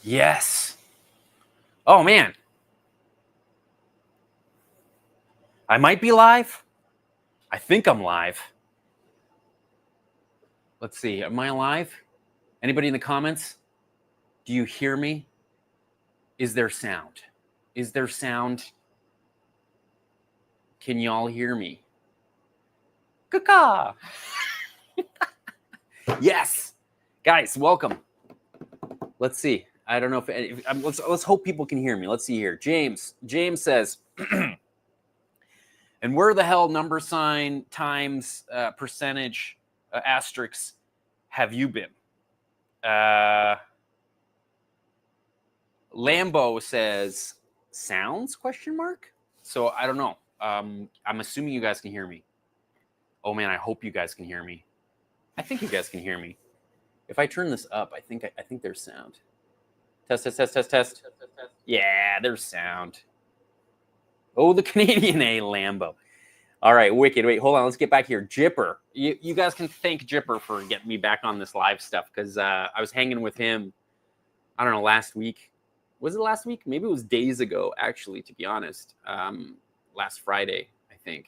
Yes. Oh, man. I might be live. I think I'm live. Let's see. Am I live? Anybody in the comments? Do you hear me? Is there sound? Is there sound? Can y'all hear me? Caca. Yes. Guys, welcome. Let's see. I don't know if let's hope people can hear me. Let's see here. James says, and where the hell number sign times percentage asterisks have you been? Lambo says sounds ? So I don't know. I'm assuming you guys can hear me. Oh man, I hope you guys can hear me. I think you guys can hear me. If I turn this up, I think there's sound. Test. Yeah, there's sound. Oh, the Canadian A Lambo. All right, wicked. Wait, hold on. Let's get back here. Jipper. You guys can thank Jipper for getting me back on this live stuff because I was hanging with him, I don't know, last week. Was it last week? Maybe it was days ago, actually, to be honest. Last Friday, I think.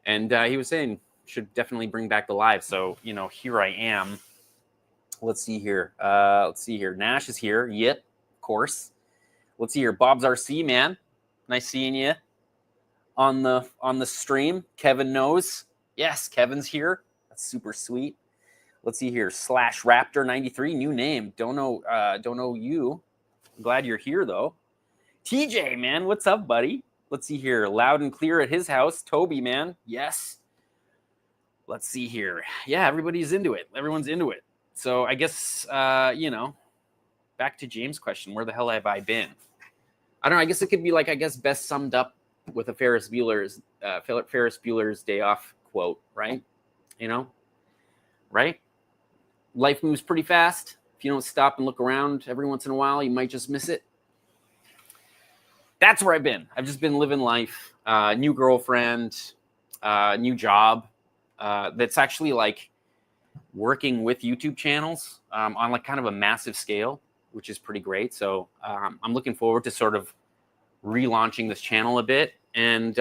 And he was saying, should definitely bring back the live. So, here I am. Let's see here. Nash is here. Yep, of course. Let's see here. Bob's RC, man. Nice seeing you on the stream. Kevin knows. Yes, Kevin's here. That's super sweet. Let's see here. /Raptor93, new name. Don't know you. I'm glad you're here though. TJ, man, what's up, buddy? Let's see here. Loud and clear at his house. Toby, man. Yes. Let's see here. Yeah, everybody's into it. Everyone's into it. So I guess, back to James' question, where the hell have I been? I don't know. I guess it could be best summed up with a Ferris Bueller's Day Off quote, right? Right? Life moves pretty fast. If you don't stop and look around every once in a while, you might just miss it. That's where I've been. I've just been living life. New girlfriend, new job. That's actually working with YouTube channels on kind of a massive scale, which is pretty great. So I'm looking forward to sort of relaunching this channel a bit and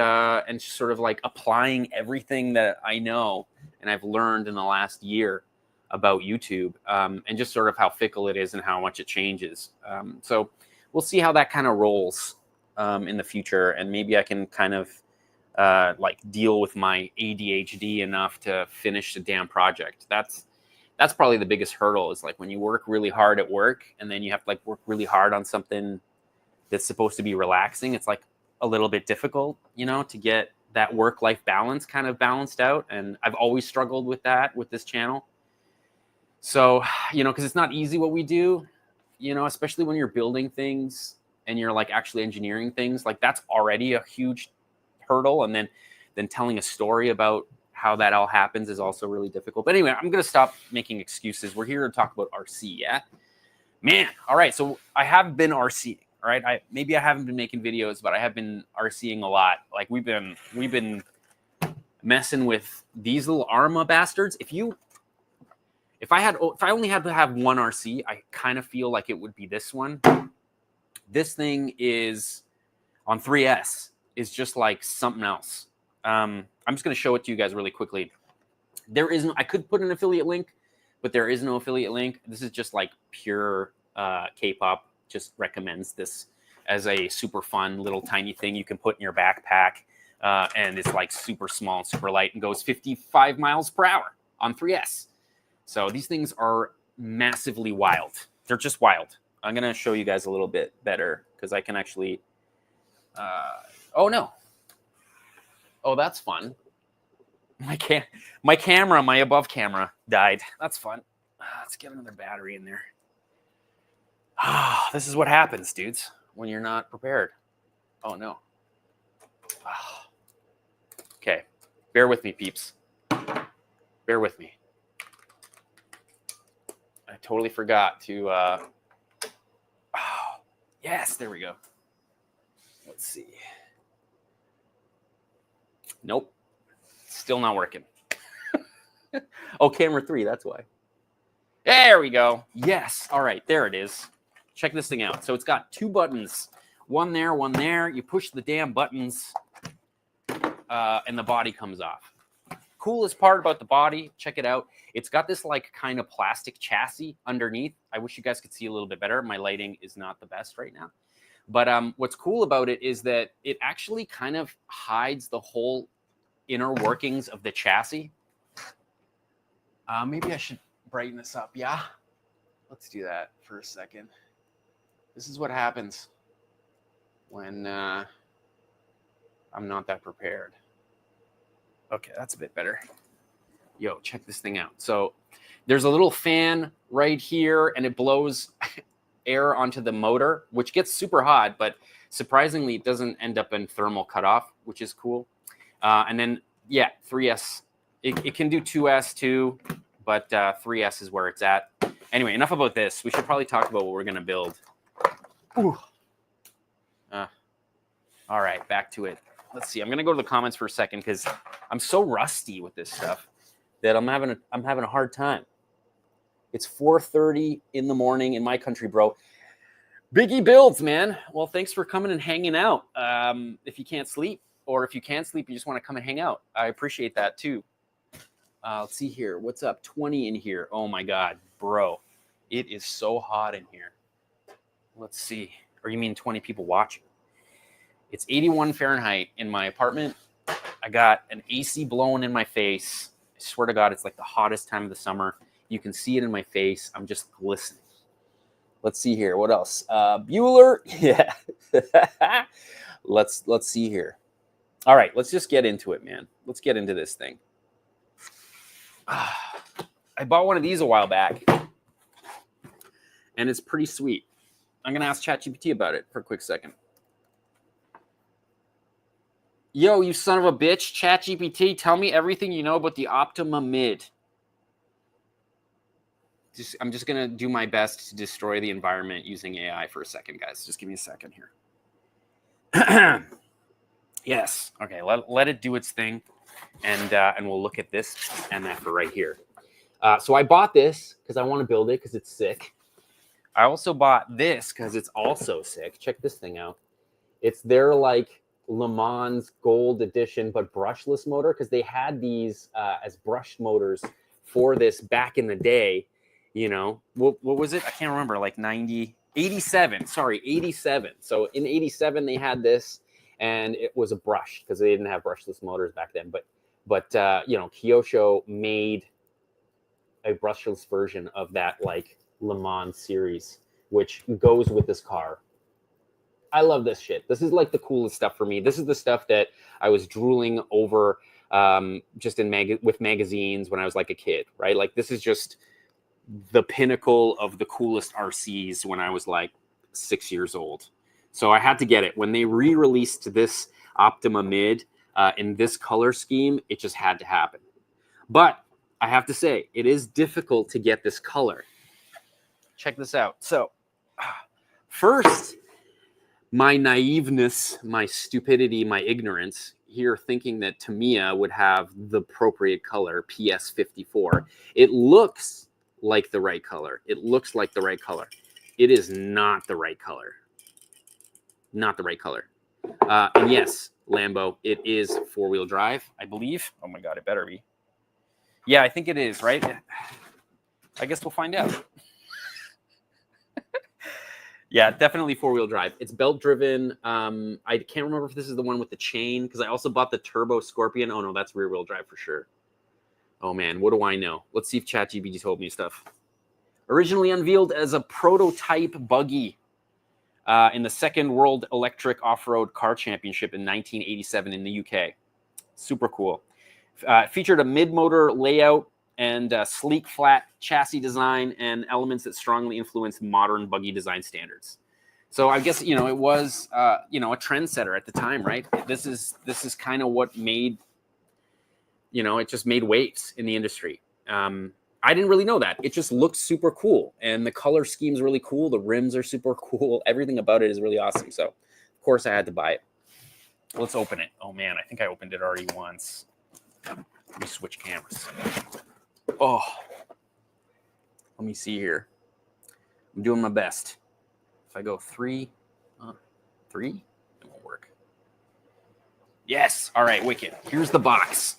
sort of applying everything that I know and I've learned in the last year about YouTube and just sort of how fickle it is and how much it changes. So we'll see how that kind of rolls in the future, and maybe I can kind of deal with my ADHD enough to finish the damn project. That's probably the biggest hurdle, is when you work really hard at work and then you have to work really hard on something that's supposed to be relaxing. It's a little bit difficult, to get that work-life balance kind of balanced out. And I've always struggled with that with this channel. So, because it's not easy what we do, especially when you're building things and you're actually engineering things, that's already a huge hurdle. And then telling a story about how that all happens is also really difficult. But anyway, I'm going to stop making excuses. We're here to talk about RC, yeah? Man, all right. So I have been RCing, all right? Maybe I haven't been making videos, but I have been RCing a lot. We've been messing with these little Arma bastards. If I only had to have one RC, I kind of feel like it would be this one. This thing is on 3S is just something else. I'm just going to show it to you guys really quickly. I could put an affiliate link, but there is no affiliate link. This is just pure K-pop. Just recommends this as a super fun little tiny thing you can put in your backpack. And it's super small and super light and goes 55 miles per hour on 3S. So these things are massively wild. They're just wild. I'm going to show you guys a little bit better because I can actually... oh, no. Oh, that's fun. My above camera died. That's fun. Let's get another battery in there. This is what happens, dudes, when you're not prepared. Oh, no. Okay. Bear with me, peeps. Bear with me. I totally forgot to... yes, there we go. Let's see. Nope. Still not working. Oh, camera 3, that's why. There we go. Yes. All right, there it is. check this thing out. So it's got 2 buttons, one there, one there. You push the damn buttons, and the body comes off. Coolest part about the body, check it out. It's got this like kind of plastic chassis underneath. I wish you guys could see a little bit better. My lighting is not the best right now. But what's cool about it is that it actually kind of hides the whole inner workings of the chassis. Maybe I should brighten this up. Yeah, let's do that for a second. This is what happens when I'm not that prepared. Okay, that's a bit better. Yo, check this thing out. So there's a little fan right here, and it blows air onto the motor, which gets super hot, but surprisingly, it doesn't end up in thermal cutoff, which is cool. And then, yeah, 3S. It can do 2S too, but 3S is where it's at. Anyway, enough about this. We should probably talk about what we're going to build. Ooh. All right, back to it. Let's see. I'm going to go to the comments for a second because I'm so rusty with this stuff that I'm having a hard time. It's 4:30 in the morning in my country, bro. Biggie builds, man. Well, thanks for coming and hanging out. If you can't sleep, or if you can sleep, you just want to come and hang out, I appreciate that too. Let's see here. What's up? 20 in here. Oh my God, bro. It is so hot in here. Let's see. Or you mean 20 people watching? It's 81 Fahrenheit in my apartment. I got an AC blowing in my face. I swear to God, it's like the hottest time of the summer. You can see it in my face. I'm just glistening. Let's see here. What else? Bueller. Yeah. Let's see here. All right, let's just get into it, man. Let's get into this thing. I bought one of these a while back, and it's pretty sweet. I'm going to ask ChatGPT about it for a quick second. Yo, you son of a bitch, ChatGPT, tell me everything you know about the Optima Mid. I'm just going to do my best to destroy the environment using AI for a second, guys. Just give me a second here. Yes. Okay, let it do its thing, and we'll look at this and that for right here. So I bought this because I want to build it because it's sick. I also bought this because it's also sick. Check this thing out. It's their like Le Mans Gold Edition, but brushless motor, because they had these as brushed motors for this back in the day. You know, what was it? I can't remember, like 87. Sorry, 87. So in 87, they had this, and it was a brush because they didn't have brushless motors back then. But you know, Kyosho made a brushless version of that like Le Mans series, which goes with this car. I love this shit. This is like the coolest stuff for me. This is the stuff that I was drooling over just with magazines when I was like a kid, right? Like this is just the pinnacle of the coolest RCs when I was like 6 years old. So I had to get it. When they re-released this Optima Mid in this color scheme, it just had to happen. But I have to say, it is difficult to get this color. Check this out. So first, my naiveness, my stupidity, my ignorance here thinking that Tamiya would have the appropriate color, PS54. It looks like the right color. It looks like the right color. It is not the right color. Not the right color. And yes, Lambo, it is four-wheel drive, I believe. Oh my God, it better be. Yeah, I think it is, right? I guess we'll find out. Yeah, definitely four-wheel drive. It's belt-driven. I can't remember if this is the one with the chain, because I also bought the Turbo Scorpion. Oh, no, that's rear-wheel drive for sure. Oh, man, what do I know? Let's see if ChatGPT told me stuff. Originally unveiled as a prototype buggy in the Second World Electric Off-Road Car Championship in 1987 in the UK. Super cool. Featured a mid-motor layout and sleek, flat chassis design and elements that strongly influenced modern buggy design standards. So I guess, you know, it was, you know, a trendsetter at the time, right? This is kind of what made, you know, it just made waves in the industry. I didn't really know that. It just looks super cool. And the color scheme is really cool. The rims are super cool. Everything about it is really awesome. So, of course, I had to buy it. Let's open it. Oh, man, I think I opened it already once. Let me switch cameras. Oh, let me see here. I'm doing my best. If I go 3, 3, it won't work. Yes. All right, wicked. Here's the box.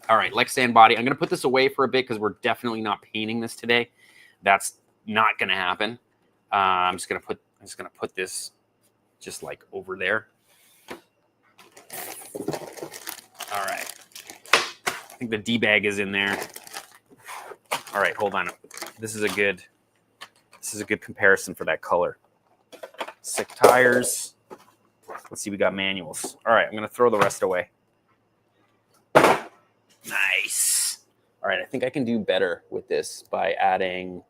All right, Lexan body. I'm gonna put this away for a bit because we're definitely not painting this today. That's not gonna happen. I'm just gonna put this just like over there. All right. I think the D bag is in there. All right, hold on. This is a good comparison for that color. Sick tires. Let's see, we got manuals. All right, I'm gonna throw the rest away. Nice. All right, I think I can do better with this by adding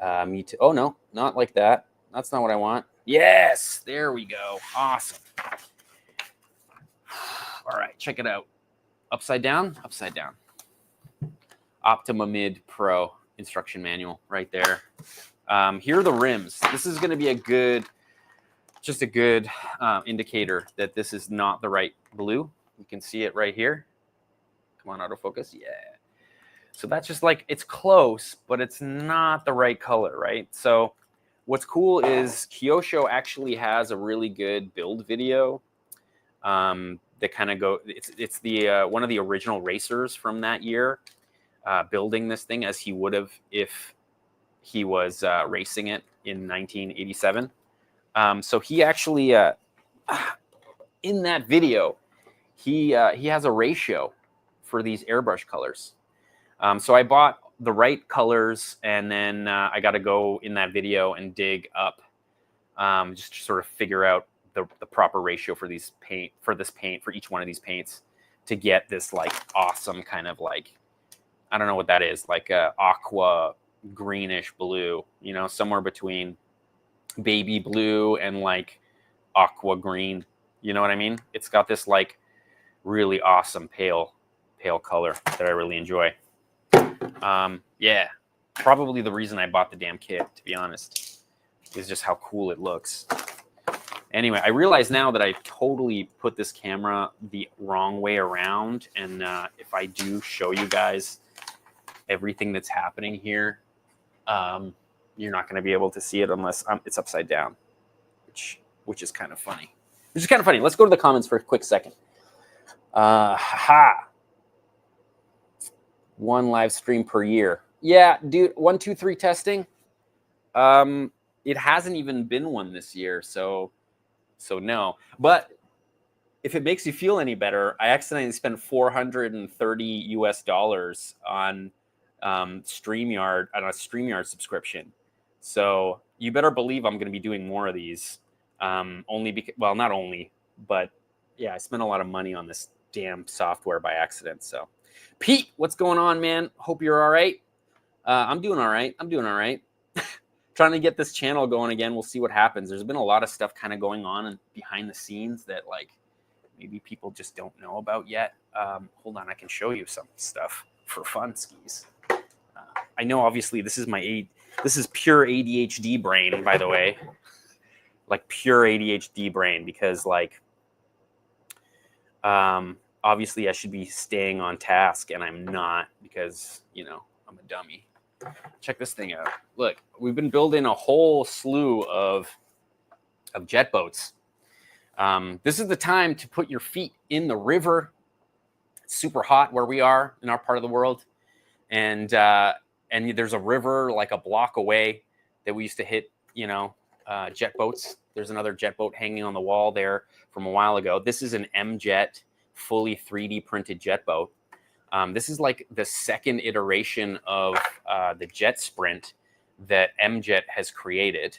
oh no, not like that. That's not what I want. Yes, there we go. Awesome. All right, check it out. Upside down, upside down. Optima Mid Pro instruction manual right there. Here are the rims. This is going to be a good indicator that this is not the right blue. You can see it right here. Come on, autofocus. Yeah. So that's just like, it's close, but it's not the right color, right? So what's cool is Kyosho actually has a really good build video that kind of it's the one of the original racers from that year building this thing as he would have if he was racing it in 1987. So he actually in that video he has a ratio for these airbrush colors. So I bought the right colors, and then I got to go in that video and dig up just to sort of figure out the proper ratio for this paint for each one of these paints to get this like awesome kind of like, I don't know what that is, like a aqua greenish blue, you know, somewhere between baby blue and like aqua green, you know what I mean? It's got this like really awesome pale color that I really enjoy. Yeah, probably the reason I bought the damn kit, to be honest, is just how cool it looks. Anyway, I realize now that I totally put this camera the wrong way around, and if I do show you guys everything that's happening here, you're not going to be able to see it unless it's upside down, which is kind of funny. Let's go to the comments for a quick second. One live stream per year. Yeah, dude, 1, 2, 3 testing. It hasn't even been one this year, so no. But if it makes you feel any better, I accidentally spent $430 on StreamYard, on a StreamYard subscription. So you better believe I'm going to be doing more of these. Only because, well, not only, but yeah, I spent a lot of money on this damn software by accident. So Pete, what's going on, man? Hope you're all right. I'm doing all right. Trying to get this channel going again. We'll see what happens. There's been a lot of stuff kind of going on behind the scenes that like maybe people just don't know about yet. Hold on, I can show you some stuff for fun skis. I know obviously this is pure ADHD brain, by the way. Like pure ADHD brain, because like obviously I should be staying on task, and I'm not, because, you know, I'm a dummy. Check this thing out. Look, we've been building a whole slew of jet boats. This is the time to put your feet in the river. It's super hot where we are in our part of the world. And there's a river like a block away that we used to hit, you know, jet boats. There's another jet boat hanging on the wall there from a while ago. This is an M-Jet fully 3D printed jet boat. This is like the second iteration of the jet sprint that M-Jet has created.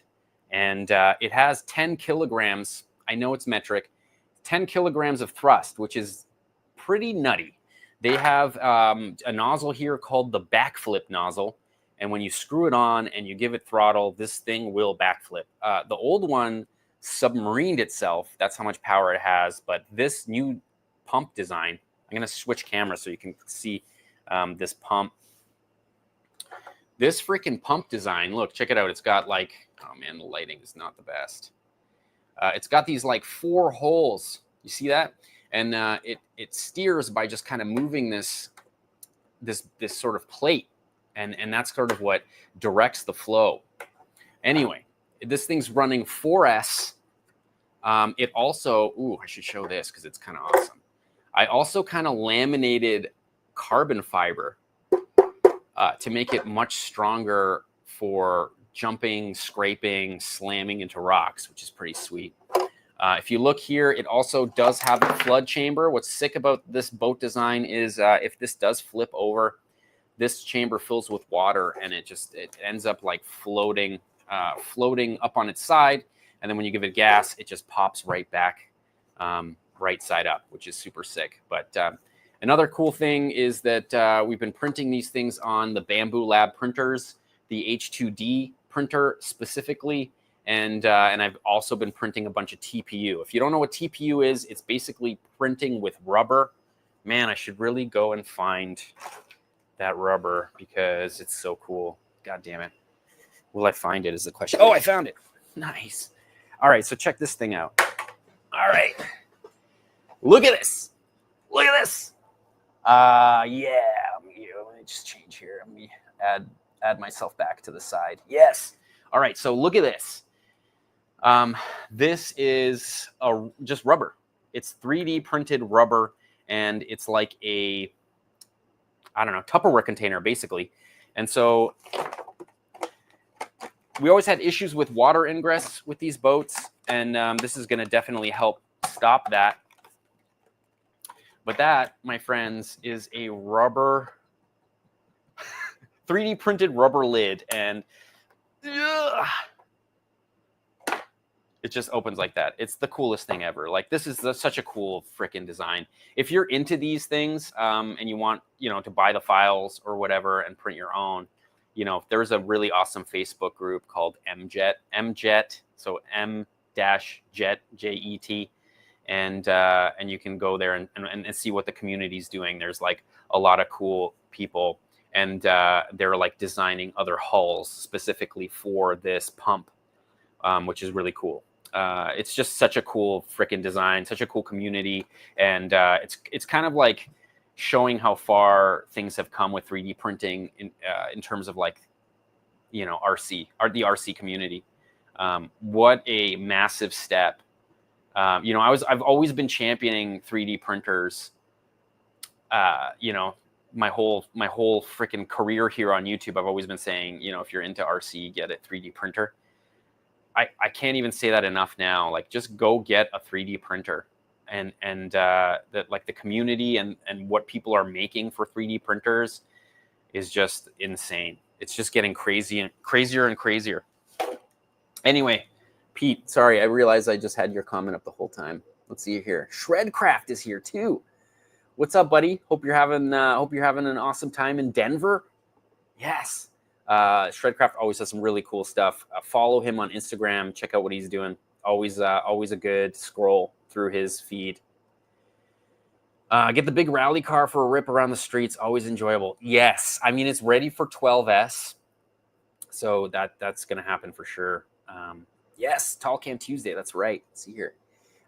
And it has 10 kilograms, I know it's metric, 10 kilograms of thrust, which is pretty nutty. They have a nozzle here called the backflip nozzle. And when you screw it on and you give it throttle, this thing will backflip. The old one submarined itself. That's how much power it has. But this new pump design, I'm going to switch cameras so you can see this pump. This freaking pump design, look, check it out. It's got like, oh man, the lighting is not the best. It's got these like 4 holes. You see that? And it steers by just kind of moving this sort of plate. And that's sort of what directs the flow. Anyway, This thing's running 4S. It also, ooh, I should show this because it's kind of awesome. I also kind of laminated carbon fiber to make it much stronger for jumping, scraping, slamming into rocks, which is pretty sweet. If you look here, it also does have a flood chamber. What's sick about this boat design is if this does flip over, this chamber fills with water and it ends up like floating up on its side. And then when you give it gas, it just pops right back right side up, which is super sick. But another cool thing is that we've been printing these things on the Bamboo Lab printers, the H2D printer specifically. And I've also been printing a bunch of TPU. If you don't know what TPU is, it's basically printing with rubber. Man, I should really go and find that rubber because it's so cool. God damn it. Will I find it is the question. Oh, I found it. Nice. All right, so check this thing out. All right. Look at this. Look at this. Yeah. Let me just change here. Let me add myself back to the side. Yes. All right, so look at this. This is just rubber. It's 3D printed rubber, and it's like a, I don't know, Tupperware container, basically. And so we always had issues with water ingress with these boats, and this is going to definitely help stop that. But that, my friends, is a rubber, 3D printed rubber lid, and it just opens like that. It's the coolest thing ever. Like, this is such a cool freaking design. If you're into these things and you want, to buy the files or whatever and print your own, there's a really awesome Facebook group called MJet, so M-Jet, Jet, and you can go there and see what the community's doing. There's like a lot of cool people, and they're like designing other hulls specifically for this pump, which is really cool. It's just such a cool freaking design, such a cool community, and it's kind of like showing how far things have come with 3D printing in terms of like, RC, the RC community. What a massive step. I've always been championing 3D printers. My whole freaking career here on YouTube, I've always been saying, if you're into RC, get a 3D printer. I can't even say that enough now. Like, just go get a 3D printer, and that, like, the community and what people are making for 3D printers is just insane. It's just getting crazier and crazier. Anyway, Pete, sorry, I realized I just had your comment up the whole time. Let's see here. Shredcraft is here too. What's up, buddy? Hope you're having an awesome time in Denver. Yes. Shredcraft always has some really cool stuff. Follow him on Instagram. Check out what he's doing. Always a good scroll through his feed. Get the big rally car for a rip around the streets. Always enjoyable. Yes, I mean, it's ready for 12S, so that's gonna happen for sure. Yes, Tall Can Tuesday. That's right. Let's see here,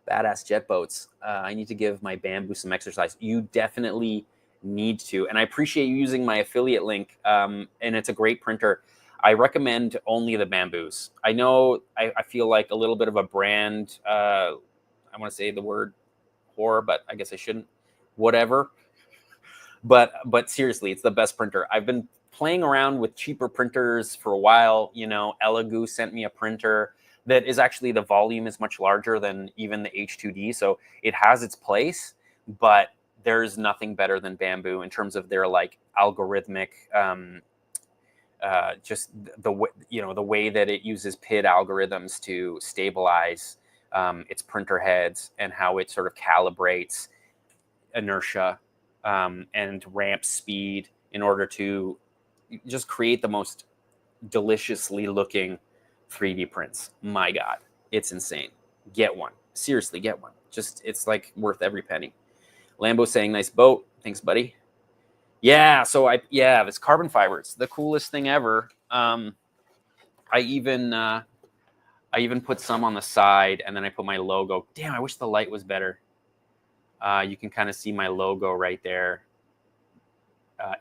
badass jet boats. I need to give my Bamboo some exercise. You definitely need to, and I appreciate you using my affiliate link. And it's a great printer. I recommend only the Bamboos. I know I feel like a little bit of a brand. I want to say the word whore, but I guess I shouldn't. Whatever. But seriously, it's the best printer. I've been playing around with cheaper printers for a while. Elegoo sent me a printer that is actually, the volume is much larger than even the H2D, so it has its place, but there's nothing better than Bamboo in terms of their like algorithmic, just the way that it uses PID algorithms to stabilize its printer heads, and how it sort of calibrates inertia and ramp speed in order to just create the most deliciously looking 3D prints. My God, it's insane. Get one. Seriously, get one. It's like worth every penny. Lambo saying nice boat. Thanks, buddy. Yeah, so it's carbon fiber. It's the coolest thing ever. I even put some on the side, and then I put my logo. Damn, I wish the light was better. You can kind of see my logo right there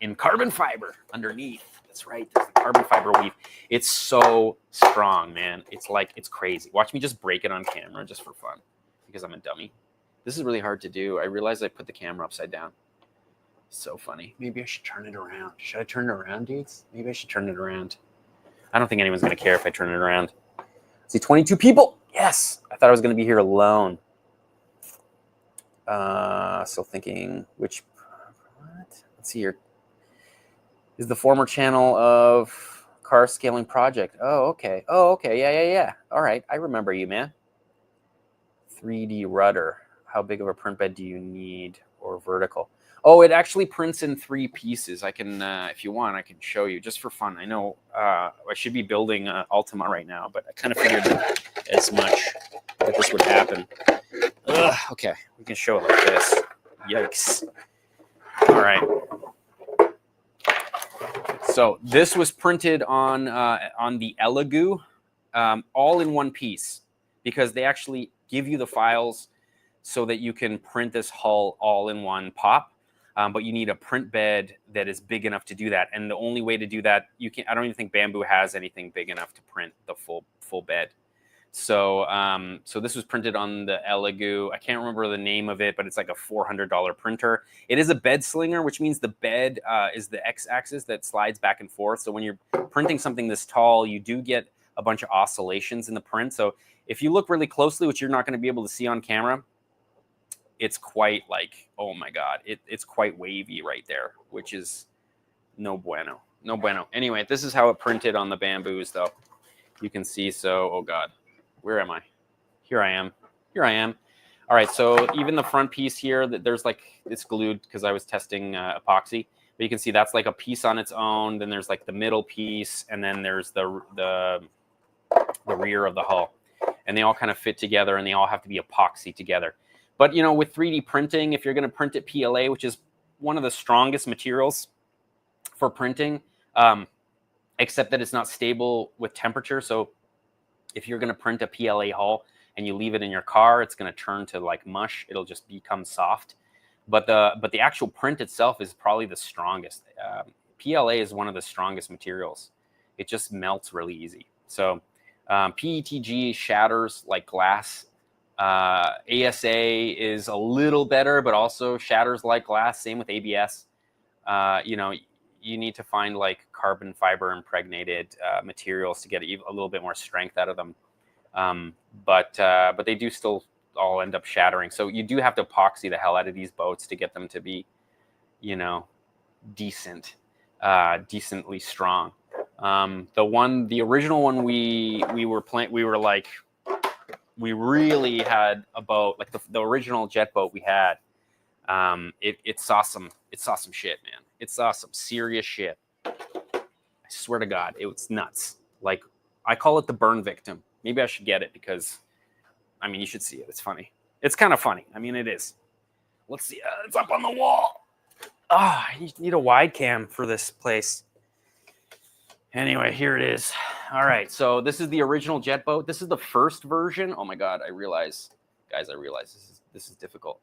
in carbon fiber underneath. That's right. There's the carbon fiber weave. It's so strong, man. It's like, it's crazy. Watch me just break it on camera just for fun because I'm a dummy. This is really hard to do. I realized I put the camera upside down. So funny. Maybe I should turn it around. Should I turn it around, dudes? Maybe I should turn it around. I don't think anyone's going to care if I turn it around. See, 22 people. Yes. I thought I was going to be here alone. Still thinking which, what? Let's see here. Is the former channel of Car Scaling Project. Oh, okay. Oh, okay. Yeah. All right. I remember you, man. 3D rudder. How big of a print bed do you need, or vertical? Oh, it actually prints in 3 pieces. I can, if you want, I can show you just for fun. I know I should be building Ultima right now, but I kind of figured as much that this would happen. Ugh, okay, we can show it like this. Yikes. All right. So this was printed on the Elegoo, all in one piece, because they actually give you the files so that you can print this hull all in one pop. But you need a print bed that is big enough to do that. And the only way to do that, I don't even think Bamboo has anything big enough to print the full bed. So so this was printed on the Elegoo. I can't remember the name of it, but it's like a $400 printer. It is a bed slinger, which means the bed is the x-axis that slides back and forth. So when you're printing something this tall, you do get a bunch of oscillations in the print. So if you look really closely, which you're not going to be able to see on camera, it's quite like, oh my God, it's quite wavy right there, which is no bueno. No bueno. Anyway, this is how it printed on the Bamboos, though. You can see, so, oh God, where am I? Here I am. Here I am. All right, so even the front piece here, there's like, it's glued because I was testing epoxy. But you can see that's like a piece on its own. Then there's like the middle piece, and then there's the rear of the hull. And they all kind of fit together, and they all have to be epoxy together. But, you know, with 3D printing, if you're going to print it PLA, which is one of the strongest materials for printing, except that it's not stable with temperature. So if you're going to print a PLA hull and you leave it in your car, it's going to turn to like mush. It'll just become soft. But the actual print itself is probably the strongest. PLA is one of the strongest materials. It just melts really easy. So PETG shatters like glass. ASA is a little better, but also shatters like glass. Same with ABS. You know, you need to find like carbon fiber impregnated materials to get a little bit more strength out of them. But they do still all end up shattering. So you do have to epoxy the hell out of these boats to get them to be, you know, decently strong. The original one we really had a boat, like the original Jetboat we had. It saw some shit, man. It saw some serious shit. I swear to God, it was nuts. Like, I call it the burn victim. Maybe I should get it because, I mean, you should see it. It's funny. It's kind of funny. I mean, it is. Let's see. It's up on the wall. I need a wide cam for this place. Anyway, here it is. All right, so this is the original Jetboat. This is the first version. Oh my God, I realize this is difficult.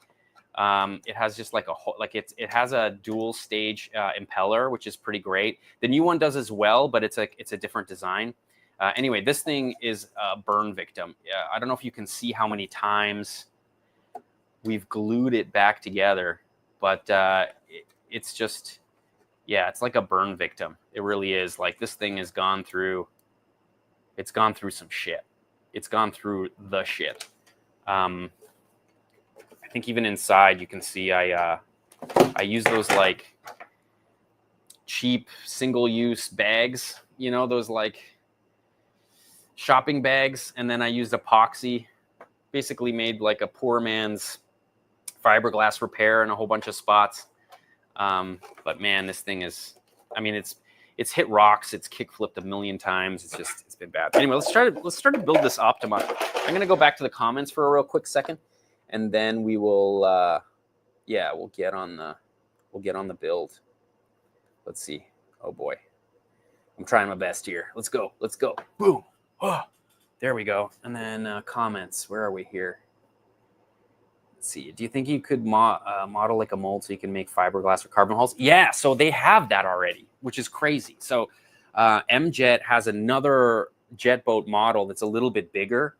It has just like it has a dual stage impeller, which is pretty great. The new one does as well, but it's a different design. Anyway, this thing is a burn victim. I don't know if you can see how many times we've glued it back together, but it's just, yeah, it's like a burn victim. It really is. Like, this thing has gone through. It's gone through some shit. It's gone through the shit. I think even inside you can see I use those like cheap single-use bags, you know, those like shopping bags, and then I used epoxy, basically made like a poor man's fiberglass repair in a whole bunch of spots. But man, this thing is, I mean, it's hit rocks, it's kick-flipped a million times. It's been bad. Anyway, let's start to build this Optima. I'm gonna go back to the comments for a real quick second, and then we will, we'll get on the build. Let's see. Oh boy, I'm trying my best here. Let's go. Boom. Oh, there we go. And then comments. Where are we here? Let's see. Do you think you could model like a mold so you can make fiberglass or carbon hulls? Yeah. So they have that already, which is crazy. So MJet has another Jetboat model that's a little bit bigger.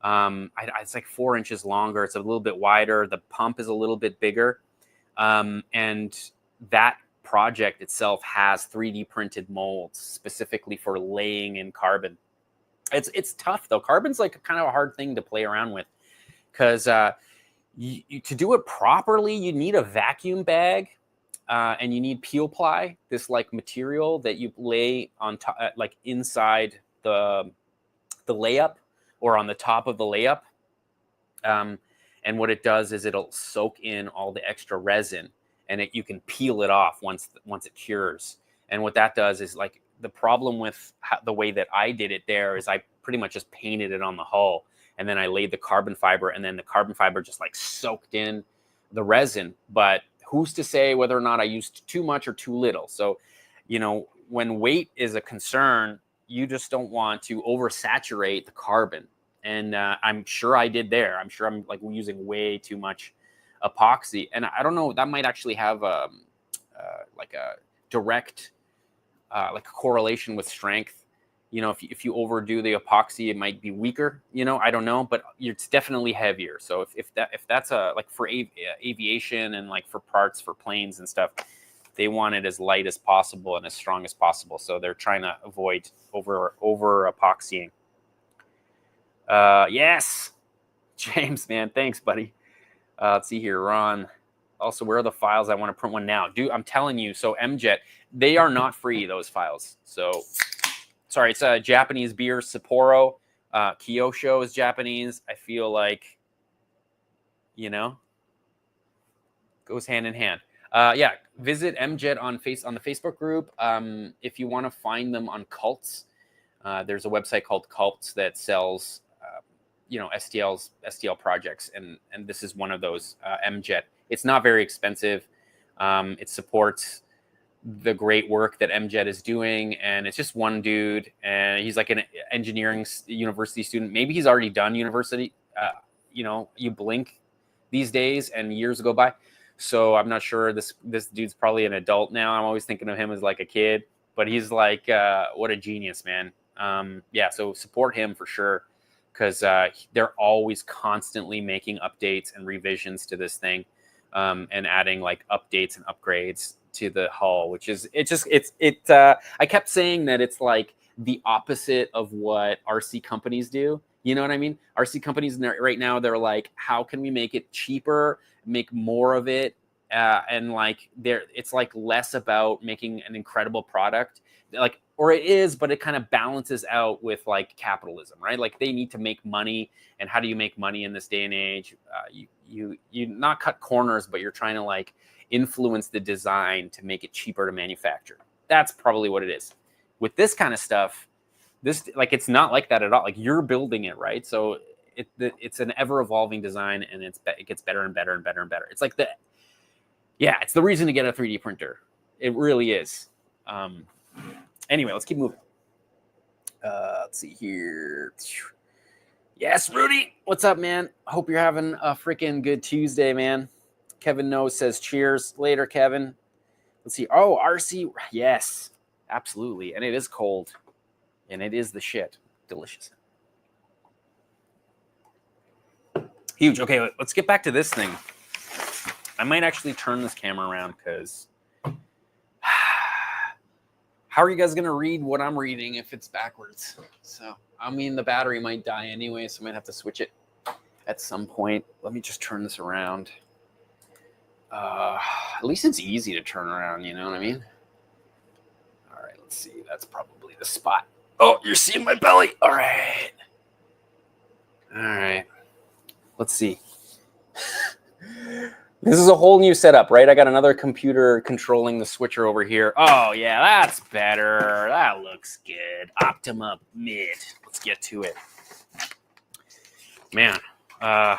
It's like 4 inches longer. It's a little bit wider. The pump is a little bit bigger. And that project itself has 3D printed molds specifically for laying in carbon. It's tough though. Carbon's like kind of a hard thing to play around with because to do it properly, you need a vacuum bag and you need peel ply, this like material that you lay on top, like inside the layup or on the top of the layup. And what it does is it'll soak in all the extra resin, and you can peel it off once it cures. And what that does is, like, the problem with the way that I did it there is I pretty much just painted it on the hull, and then I laid the carbon fiber, and then the carbon fiber just like soaked in the resin. But who's to say whether or not I used too much or too little? So, you know, when weight is a concern, you just don't want to oversaturate the carbon. And I'm sure I did there. I'm sure I'm like using way too much epoxy. And I don't know, that might actually have like a direct like a correlation with strength. You know, if you overdo the epoxy, it might be weaker, you know, I don't know, but it's definitely heavier. So if that's like for aviation and like for parts for planes and stuff, they want it as light as possible and as strong as possible. So they're trying to avoid over epoxying. Yes, James, man, thanks, buddy. Let's see here, Ron. Also, where are the files? I want to print one now. Dude, I'm telling you, so MJet, they are not free, those files. So, sorry, it's a Japanese beer, Sapporo. Kyosho is Japanese. I feel like, you know, goes hand in hand. Yeah, visit MJet on the Facebook group. If you want to find them on Cults, there's a website called Cults that sells you know, STL projects, and this is one of those, MJet. It's not very expensive. It supports the great work that MJet is doing, and it's just one dude, and he's like an engineering university student. Maybe he's already done university. You know, you blink these days and years go by. So I'm not sure. This dude's probably an adult now. I'm always thinking of him as like a kid, but he's like, what a genius, man. Yeah, so support him for sure, because they're always constantly making updates and revisions to this thing, and adding like updates and upgrades to the hull, which is I kept saying that it's like the opposite of what RC companies do. You know what I mean? RC companies right now, they're like, how can we make it cheaper, make more of it, and like it's like less about making an incredible product, like, or it is, but it kind of balances out with like capitalism, right? Like they need to make money, and how do you make money in this day and age? You not cut corners, but you're trying to like influence the design to make it cheaper to manufacture. That's probably what it is. With this kind of stuff, like it's not like that at all. Like you're building it, right? So it's an ever evolving design, and it gets better and better and better and better. It's like it's the reason to get a 3D printer. It really is. Anyway, let's keep moving. Let's see here. Yes, Rudy, what's up, man? Hope you're having a freaking good Tuesday, man. Kevin Knows says cheers. Later, Kevin. Let's see. Oh, RC. Yes, absolutely. And it is cold. And it is the shit. Delicious. Huge. Okay, let's get back to this thing. I might actually turn this camera around because how are you guys going to read what I'm reading if it's backwards? So, I mean, the battery might die anyway, so I might have to switch it at some point. Let me just turn this around. At least it's easy to turn around, you know what I mean? All right, let's see. That's probably the spot. Oh, you're seeing my belly. All right. All right. Let's see. This is a whole new setup, right? I got another computer controlling the switcher over here. Oh, yeah, that's better. That looks good. Optima mid. Let's get to it. Man, I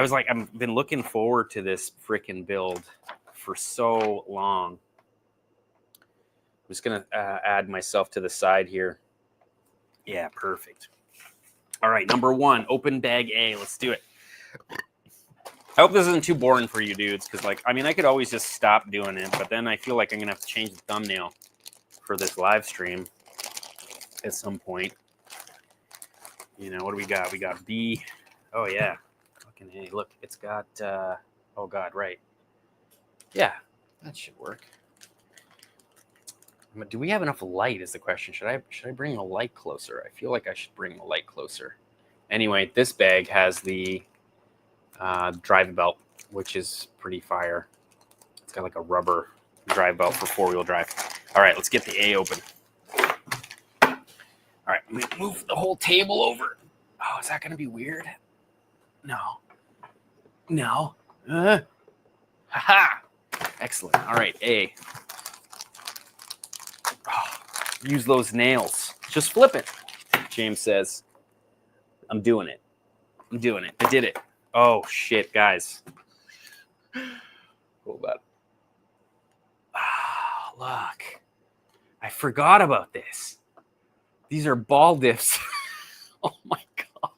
was like, I've been looking forward to this freaking build for so long. I'm just going to add myself to the side here. Yeah, perfect. All right, number 1, open bag A. Let's do it. I hope this isn't too boring for you dudes, because, like, I mean, I could always just stop doing it, but then I feel like I'm going to have to change the thumbnail for this live stream at some point. You know, what do we got? We got B. Oh, yeah. Fucking hey, look, it's got, oh, God, right. Yeah, that should work. Do we have enough light is the question. Should I bring the light closer? I feel like I should bring the light closer. Anyway, this bag has the drive belt, which is pretty fire. It's got like a rubber drive belt for four-wheel drive. All right, let's get the A open. All right, let me move the whole table over. Oh, is that going to be weird? No. No. Ha-ha. Excellent. All right, A. Oh, use those nails. Just flip it, James says. I'm doing it. I'm doing it. I did it. Oh, shit, guys. Hold on. Ah, look. I forgot about this. These are ball diffs. Oh, my God.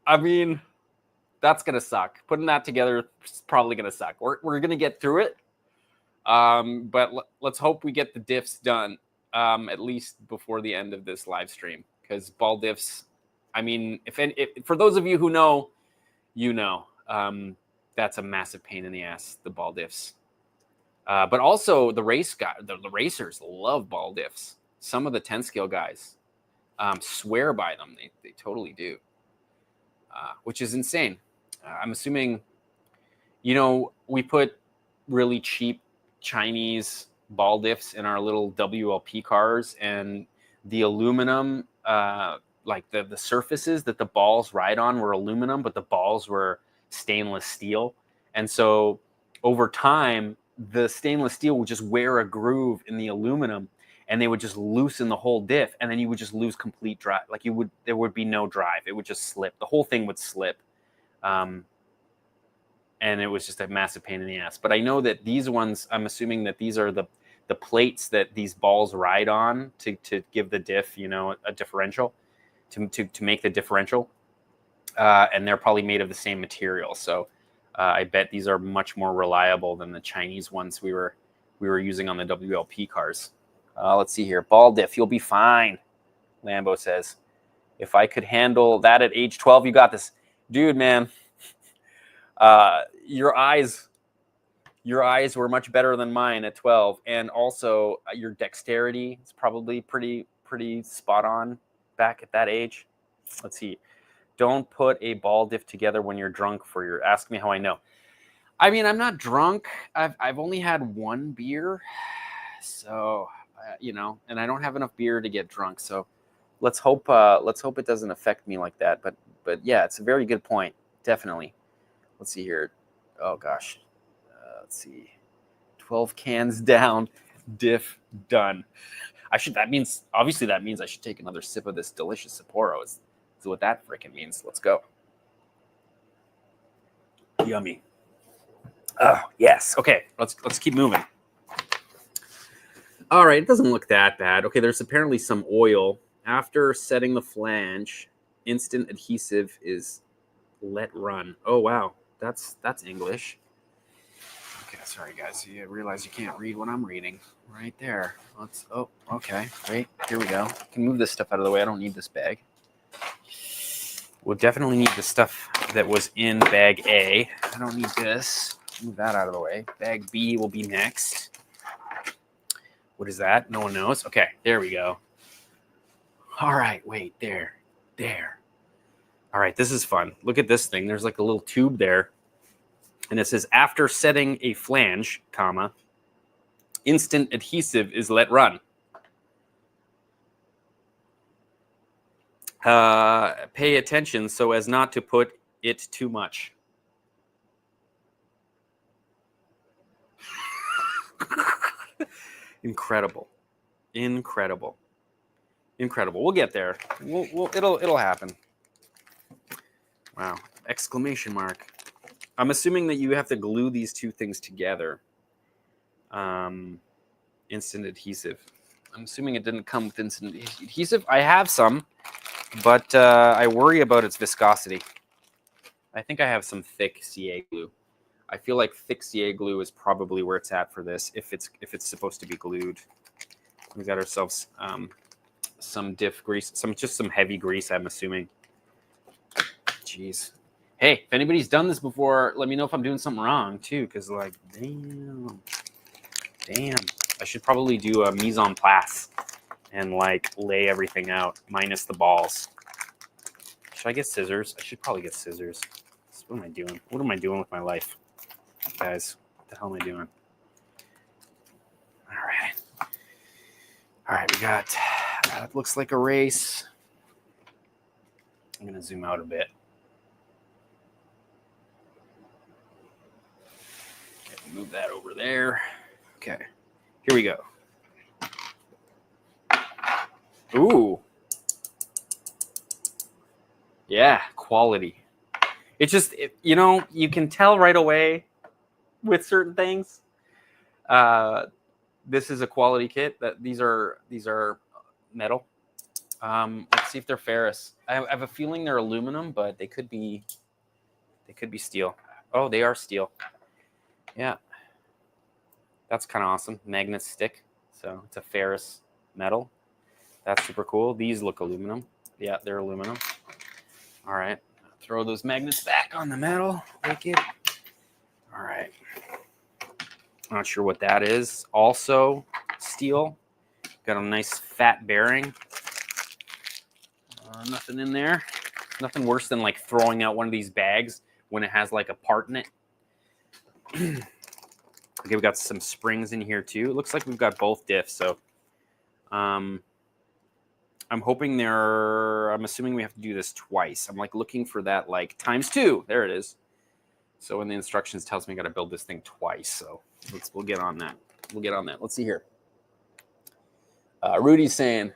I mean, that's going to suck. Putting that together is probably going to suck. We're going to get through it. But let's hope we get the diffs done at least before the end of this live stream. Because ball diffs, I mean, if for those of you who know, you know, that's a massive pain in the ass, the ball diffs. But also the racers love ball diffs. Some of the 10 scale guys swear by them. They totally do, which is insane. I'm assuming, you know, we put really cheap Chinese ball diffs in our little WLP cars, and the aluminum, like the surfaces that the balls ride on were aluminum, but the balls were stainless steel. And so over time, the stainless steel would just wear a groove in the aluminum, and they would just loosen the whole diff, and then you would just lose complete drive. Like there would be no drive. It would just slip. The whole thing would slip. And it was just a massive pain in the ass. But I know that these ones, I'm assuming that these are the plates that these balls ride on to give the diff, you know, a differential, to make the differential. And they're probably made of the same material. So I bet these are much more reliable than the Chinese ones we were using on the WLP cars. Let's see here. Ball diff, you'll be fine, Lambo says. If I could handle that at age 12, you got this. Dude, man, your eyes were much better than mine at 12. And also your dexterity is probably pretty spot on back at that age. Let's see. Don't put a ball diff together when you're drunk for your, ask me how I know. I mean, I'm not drunk. I've only had one beer. So, you know, and I don't have enough beer to get drunk. So let's hope it doesn't affect me like that. But yeah, it's a very good point. Definitely. Let's see here. Oh gosh. Let's see. 12 cans down. Diff done. That means I should take another sip of this delicious Sapporo. Is what that freaking means. Let's go. Yummy. Oh, yes. Okay, let's keep moving. All right, it doesn't look that bad. Okay, there's apparently some oil. After setting the flange, instant adhesive is let run. Oh, wow. That's English. Okay, sorry, guys. You realize you can't read what I'm reading. Right there. Oh, okay. Great. Here we go. I can move this stuff out of the way. I don't need this bag. We'll definitely need the stuff that was in bag A. I don't need this. Move that out of the way. Bag B will be next. What is that? No one knows. Okay, there we go. All right, wait, there. All right, this is fun. Look at this thing. There's like a little tube there. And it says, after setting a flange, comma, instant adhesive is let run. Pay attention so as not to put it too much. Incredible. We'll get there. It'll happen. Wow. Exclamation mark. I'm assuming that you have to glue these two things together. Instant adhesive. I'm assuming it didn't come with instant adhesive. I have some, but I worry about its viscosity. I think I have some thick CA glue. I feel like thick CA glue is probably where it's at for this, if it's supposed to be glued. We got ourselves some diff grease, just some heavy grease, I'm assuming. Jeez. Hey, if anybody's done this before, let me know if I'm doing something wrong too, because like, damn. I should probably do a mise en place and like lay everything out minus the balls. Should I get scissors? I should probably get scissors. What am I doing? What am I doing with my life, guys? What the hell am I doing? All right, we got, that looks like a race. I'm gonna zoom out a bit. Okay, move that over there. Okay, here we go. Ooh. Yeah, quality. It's just, you know, you can tell right away with certain things. This is a quality kit. That these are metal. Let's see if they're ferrous. I have a feeling they're aluminum, but they could be steel. Oh, they are steel. Yeah, that's kind of awesome. Magnet stick. So it's a ferrous metal. That's super cool. These look aluminum. Yeah, they're aluminum. All right. Throw those magnets back on the metal. Wicked. All right. Not sure what that is. Also steel. Got a nice fat bearing. Nothing in there. Nothing worse than like throwing out one of these bags when it has like a part in it. Okay, we got some springs in here too. It looks like we've got both diffs. So I'm hoping I'm assuming we have to do this twice. I'm like looking for that like ×2. There it is. So in the instructions tells me I got to build this thing twice. So we'll get on that. Let's see here. Rudy's saying,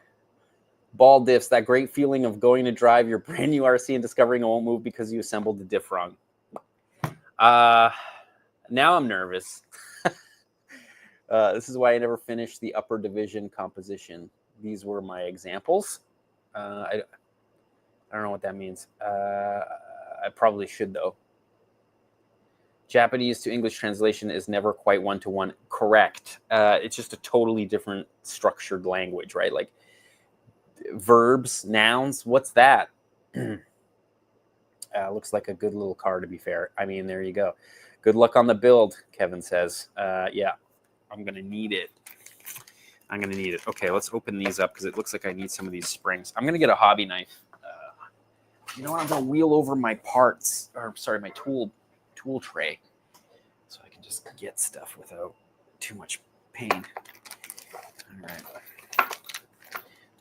ball diffs, that great feeling of going to drive your brand new RC and discovering it won't move because you assembled the diff wrong. Now I'm nervous. This is why I never finished the upper division composition. These were my examples. I don't know what that means. I probably should, though. Japanese to English translation is never quite one-to-one correct. It's just a totally different structured language, right? Like verbs, nouns, what's that? Looks like a good little car, to be fair. I mean, there you go. Good luck on the build, Kevin says. Yeah, I'm going to need it. Okay, let's open these up because it looks like I need some of these springs. I'm going to get a hobby knife. You know what? I'm going to wheel over my parts, or sorry, my tool tray, so I can just get stuff without too much pain. All right.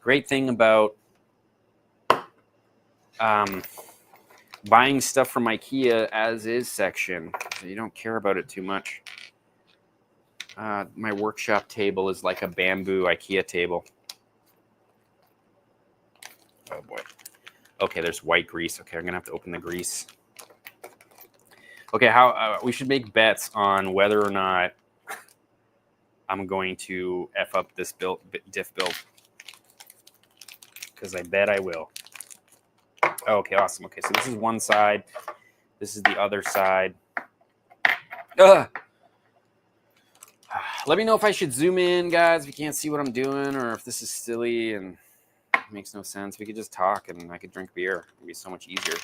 Great thing about buying stuff from IKEA as is section, so you don't care about it too much. My workshop table is like a bamboo IKEA table. Oh boy. Okay, there's white grease. Okay, I'm gonna have to open the grease. Okay, how we should make bets on whether or not I'm going to F up this diff build, because I bet I will. Oh, okay, awesome. Okay, so this is one side. This is the other side. Ugh. Let me know if I should zoom in, guys, if you can't see what I'm doing, or if this is silly and makes no sense. We could just talk and I could drink beer. It'd be so much easier.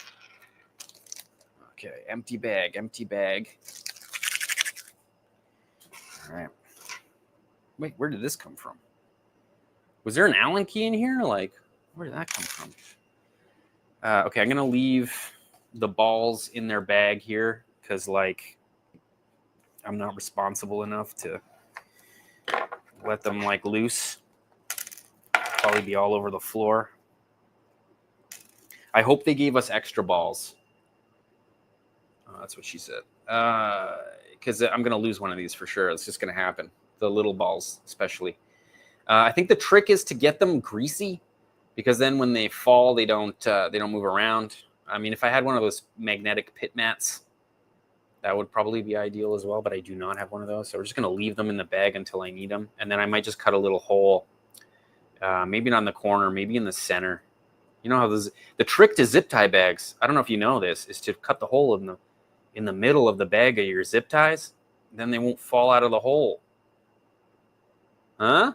Okay, empty bag. All right. Wait, where did this come from? Was there an Allen key in here? Like, where did that come from? Okay, I'm going to leave the balls in their bag here because, like, I'm not responsible enough to let them, like, loose. Probably be all over the floor. I hope they gave us extra balls. That's what she said. Because I'm going to lose one of these for sure. It's just going to happen. The little balls, especially. I think the trick is to get them greasy, because then when they fall, they don't move around. I mean, if I had one of those magnetic pit mats, that would probably be ideal as well. But I do not have one of those, so we're just going to leave them in the bag until I need them, and then I might just cut a little hole, maybe not in the corner, maybe in the center. You know how the trick to zip tie bags, I don't know if you know this, is to cut the hole in in the middle of the bag of your zip ties, then they won't fall out of the hole. Huh?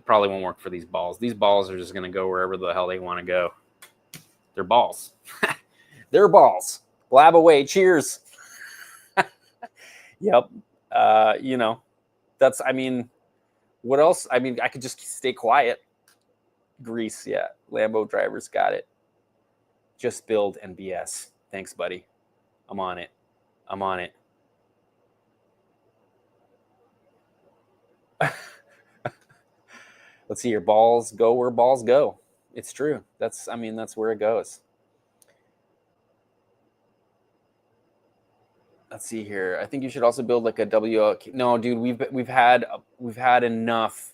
Probably won't work for these balls. These balls are just going to go wherever the hell they want to go. They're balls. They're balls. Blab away. Cheers. Yep. You know, that's, I mean, what else? I mean, I could just stay quiet. Grease, yeah. Lambo drivers got it. Just build and BS. Thanks, buddy. I'm on it. I'm on it. Let's see, your balls go where balls go. It's true. That's, I mean, that's where it goes. Let's see here. I think you should also build like a W. No, dude, we've had enough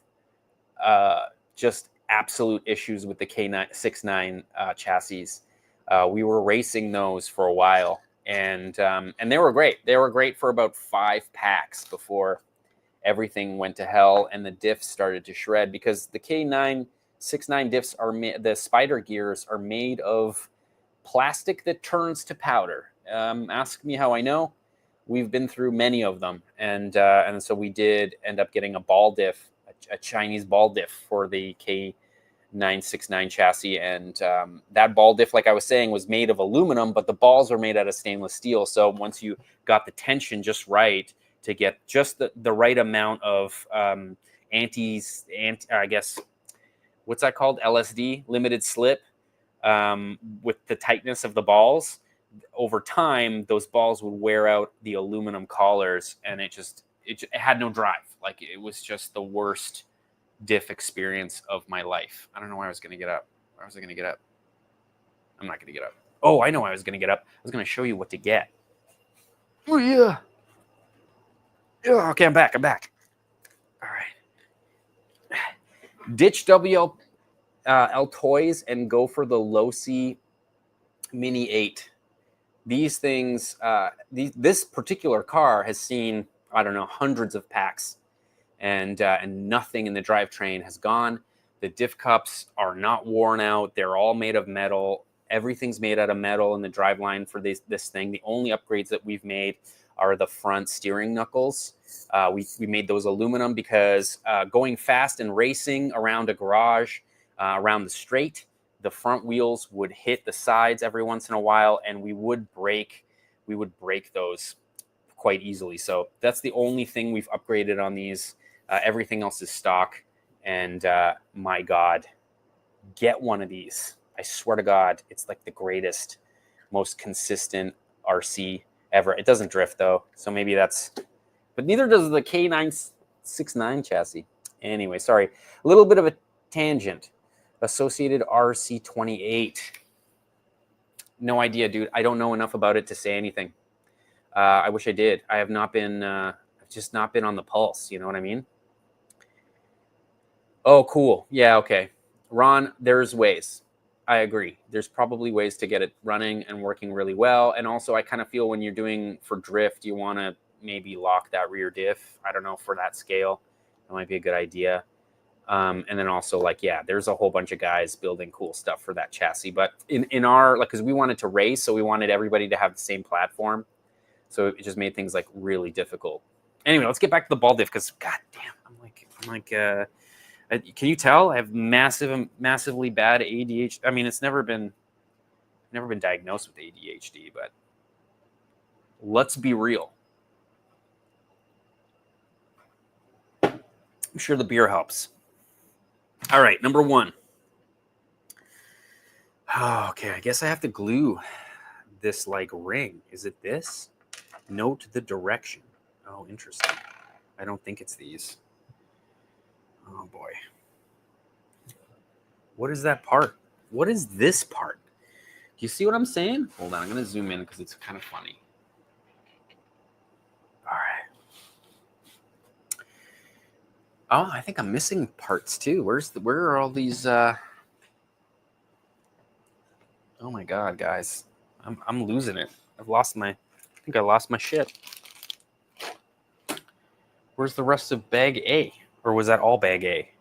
just absolute issues with the K69 chassis. We were racing those for a while, and they were great. They were great for about 5 packs before everything went to hell and the diffs started to shred, because the K69 diffs are the spider gears are made of plastic that turns to powder. Ask me how I know. We've been through many of them, and so we did end up getting a ball diff, a Chinese ball diff for the K969 chassis, and that ball diff, like I was saying, was made of aluminum, but the balls are made out of stainless steel. So once you got the tension just right to get just the right amount of I guess, what's that called? LSD, limited slip, with the tightness of the balls, over time, those balls would wear out the aluminum collars, and it had no drive. Like, it was just the worst diff experience of my life. I don't know why I was going to get up. Why was I going to get up? I'm not going to get up. Oh, I know why I was going to get up. I was going to show you what to get. Oh, yeah. Oh, okay, I'm back. All right. Ditch WL toys and go for the Losi Mini 8. These things, this particular car has seen, I don't know, hundreds of packs, and nothing in the drivetrain has gone. The diff cups are not worn out. They're all made of metal. Everything's made out of metal in the driveline for this thing. The only upgrades that we've made are the front steering knuckles. We made those aluminum because going fast and racing around a garage, around the straight, the front wheels would hit the sides every once in a while, and we would break those quite easily. So that's the only thing we've upgraded on these. Everything else is stock, and my God, get one of these. I swear to God, it's like the greatest, most consistent RC ever. It doesn't drift though, so maybe that's, but neither does the K969 chassis. Anyway, sorry, a little bit of a tangent. Associated RC28. No idea, dude. I don't know enough about it to say anything. I wish I did. I have not been, I've just not been on the pulse. You know what I mean? Oh, cool. Yeah, okay. Ron, there's ways. I agree. There's probably ways to get it running and working really well. And also, I kind of feel when you're doing for drift, you want to maybe lock that rear diff. I don't know, for that scale. That might be a good idea. And then also, like, yeah, there's a whole bunch of guys building cool stuff for that chassis. But in our, like, because we wanted to race, so we wanted everybody to have the same platform. So it just made things, like, really difficult. Anyway, let's get back to the ball diff, because, god damn, I'm like, can you tell I have massively bad ADHD? I mean, it's never been diagnosed with ADHD, but let's be real. I'm sure the beer helps. All right, number 1. Oh, okay, I guess I have to glue this, like, ring. Is it this? Note the direction. Oh, interesting. I don't think it's these. Oh, boy. What is that part? What is this part? Do you see what I'm saying? Hold on, I'm going to zoom in because it's kind of funny. All right. Oh, I think I'm missing parts too. Where are all these? Oh my God, guys, I'm losing it. I think I lost my shit. Where's the rest of bag A? Or was that all bag A?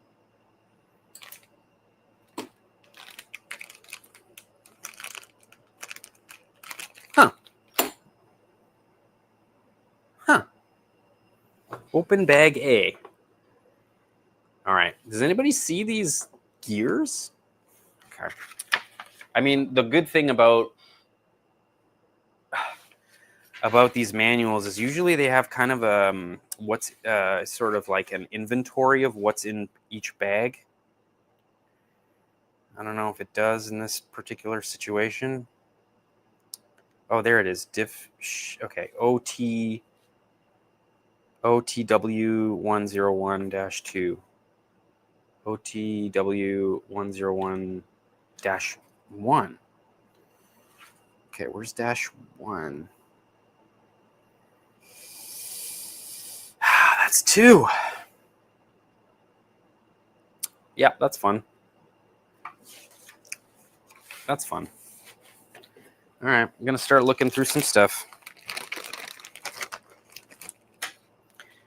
Huh. Open bag A. All right. Does anybody see these gears? Okay. I mean, the good thing about these manuals is usually they have kind of what's sort of like an inventory of what's in each bag. I don't know if it does in this particular situation. Oh, there it is. Diff. Okay. OTW101-2. OTW101-1. Okay, where's -1? That's 2. Yeah, that's fun. That's fun. All right, I'm going to start looking through some stuff.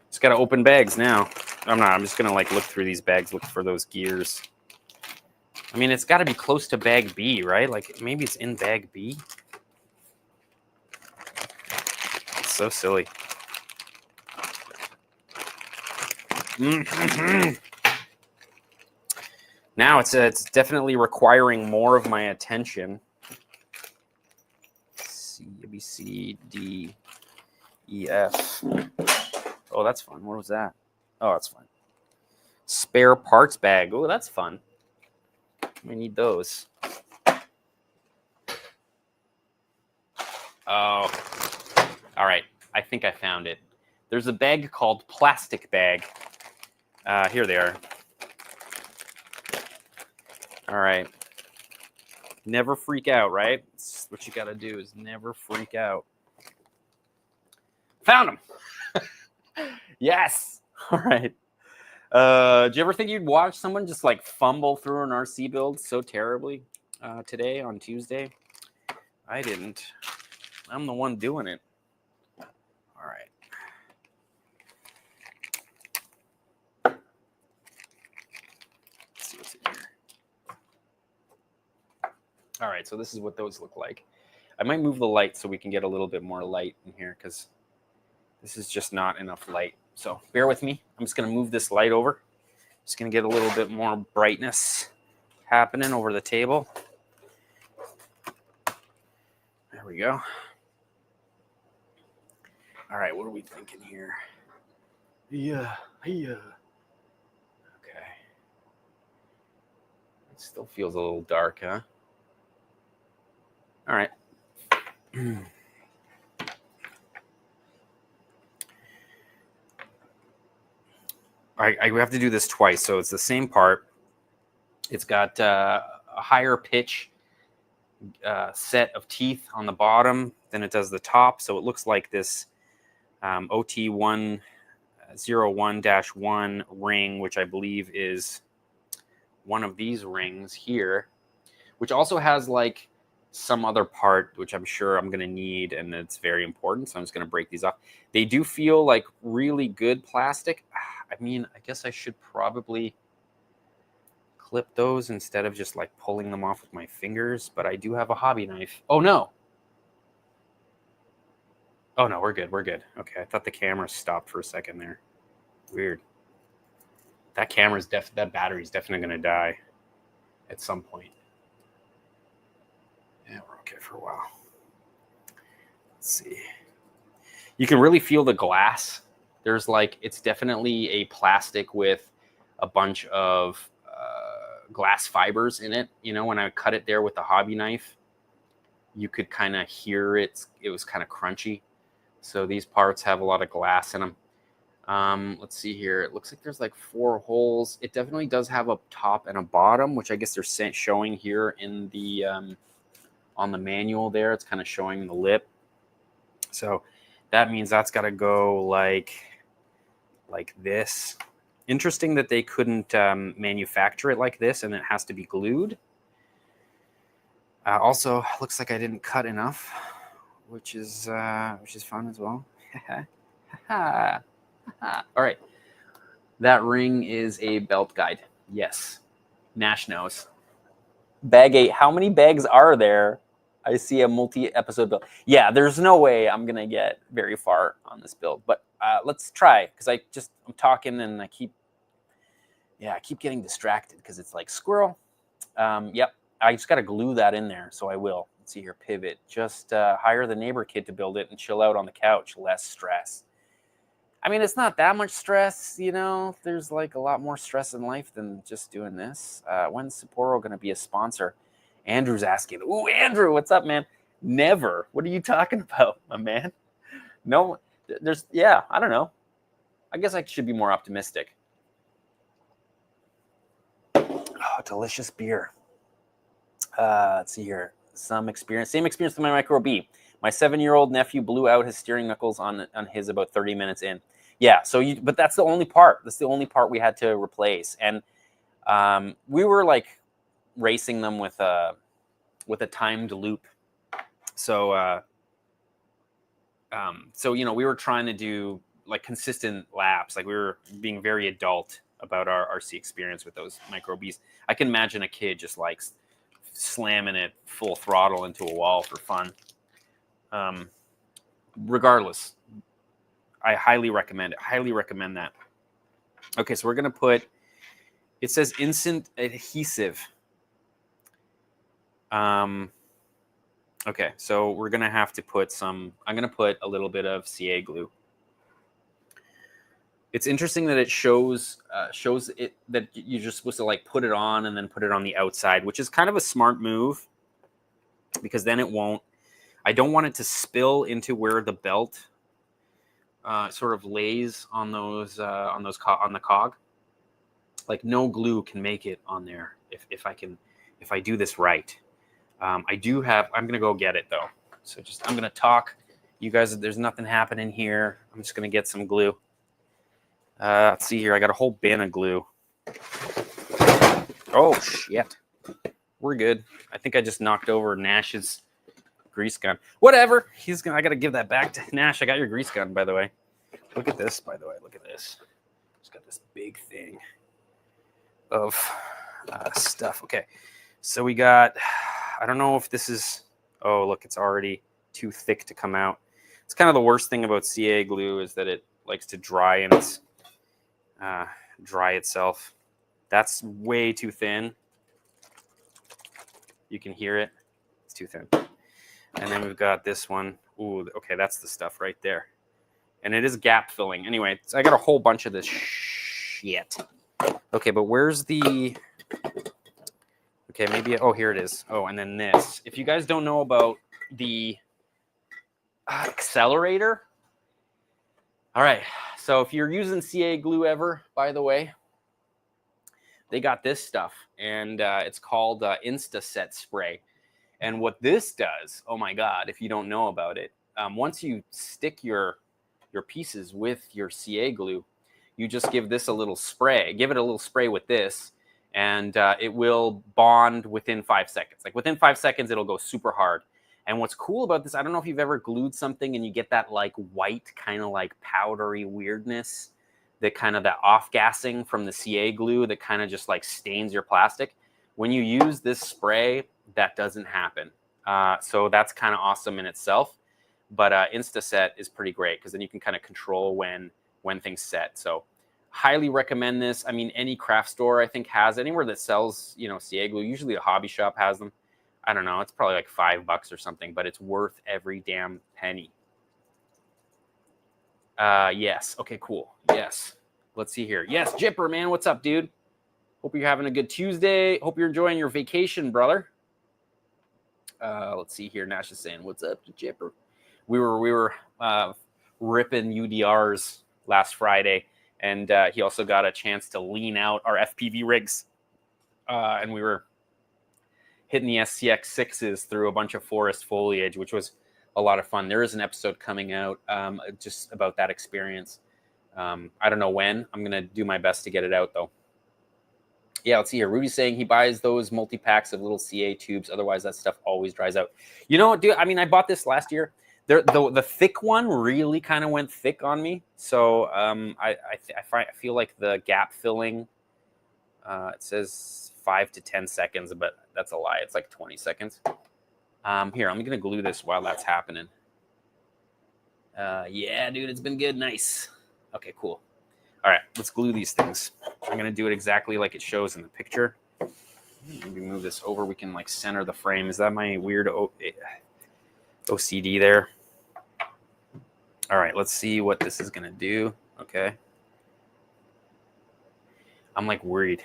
Just got to open bags now. I'm just going to like look through these bags, look for those gears. I mean, it's got to be close to bag B, right? Like maybe it's in bag B. It's so silly. Now it's definitely requiring more of my attention. C, B, C, D, E, F. Oh, that's fun. What was that? Oh, that's fun. Spare parts bag. Oh, that's fun. We need those. Oh, all right. I think I found it. There's a bag called plastic bag. Here they are. All right. Never freak out, right? That's what you got to do is never freak out. Found them. Yes. All right. Do you ever think you'd watch someone just like fumble through an RC build so terribly today on Tuesday? I didn't. I'm the one doing it. All right. Let's see what's in here. All right, so this is what those look like. I might move the light so we can get a little bit more light in here because this is just not enough light. So bear with me. I'm just going to move this light over. Just going to get a little bit more brightness happening over the table. There we go. All right, what are we thinking here? Yeah. Okay. It still feels a little dark, huh? All right. I have to do this twice, so it's the same part. It's got a higher pitch set of teeth on the bottom than it does the top, so it looks like this OT101-1 ring, which I believe is one of these rings here, which also has like some other part, which I'm sure I'm going to need, and it's very important, so I'm just going to break these off. They do feel like really good plastic. I mean, I guess I should probably clip those instead of just like pulling them off with my fingers, but I do have a hobby knife. Oh, no. Oh, no, we're good. We're good. Okay, I thought the camera stopped for a second there. Weird. That battery's definitely going to die at some point. Yeah, we're okay for a while. Let's see. You can really feel the glass. There's like, it's definitely a plastic with a bunch of glass fibers in it. You know, when I cut it there with the hobby knife, you could kind of hear it. It was kind of crunchy. So these parts have a lot of glass in them. Let's see here. It looks like there's like 4 holes. It definitely does have a top and a bottom, which I guess they're showing here in the on the manual there. It's kind of showing the lip. So that means that's got to go like this. Interesting that they couldn't manufacture it like this and it has to be glued. Also, looks like I didn't cut enough, which is fun as well. All right. That ring is a belt guide. Yes. Nash knows. Bag 8. How many bags are there? I see a multi-episode build. Yeah, there's no way I'm gonna get very far on this build, but let's try, because I'm talking and I keep getting distracted because it's like squirrel. Yep, I just gotta glue that in there, so I will. Let's see here, pivot. Just hire the neighbor kid to build it and chill out on the couch. Less stress. I mean, it's not that much stress, you know. There's like a lot more stress in life than just doing this. When's Sapporo going to be a sponsor? Andrew's asking. Ooh, Andrew, what's up, man? Never. What are you talking about, my man? No, I don't know. I guess I should be more optimistic. Oh, delicious beer. Let's see here. Same experience with my Micro B. My 7-year-old nephew blew out his steering knuckles on his about 30 minutes in. Yeah, but that's the only part. That's the only part we had to replace. And we were like racing them with a timed loop. So you know, we were trying to do like consistent laps. Like we were being very adult about our RC experience with those Micro Bs. I can imagine a kid just like slamming it full throttle into a wall for fun. Regardless, I highly recommend it. Highly recommend that. Okay, so we're going to put, it says instant adhesive. Okay, so we're going to have to put I'm going to put a little bit of CA glue. It's interesting that it shows it that you're just supposed to like put it on and then put it on the outside, which is kind of a smart move, because then it won't, I don't want it to spill into where the belt sort of lays on on the cog. Like no glue can make it on there if I do this right. I'm gonna go get it though. So I'm gonna talk. You guys, there's nothing happening here. I'm just gonna get some glue. Let's see here. I got a whole bin of glue. Oh shit. We're good. I think I just knocked over Nash's grease gun. Whatever. I gotta give that back to Nash. I got your grease gun, by the way. Look at this, by the way. Look at this. Just got this big thing of stuff. Okay. So we got, I don't know if this is, oh, look, it's already too thick to come out. It's kind of the worst thing about CA glue is that it likes to dry and dry itself. That's way too thin. You can hear it. It's too thin. And then we've got this one. Ooh, okay, that's the stuff right there. And it is gap filling. Anyway, so I got a whole bunch of this shit. Okay, but where's the... Okay, maybe... Oh, here it is. Oh, and then this. If you guys don't know about the accelerator... All right, so if you're using CA glue ever, by the way, they got this stuff. And it's called Instaset Spray. And what this does, oh my God, if you don't know about it, once you stick your pieces with your CA glue, you just give this a little spray. Give it a little spray with this, and it will bond within 5 seconds. Like within 5 seconds, it'll go super hard. And what's cool about this, I don't know if you've ever glued something and you get that like white kind of like powdery weirdness, that kind of that off-gassing from the CA glue that kind of just like stains your plastic. When you use this spray, that doesn't happen. So that's kind of awesome in itself. But Instaset is pretty great because then you can kind of control when things set. So highly recommend this. I mean, any craft store I think has, anywhere that sells, you know, CA glue, usually a hobby shop has them. I don't know, it's probably like $5 or something, but it's worth every damn penny. Yes, okay, cool. Yes, let's see here. Yes, Jipper, man, what's up, dude? Hope you're having a good Tuesday. Hope you're enjoying your vacation, brother. Let's see here. Nash is saying, what's up to Jipper? We were ripping UDRs last Friday, and he also got a chance to lean out our FPV rigs. And we were hitting the SCX6s through a bunch of forest foliage, which was a lot of fun. There is an episode coming out just about that experience. I don't know when. I'm going to do my best to get it out, though. Yeah, let's see here. Rudy's saying he buys those multi-packs of little CA tubes. Otherwise, that stuff always dries out. You know what, dude? I mean, I bought this last year. The thick one really kind of went thick on me. So I feel like the gap filling, it says 5 to 10 seconds, but that's a lie. It's like 20 seconds. Here, I'm gonna glue this while that's happening. Yeah, dude, it's been good. Nice. Okay, cool. All right, let's glue these things. I'm gonna do it exactly like it shows in the picture. Maybe move this over. We can like center the frame. Is that my weird OCD there? All right, let's see what this is gonna do. Okay. I'm like worried.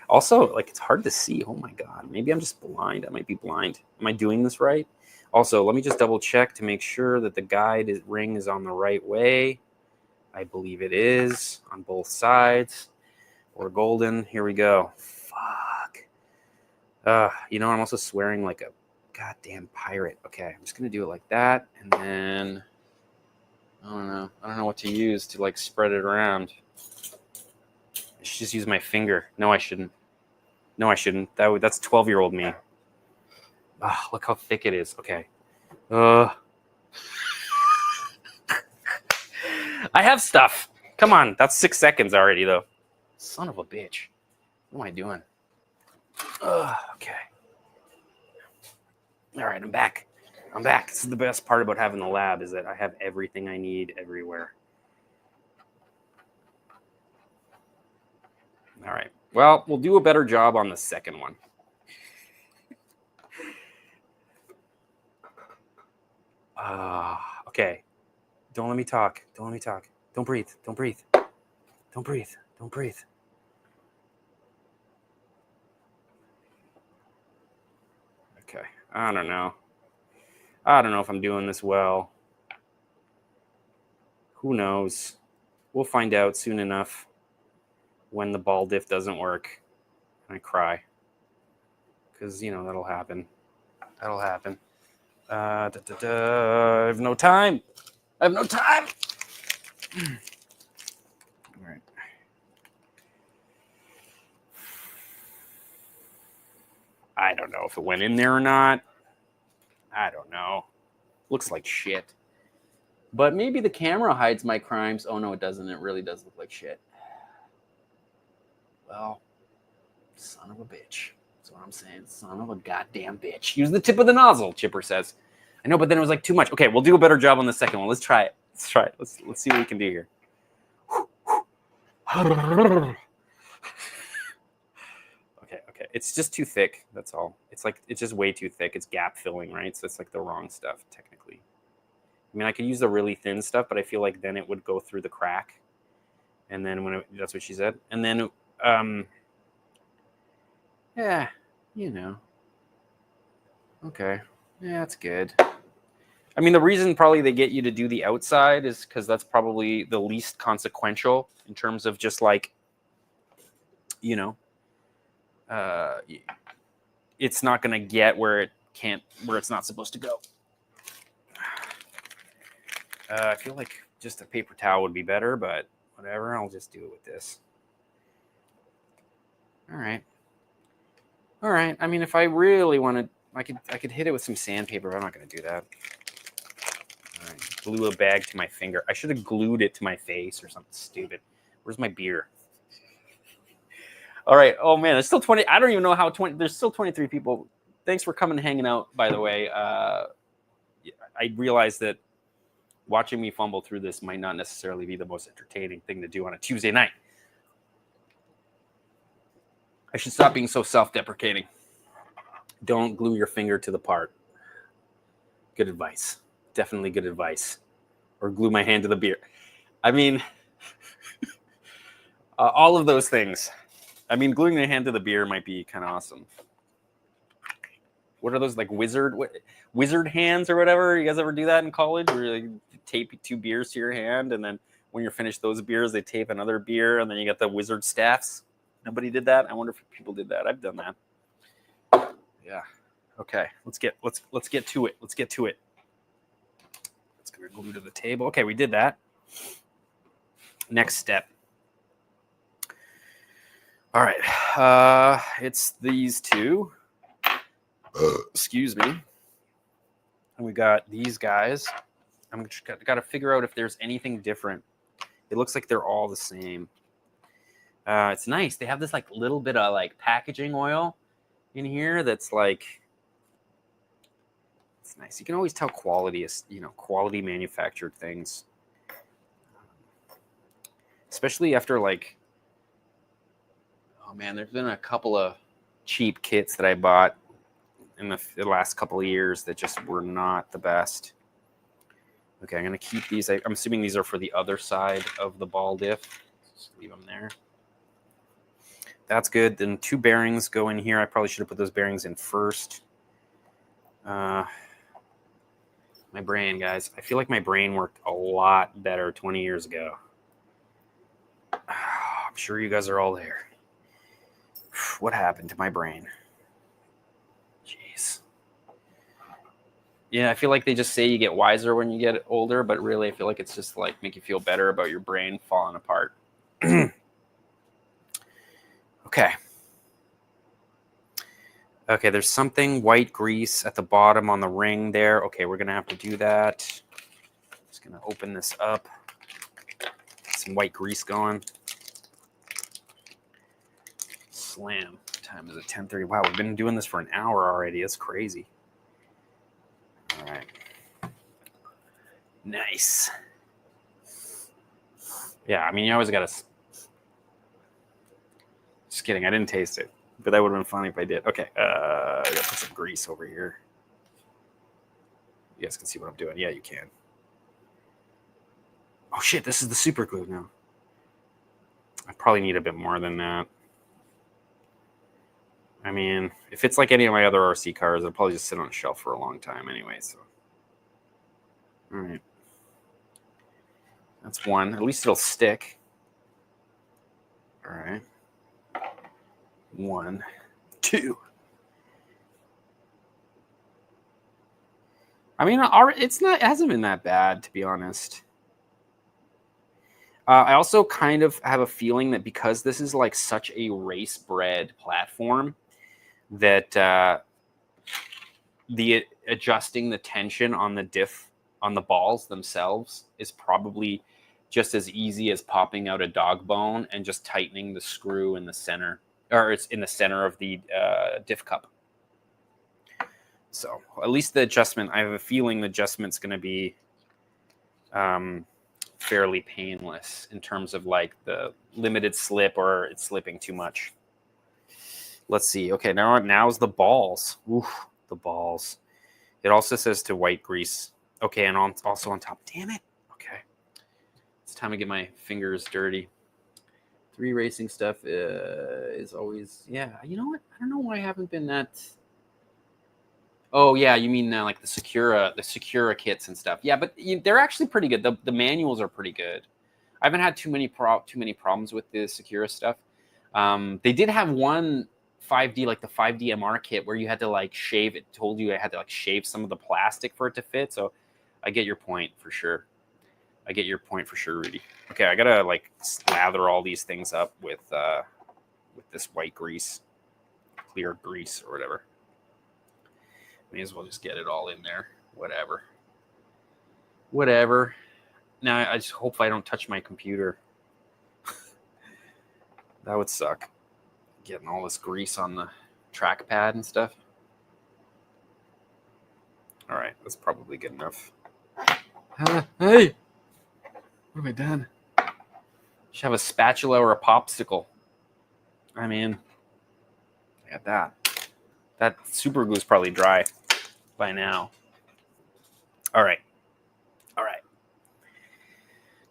Also, like it's hard to see. Oh my God, maybe I'm just blind. I might be blind. Am I doing this right? Also, let me just double check to make sure that the guide ring is on the right way. I believe it is on both sides. We're golden. Here we go. Fuck. You know, I'm also swearing like a goddamn pirate. Okay, I'm just gonna do it like that, and then I don't know what to use to like spread it around. I should just use my finger. No, I shouldn't. No, I shouldn't. That's 12-year-old me. Look how thick it is. Okay. I have stuff. Come on. That's 6 seconds already, though. Son of a bitch. What am I doing? Okay. All right, I'm back. I'm back. This is the best part about having the lab is that I have everything I need everywhere. All right. Well, we'll do a better job on the second one. Okay. Don't let me talk. Don't let me talk. Don't breathe. Don't breathe. Don't breathe. Don't breathe. Okay. I don't know. I don't know if I'm doing this well. Who knows? We'll find out soon enough when the ball diff doesn't work. And I cry. Because, you know, that'll happen. That'll happen. I have no time. I have no time. All right. I don't know if it went in there or not. I don't know. Looks like shit. But maybe the camera hides my crimes. Oh, no, it doesn't. It really does look like shit. Well, son of a bitch. That's what I'm saying. Son of a goddamn bitch. Use the tip of the nozzle, Chipper says. I know, but then it was like too much. Okay, we'll do a better job on the second one. Let's try it. Let's try it. Let's see what we can do here. Okay. It's just too thick. That's all. It's just way too thick. It's gap filling, right? So it's like the wrong stuff, technically. I mean, I could use the really thin stuff, but I feel like then it would go through the crack. And then that's what she said. And then, yeah, you know. Okay. Yeah, that's good. I mean, the reason probably they get you to do the outside is because that's probably the least consequential in terms of just like, you know, it's not going to get where it's not supposed to go. I feel like just a paper towel would be better, but whatever. I'll just do it with this. All right. I mean, if I really wanted, I could hit it with some sandpaper, but I'm not going to do that. All right. Glue a bag to my finger. I should have glued it to my face or something stupid. Where's my beer? All right. Oh man, there's still 20. I don't even know how 20. There's still 23 people. Thanks for coming and hanging out. By the way, I realize that watching me fumble through this might not necessarily be the most entertaining thing to do on a Tuesday night. I should stop being so self-deprecating. Don't glue your finger to the part. Good advice. Definitely good advice. Or glue my hand to the beer. I mean, all of those things. I mean, gluing my hand to the beer might be kind of awesome. What are those, like wizard hands or whatever? You guys ever do that in college? Where you tape 2 beers to your hand, and then when you're finished those beers, they tape another beer, and then you got the wizard staffs. Nobody did that? I wonder if people did that. I've done that. Yeah. Okay. Let's get to it. Let's get to it. Let's go glue to the table. Okay, we did that. Next step. All right. It's these two. Excuse me. And we got these guys. I'm got to figure out if there's anything different. It looks like they're all the same. It's nice. They have this like little bit of like packaging oil in here that's like It's nice. You can always tell quality is, quality manufactured things. Especially after like, oh man, there's been a couple of cheap kits that I bought in the last couple of years that just were not the best. Okay, I'm going to keep these. I'm assuming these are for the other side of the ball diff. Just leave them there. That's good. Then 2 bearings go in here. I probably should have put those bearings in first. My brain, guys. I feel like my brain worked a lot better 20 years ago. I'm sure you guys are all there. What happened to my brain? Jeez. Yeah, I feel like they just say you get wiser when you get older, but really I feel like it's just like make you feel better about your brain falling apart. Okay. Okay, there's something white grease at the bottom on the ring there. Okay, we're going to have to do that. Just going to open this up. Get some white grease going. Slam. What time is it? 10:30. Wow, we've been doing this for an hour already. That's crazy. All right. Nice. Yeah, I mean, you always got to... Just kidding. I didn't taste it. But that would have been funny if I did. Okay. I got to put some grease over here. You guys can see what I'm doing. Yeah, you can. Oh, shit. This is the super glue now. I probably need a bit more than that. I mean, if it's like any of my other RC cars, it'll probably just sit on a shelf for a long time anyway. So, all right. That's one. At least it'll stick. All right. 1, 2. I mean, it hasn't been that bad, to be honest. I also kind of have a feeling that because this is like such a race-bred platform, that the adjusting the tension on the diff on the balls themselves is probably just as easy as popping out a dog bone and just tightening the screw in the center, or it's in the center of the diff cup. So at least the adjustment, I have a feeling the adjustment's going to be fairly painless in terms of like the limited slip or it's slipping too much. Let's see. Okay, now's the balls. Oof, the balls. It also says to white grease. Okay, and also on top. Damn it. Okay. It's time to get my fingers dirty. 3 racing stuff is always... Yeah, you know what? I don't know why I haven't been that... Oh, yeah, you mean like the Secura kits and stuff. Yeah, but they're actually pretty good. The manuals are pretty good. I haven't had too many problems with the Secura stuff. They did have one 5D, like the 5D MR kit, where you had to like shave. It told you I had to like shave some of the plastic for it to fit. So I get your point for sure. I get your point for sure, Rudy. Okay, I gotta like slather all these things up with this white grease, clear grease or whatever. May as well just get it all in there. Whatever. Now I just hope I don't touch my computer. That would suck. Getting all this grease on the trackpad and stuff. All right, that's probably good enough. Hey! What have I done? Should have a spatula or a popsicle. I mean, look at that. That super glue is probably dry by now. All right. All right.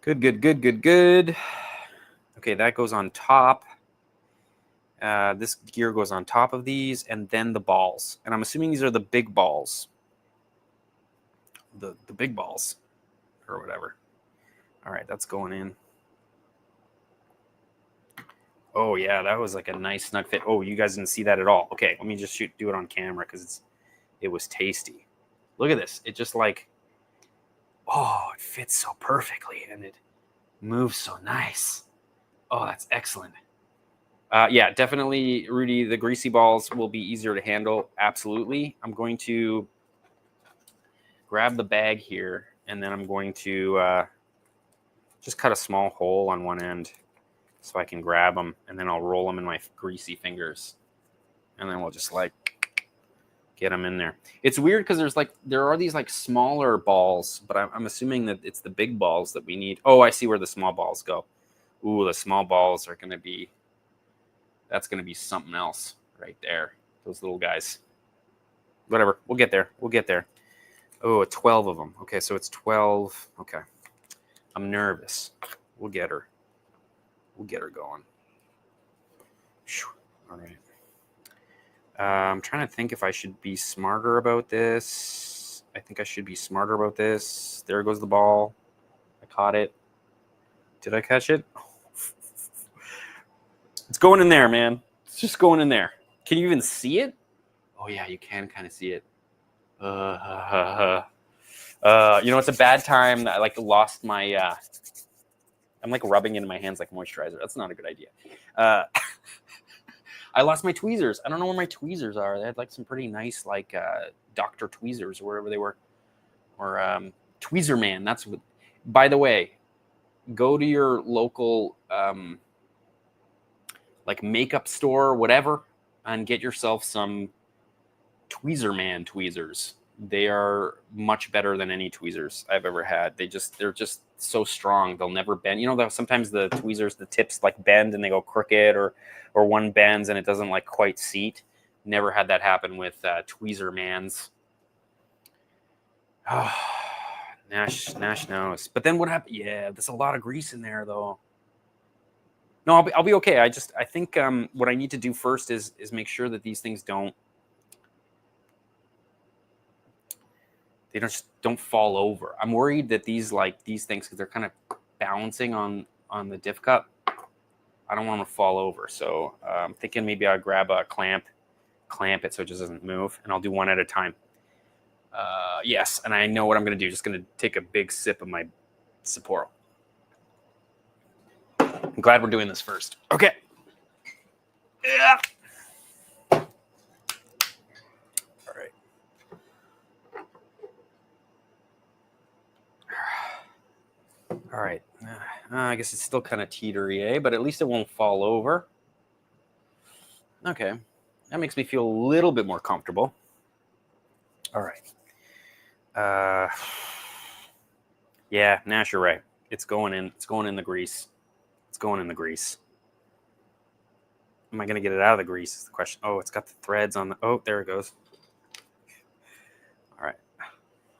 Good. Okay, that goes on top. This gear goes on top of these, and then the balls. And I'm assuming these are the big balls. The big balls, or whatever. All right, that's going in. Oh, yeah, that was like a nice snug fit. Oh, you guys didn't see that at all. Okay, let me just do it on camera because it was tasty. Look at this. It just like, oh, it fits so perfectly, and it moves so nice. Oh, that's excellent. Yeah, definitely, Rudy, the greasy balls will be easier to handle. Absolutely. I'm going to grab the bag here, and then I'm going to just cut a small hole on one end so I can grab them, and then I'll roll them in my greasy fingers. And then we'll just like Get them in there. It's weird because there are these like smaller balls, but I'm assuming that it's the big balls that we need. Oh, I see where the small balls go. Ooh, the small balls are going to be, that's going to be something else right there. Those little guys. Whatever. We'll get there. We'll get there. Oh, 12 of them. Okay, so it's 12. Okay. I'm nervous. We'll get her. We'll get her going. All right. I'm trying to think if I should be smarter about this. I think I should be smarter about this. There goes the ball. I caught it. Did I catch it? It's going in there, man. It's just going in there. Can you even see it? Oh, yeah, you can kind of see it. It's a bad time that I like lost my... I'm like rubbing it in my hands like moisturizer. That's not a good idea. I lost my tweezers. I don't know where my tweezers are. They had like some pretty nice like Dr. Tweezers or wherever they were. Or Tweezer Man. That's what. By the way, go to your local like makeup store or whatever and get yourself some Tweezer Man tweezers. They are much better than any tweezers I've ever had. They're just so strong. They'll never bend. You know, sometimes the tweezers, the tips like bend and they go crooked, or one bends and it doesn't like quite seat. Never had that happen with Tweezer Mans. Oh, Nash knows. But then what happened? Yeah, there's a lot of grease in there though. No, I'll be okay. I think what I need to do first is make sure that these things don't don't fall over. I'm worried that these things, because they're kind of balancing on the diff cup, I don't want them to fall over. So I'm thinking maybe I'll grab a clamp it so it just doesn't move, and I'll do one at a time. Yes, and I know what I'm going to do. Just going to take a big sip of my Sapporo. I'm glad we're doing this first. Okay. Yeah. All right. I guess it's still kind of teetery, but at least it won't fall over. Okay. That makes me feel a little bit more comfortable. All right. Yeah, Nash, you're right. It's going in. It's going in the grease. It's going in the grease. Am I going to get it out of the grease is the question. Oh, it's got the threads on the... Oh, there it goes. All right.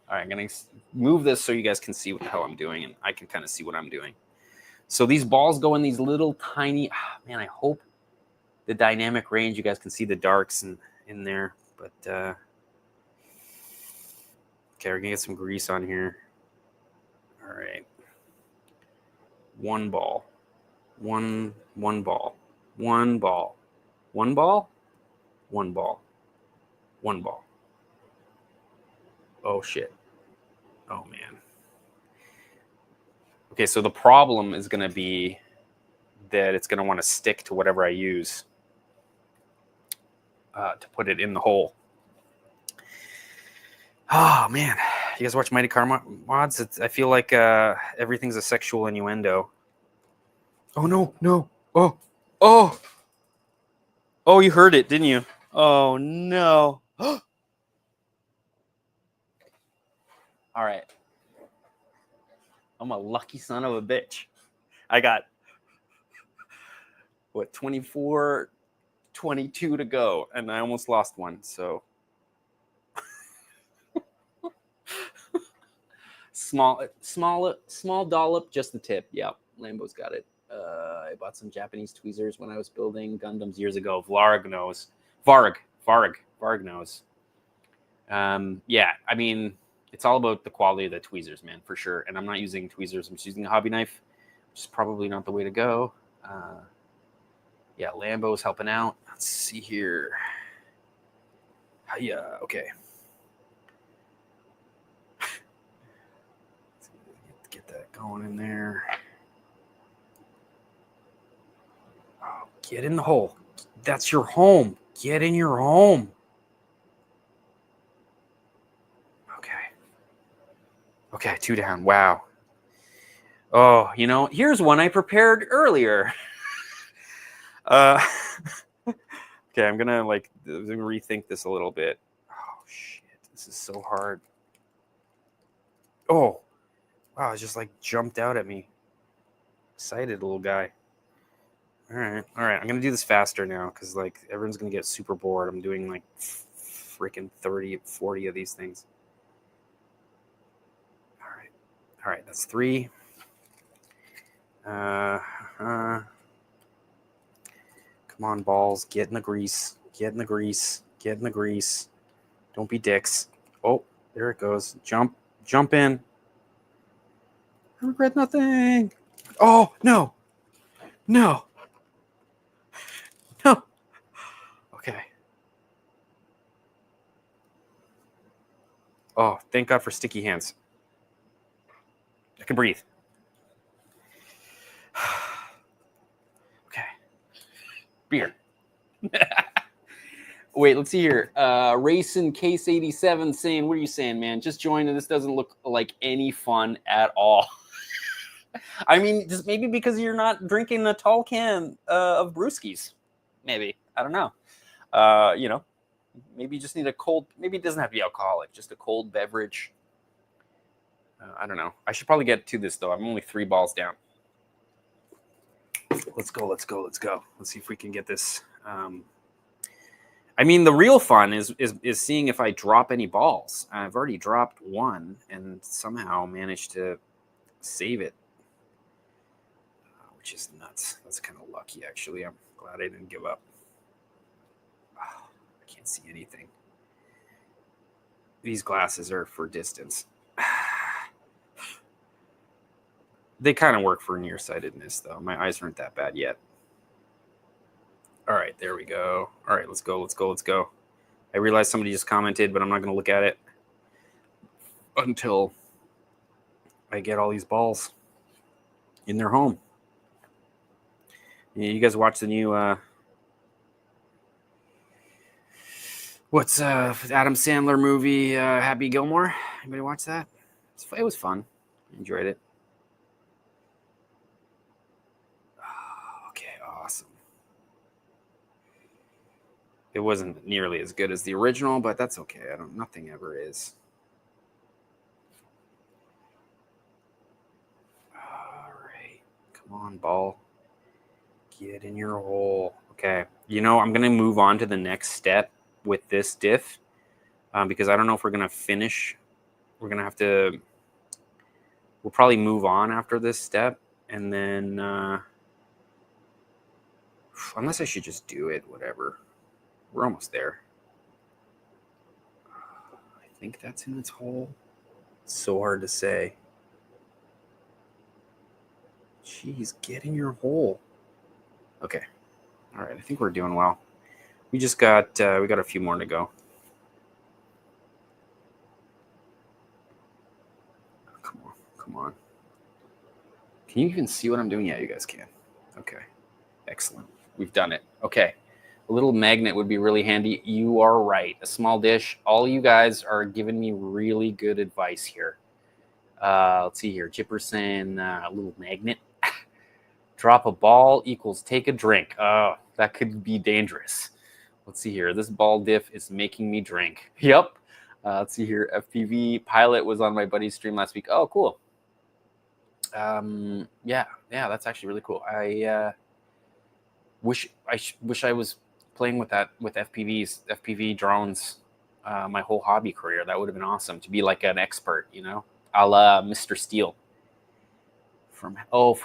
All right, I'm going to move this so you guys can see what the hell I'm doing, and I can kind of see what I'm doing. So these balls go in these little tiny... man, I hope the dynamic range, you guys can see the darks in there. But, okay, we're going to get some grease on here. All right. One ball. One ball. One ball. One ball. One ball. One ball. Oh, shit. Oh, man. Okay, so the problem is going to be that it's going to want to stick to whatever I use to put it in the hole. Oh, man. You guys watch Mighty Car Mods? I feel like everything's a sexual innuendo. Oh, no, no. Oh, oh. Oh, you heard it, didn't you? Oh, no. All right. I'm a lucky son of a bitch. I got, 24, 22 to go, and I almost lost one, so. Small dollop, just the tip. Yeah, Lambo's got it. I bought some Japanese tweezers when I was building Gundams years ago. Varg knows. Varg knows. Yeah, I mean, it's all about the quality of the tweezers, man, for sure. And I'm not using tweezers. I'm just using a hobby knife, which is probably not the way to go. Yeah, Lambo's helping out. Let's see here. Yeah, okay. Get that going in there. Oh, get in the hole. That's your home. Get in your home. Okay, 2 down. Wow. Oh, here's one I prepared earlier. Okay, I'm gonna rethink this a little bit. Oh shit. This is so hard. Oh, wow. It just like jumped out at me. Excited little guy. All right. I'm going to do this faster now because like everyone's going to get super bored. I'm doing like freaking 30, 40 of these things. All right. That's 3. Come on, balls. Get in the grease. Get in the grease. Get in the grease. Don't be dicks. Oh, there it goes. Jump in. I regret nothing. Oh, no. Okay. Oh, thank God for sticky hands. I can breathe. Okay. Beer. Wait, let's see here. Racing Case 87 saying, what are you saying, man? Just join and this doesn't look like any fun at all. I mean, just maybe because you're not drinking a tall can of brewskis. Maybe. I don't know. You know, maybe you just need a cold, maybe it doesn't have to be alcoholic, just a cold beverage. I don't know. I should probably get to this, though. I'm only 3 balls down. Let's go. Let's see if we can get this. I mean, the real fun is seeing if I drop any balls. I've already dropped 1 and somehow managed to save it, which is nuts. That's kind of lucky, actually. I'm glad I didn't give up. Oh, I can't see anything. These glasses are for distance. They kind of work for nearsightedness, though. My eyes aren't that bad yet. All right, there we go. All right, let's go. I realize somebody just commented, but I'm not going to look at it until I get all these balls in their home. You guys watch the new what's Adam Sandler movie, Happy Gilmore? Anybody watch that? It was fun. I enjoyed it. Okay, awesome. It wasn't nearly as good as the original, but that's okay. Nothing ever is. All right. Come on, ball. Get in your hole. Okay. You know, I'm going to move on to the next step with this diff because I don't know if we're going to finish. We're going to have to... We'll probably move on after this step, and then... unless I should just do it, whatever. We're almost there. I think that's in its hole. It's so hard to say. Jeez, get in your hole. Okay. All right, I think we're doing well. We just got we got a few more to go. Come on. Can you even see what I'm doing? Yeah, you guys can. Okay. Excellent. We've done it. Okay. A little magnet would be really handy. You are right. A small dish. All you guys are giving me really good advice here. Let's see here. Chipper saying a little magnet. Drop a ball equals take a drink. Oh, that could be dangerous. Let's see here. This ball diff is making me drink. Yep. Let's see here. FPV Pilot was on my buddy's stream last week. Oh, cool. Yeah, that's actually really cool. I wish I was playing with FPV drones, my whole hobby career. That would have been awesome to be like an expert, you know, a la Mr. Steele from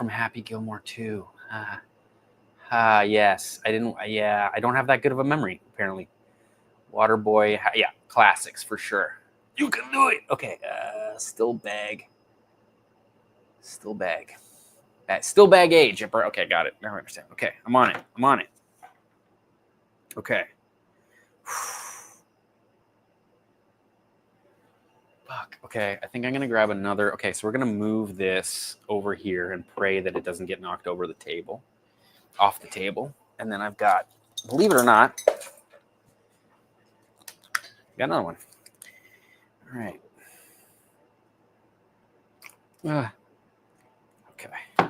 Happy Gilmore 2. Yes, I don't have that good of a memory apparently. Waterboy, yeah, classics for sure. You can do it. Okay, still bag age. Okay, got it. Now I understand. Okay, I'm on it. Okay. Fuck. Okay, I think I'm gonna grab another. Okay, so we're gonna move this over here and pray that it doesn't get knocked off the table. And then I've got, believe it or not, got another one. All right. Okay. All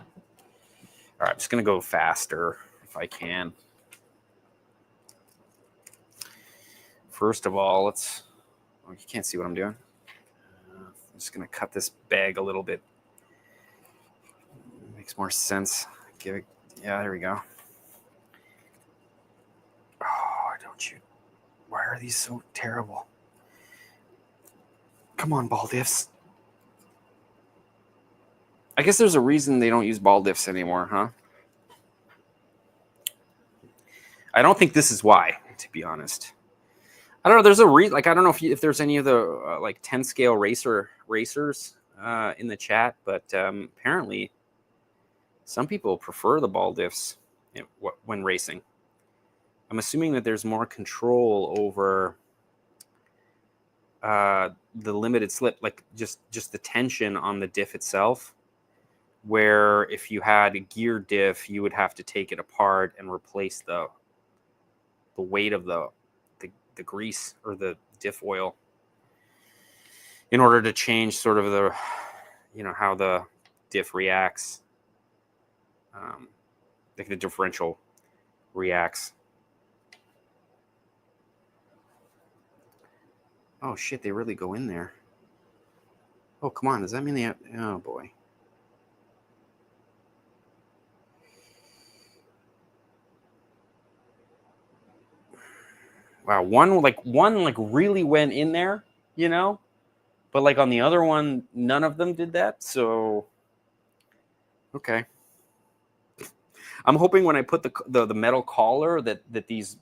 right, I'm just gonna go faster if I can. First of all, let's Oh, you can't see what I'm doing. I'm just going to cut this bag a little bit. Makes more sense. Give it, yeah, there we go. Oh, don't you. Why are these so terrible? Come on, ball diffs. I guess there's a reason they don't use ball diffs anymore, huh? I don't think this is why, to be honest. I don't know. There's a reason. Like, I don't know if there's any of the like 10 scale racers in the chat, but apparently some people prefer the ball diffs when racing. I'm assuming that there's more control over the limited slip, like just the tension on the diff itself. Where if you had a gear diff, you would have to take it apart and replace the weight of the grease or the diff oil in order to change sort of the, how the diff reacts, like the differential reacts. Oh shit, they really go in there. Oh, come on, does that mean they have, oh boy. Wow, one really went in there, but like on the other one, none of them did that. So, okay. I'm hoping when I put the metal collar that these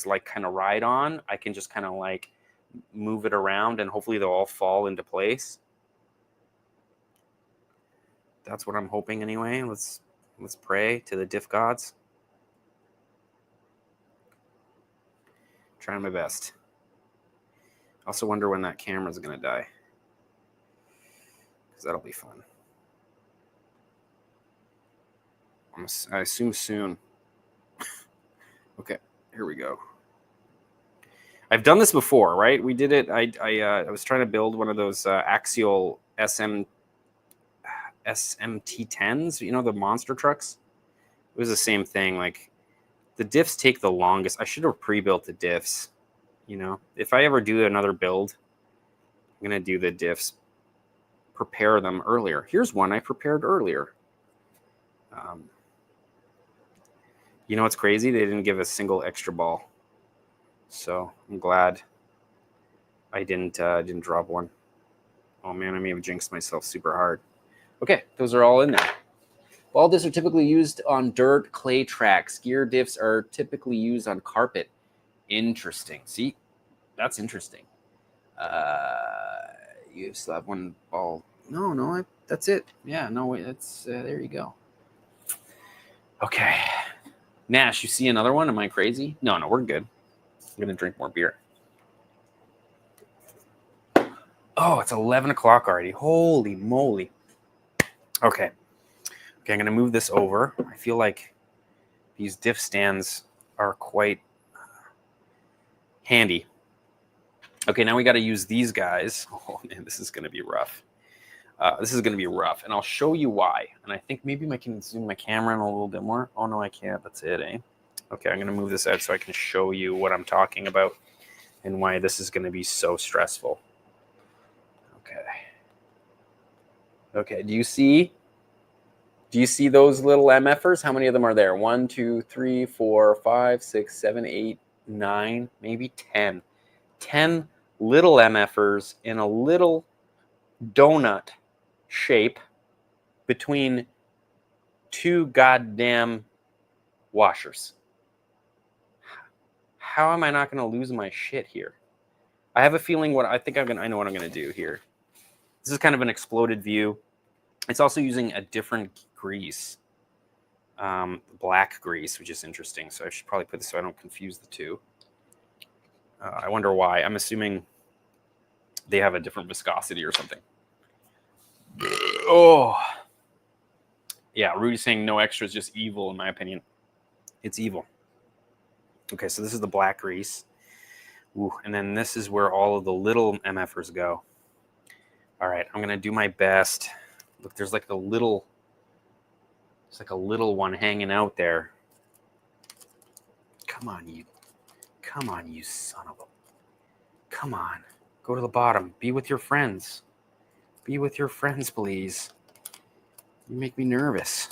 like kind of ride on, I can just kind of like move it around and hopefully they'll all fall into place. That's what I'm hoping anyway. Let's pray to the diff gods. Trying my best. Also wonder when that camera's gonna die, because that'll be fun. I assume soon. Okay, here we go. I've done this before, right? We did it. I was trying to build one of those axial SMT10s, the monster trucks. It was the same thing. Like, the diffs take the longest. I should have pre-built the diffs. If I ever do another build, I'm gonna do the diffs, prepare them earlier. Here's one I prepared earlier. What's crazy? They didn't give a single extra ball, so I'm glad I didn't drop one. Oh man, I may have jinxed myself super hard. Okay, those are all in there. Ball diffs are typically used on dirt, clay tracks. Gear diffs are typically used on carpet. Interesting. See, that's interesting. You still have one ball. No, that's it. Yeah, no, wait, that's there you go. Okay. Nash, you see another one? Am I crazy? No, we're good. I'm going to drink more beer. Oh, it's 11 o'clock already. Holy moly. Okay, I'm going to move this over. I feel like these diff stands are quite handy. Okay, now we got to use these guys. Oh, man, this is going to be rough. And I'll show you why. And I think maybe I can zoom my camera in a little bit more. Oh, no, I can't. That's it, eh? Okay, I'm going to move this out so I can show you what I'm talking about and why this is going to be so stressful. Okay, do you see those little MFers? How many of them are there? 1, 2, 3, 4, 5, 6, 7, 8, 9, maybe 10. 10 little MFers in a little donut shape between two goddamn washers. How am I not going to lose my shit here? I have a feeling I know what I'm going to do here. This is kind of an exploded view. It's also using a different grease, black grease, which is interesting. So I should probably put this so I don't confuse the two. I wonder why. I'm assuming they have a different viscosity or something. Oh, yeah. Rudy's saying no extra is just evil, in my opinion. It's evil. Okay, so this is the black grease. Ooh, and then this is where all of the little MFers go. All right, I'm gonna do my best. Look, there's like a little one hanging out there. Come on, you son of a. Come on. Go to the bottom. Be with your friends. Be with your friends, please. You make me nervous.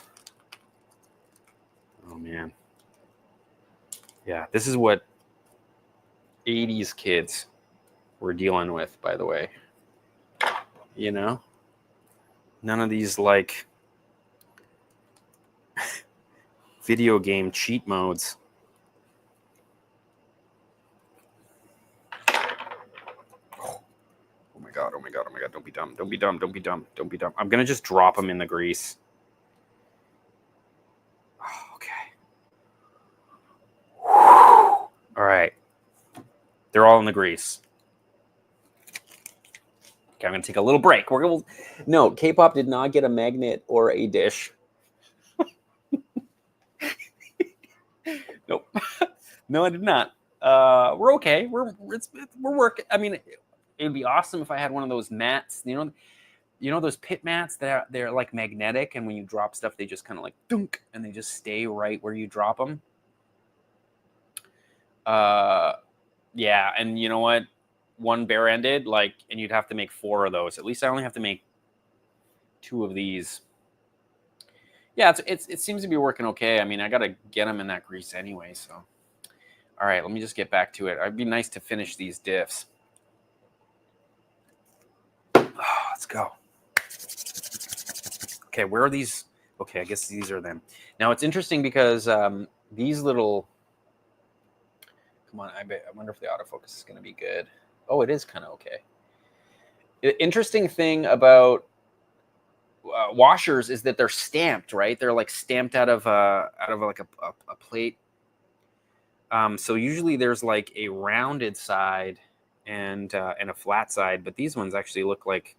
Oh, man. Yeah, this is what 80s kids were dealing with, by the way. You know? None of these, like, video game cheat modes. Oh my god, oh my god, oh my god. Don't be dumb. Don't be dumb. Don't be dumb. Don't be dumb. I'm going to just drop them in the grease. Oh, okay. All right. They're all in the grease. Okay, I'm going to take a little break. No, K-pop did not get a magnet or a dish. Nope. No, I did not. We're okay. We're working. I mean, it'd be awesome if I had one of those mats. You know those pit mats that they're like magnetic, and when you drop stuff, they just kind of like dunk, and they just stay right where you drop them. Yeah, and you know what? One bare-ended, like, and you'd have to make 4 of those. At least I only have to make 2 of these. Yeah, it seems to be working okay. I mean, I gotta get them in that grease anyway. So, all right, let me just get back to it. It'd be nice to finish these diffs. Oh, let's go. Okay, where are these? Okay, I guess these are them. Now it's interesting because these little. Come on, I wonder if the autofocus is going to be good. Oh, it is kind of okay. The interesting thing about washers is that they're stamped, right? They're like stamped out of like a plate. So usually there's like a rounded side and a flat side, but these ones actually look like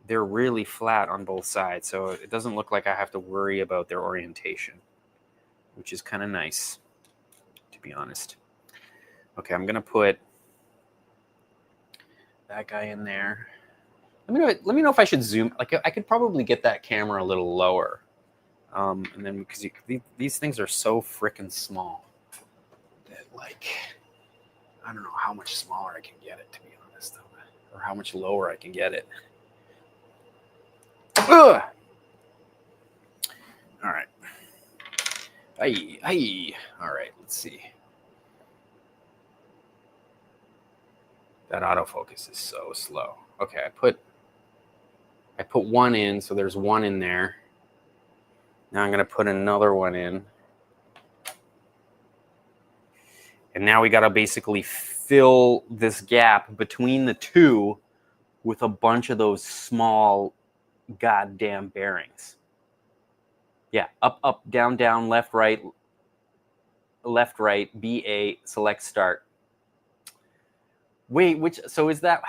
they're really flat on both sides. So it doesn't look like I have to worry about their orientation, which is kind of nice, to be honest. Okay, I'm gonna put that guy in there. Let me know if I should zoom. Like, I could probably get that camera a little lower, and then because these things are so freaking small that, like, I don't know how much smaller I can get it, to be honest, though, or how much lower I can get it. Ugh! All right. Aye. All right, let's see. That autofocus is so slow. Okay, I put 1 in, so there's 1 in there. Now I'm going to put another 1 in. And now we got to basically fill this gap between the 2 with a bunch of those small goddamn bearings. Yeah, up, down, left, right, BA, select, start. Wait, so is that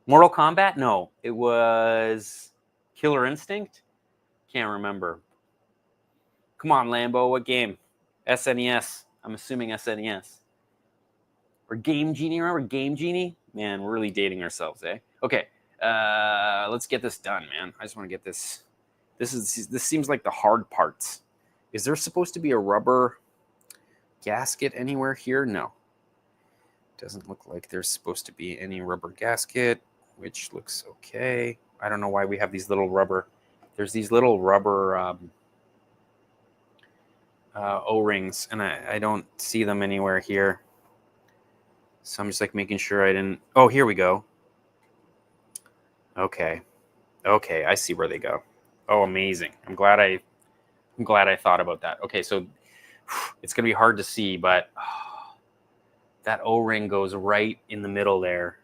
Mortal Kombat? No, it was Killer Instinct? Can't remember. Come on, Lambo, what game? SNES. I'm assuming SNES. Or Game Genie, remember Game Genie? Man, we're really dating ourselves, eh? Okay, let's get this done, man. I just want to get this. This seems like the hard parts. Is there supposed to be a rubber gasket anywhere here? No. Doesn't look like there's supposed to be any rubber gasket, which looks okay. I don't know why we have these little rubber. There's these little rubber O-rings, and I don't see them anywhere here. So I'm just like making sure I didn't. Oh, here we go. Okay, I see where they go. Oh, amazing! I'm glad I thought about that. Okay, so it's gonna be hard to see, but that O-ring goes right in the middle there.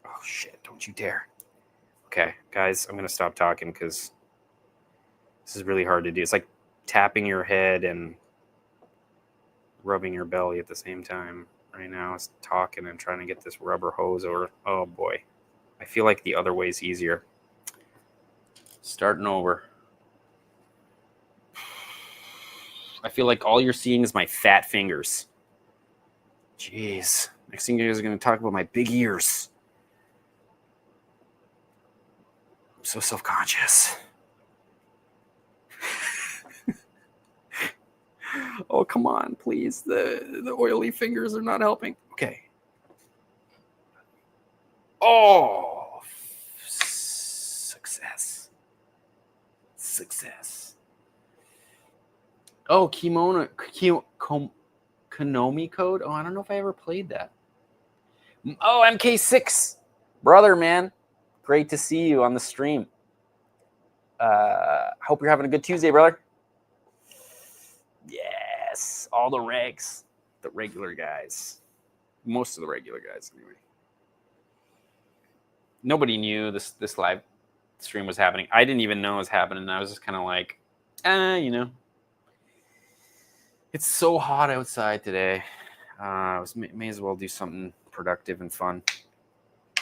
Oh shit! Don't you dare! Okay, guys, I'm gonna stop talking because this is really hard to do. It's like tapping your head and rubbing your belly at the same time. Right now, it's talking and trying to get this rubber hose over. Oh boy, I feel like the other way's easier. Starting over. I feel like all you're seeing is my fat fingers. Jeez. Next thing you guys are going to talk about my big ears. I'm so self-conscious. Oh, come on, please. The oily fingers are not helping. Okay. Oh, success. Success. Oh, Konami Code. Oh, I don't know if I ever played that. Oh, MK6. Brother, man. Great to see you on the stream. Hope you're having a good Tuesday, brother. Yes. All the regs. The regular guys. Most of the regular guys, anyway. Nobody knew this live stream was happening. I didn't even know it was happening. I was just kind of like, you know. It's so hot outside today. May as well do something productive and fun.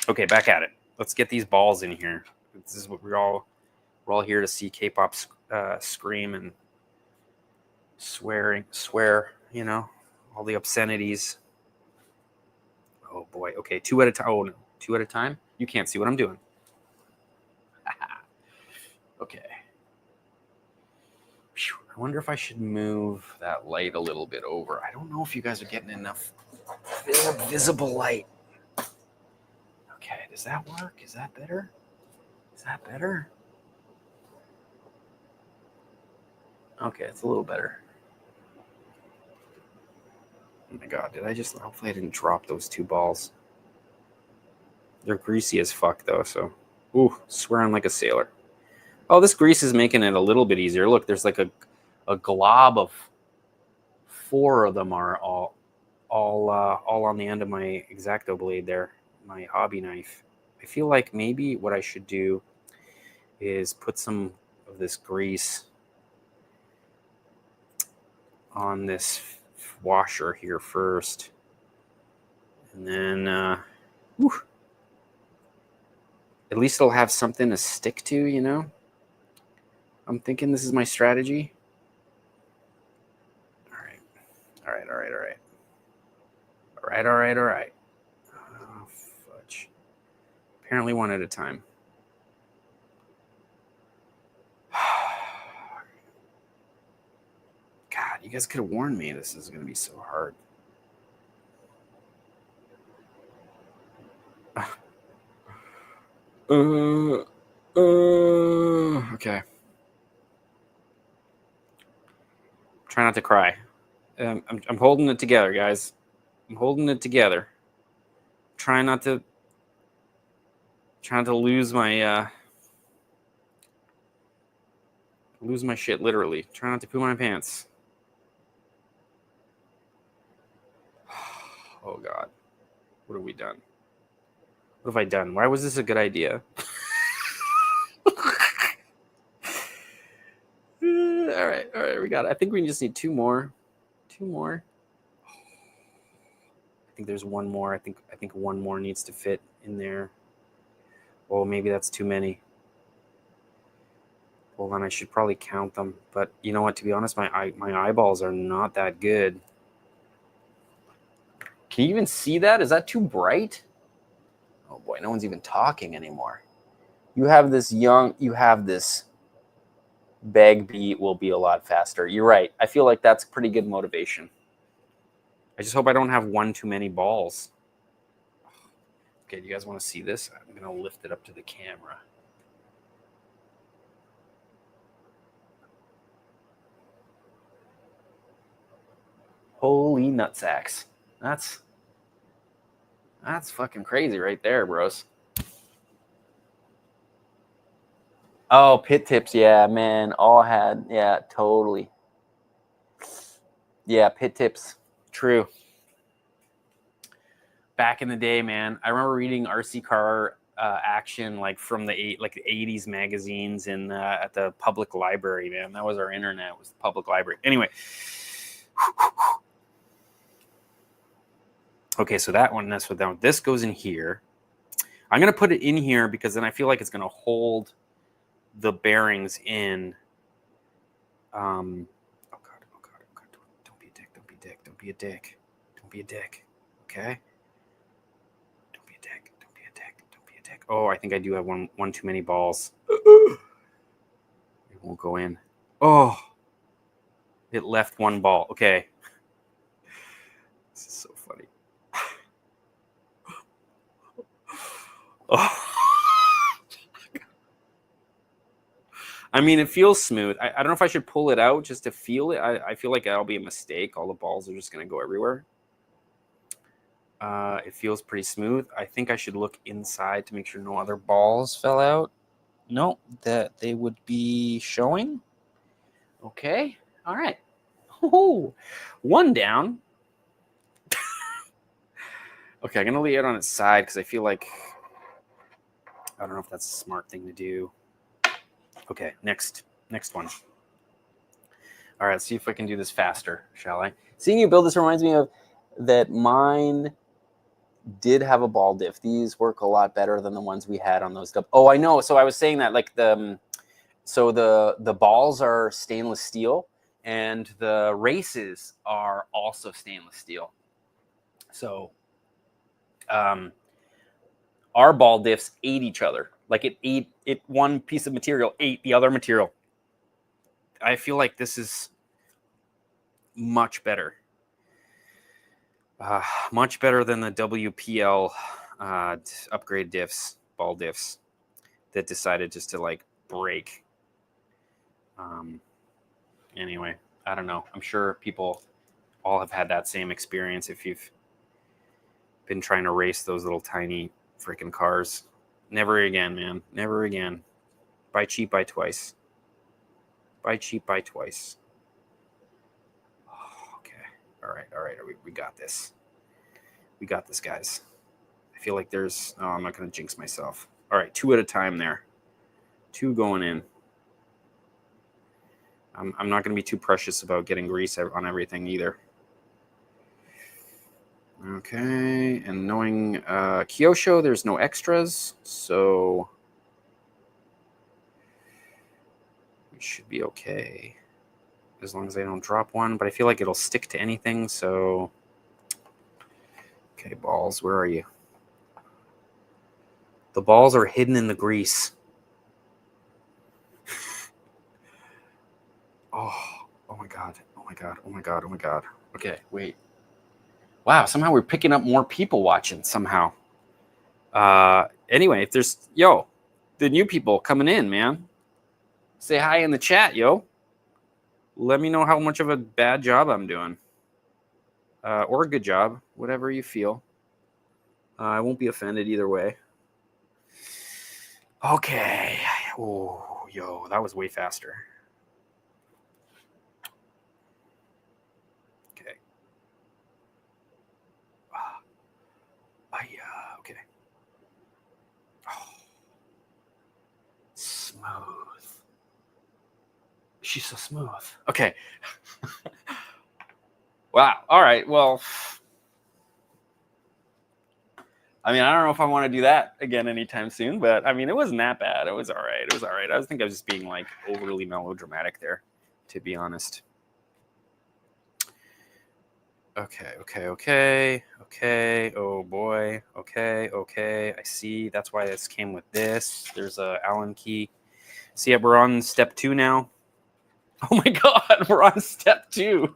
Okay, back at it. Let's get these balls in here. This is what we're all here to see. K-pop scream and swear, you know, all the obscenities. Oh boy. Okay, 2 at a time. Oh no, 2 at a time. You can't see what I'm doing. Okay. I wonder if I should move that light a little bit over. I don't know if you guys are getting enough visible light. Okay, does that work? Is that better? Is that better? Okay, it's a little better. Oh my god, hopefully I didn't drop those 2 balls. They're greasy as fuck though, so. Ooh, swearing like a sailor. Oh, this grease is making it a little bit easier. Look, there's like a glob of 4 of them are all on the end of my X-Acto blade there, my hobby knife. I feel like maybe what I should do is put some of this grease on this washer here first, and then at least it'll have something to stick to, you know. I'm thinking this is my strategy. All right. Oh, fudge. Apparently 1 at a time. God, you guys could have warned me this is going to be so hard. Okay. Try not to cry. I'm holding it together, guys. I'm holding it together. Trying not to lose my shit, literally. Try not to poo my pants. Oh God, what have we done? What have I done? Why was this a good idea? All right, we got it. I think we just need 2 more. 2 more. I think there's 1 more. I think 1 more needs to fit in there. Oh, maybe that's too many. Hold on, I should probably count them. But you know what? To be honest, my eyeballs are not that good. Can you even see that? Is that too bright? Oh boy, no one's even talking anymore. You have this bag beat will be a lot faster. You're right. I feel like that's pretty good motivation. I just hope I don't have 1 too many balls. Okay, do you guys want to see this? I'm going to lift it up to the camera. Holy nutsacks. That's fucking crazy right there, bros. Oh, pit tips. Yeah, man. All had. Yeah, totally. Yeah, pit tips. True. Back in the day, man, I remember reading RC car action like from the 80s magazines and at the public library, man. That was our internet, was the public library. Anyway. Okay, so that one, that's what that one. This goes in here. I'm going to put it in here because then I feel like it's going to hold the bearings in. Oh God. Don't be a dick. Don't be a dick. Okay? Don't be a dick. Oh, I think I do have one too many balls. It won't go in. Oh. It left one ball. Okay. This is so funny. Oh. I mean, it feels smooth. I don't know if I should pull it out just to feel it. I feel like that'll be a mistake. All the balls are just going to go everywhere. It feels pretty smooth. I think I should look inside to make sure no other balls fell out. No, that they would be showing. Okay. All right. Oh, one down. Okay, I'm going to lay it on its side because I feel like I don't know if that's a smart thing to do. Okay, next one. All right, let's see if I can do this faster, shall I? Seeing you build this reminds me of that mine did have a ball diff. These work a lot better than the ones we had on those. Oh, I know. So I was saying that like the balls are stainless steel and the races are also stainless steel. So our ball diffs ate each other. Like it one piece of material ate the other material. I feel like this is much better. Much better than the WPL upgrade diffs, ball diffs that decided just to like break. Anyway, I don't know. I'm sure people all have had that same experience if you've been trying to race those little tiny freaking cars. Never again, man. Never again. Buy cheap, buy twice. Buy cheap, buy twice. Oh, okay. All right. We got this. We got this, guys. I feel like there's... Oh, I'm not going to jinx myself. All right, 2 at a time there. 2 going in. I'm not going to be too precious about getting grease on everything either. Okay, and knowing Kyosho, there's no extras, so we should be okay. As long as I don't drop one, but I feel like it'll stick to anything, so... Okay, balls, where are you? The balls are hidden in the grease. Oh my god. Okay, wait. Wow, somehow we're picking up more people watching somehow. Anyway, if there's, the new people coming in, man. Say hi in the chat, yo. Let me know how much of a bad job I'm doing. Or a good job, whatever you feel. I won't be offended either way. Okay. Oh, that was way faster. Okay. Okay. Oh. Smooth. She's so smooth. Okay. Wow. All right. Well, I mean, I don't know if I want to do that again anytime soon, but I mean, it wasn't that bad. It was all right. I think I was just being like overly melodramatic there, to be honest. Okay. Oh boy. Okay. I see. That's why this came with this. There's a Allen key. See, we're on step 2 now. Oh my god, we're on step 2.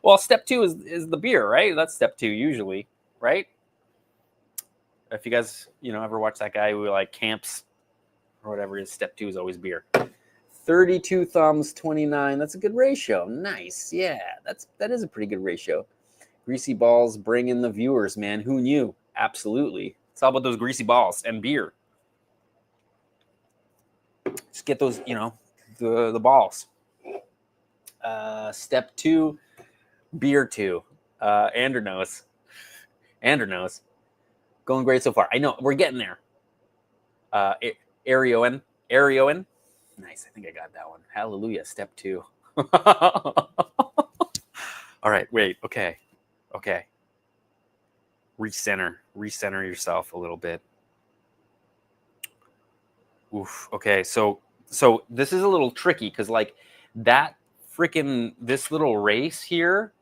Well, step 2 is the beer, right? That's step 2 usually, right? If you guys, ever watch that guy who like camps or whatever, his step 2 is always beer. 32 thumbs, 29. That's a good ratio. Nice. Yeah, that is a pretty good ratio. Greasy balls bring in the viewers, man. Who knew? Absolutely. It's all about those greasy balls and beer. Just get those, the balls. Step 2, beer 2. Andrew knows. Going great so far. I know, we're getting there. Arioen. Nice, I think I got that one. Hallelujah, step 2. All right, wait, okay. Recenter yourself a little bit. Oof. Okay, so this is a little tricky because like that this little race here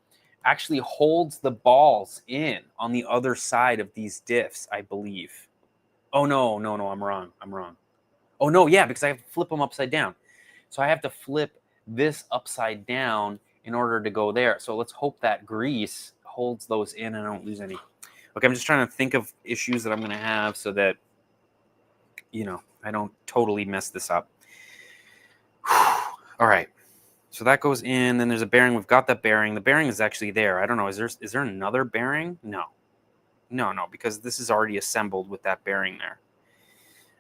actually holds the balls in on the other side of these diffs, I believe. Oh no, I'm wrong. Oh no, yeah, because I have to flip them upside down. So I have to flip this upside down in order to go there. So let's hope that grease holds those in and I don't lose any. Okay, I'm just trying to think of issues that I'm going to have so that, you know, I don't totally mess this up. All right. So that goes in, then there's a bearing. We've got that bearing. The bearing is actually there. I don't know. Is there another bearing? No, because this is already assembled with that bearing there.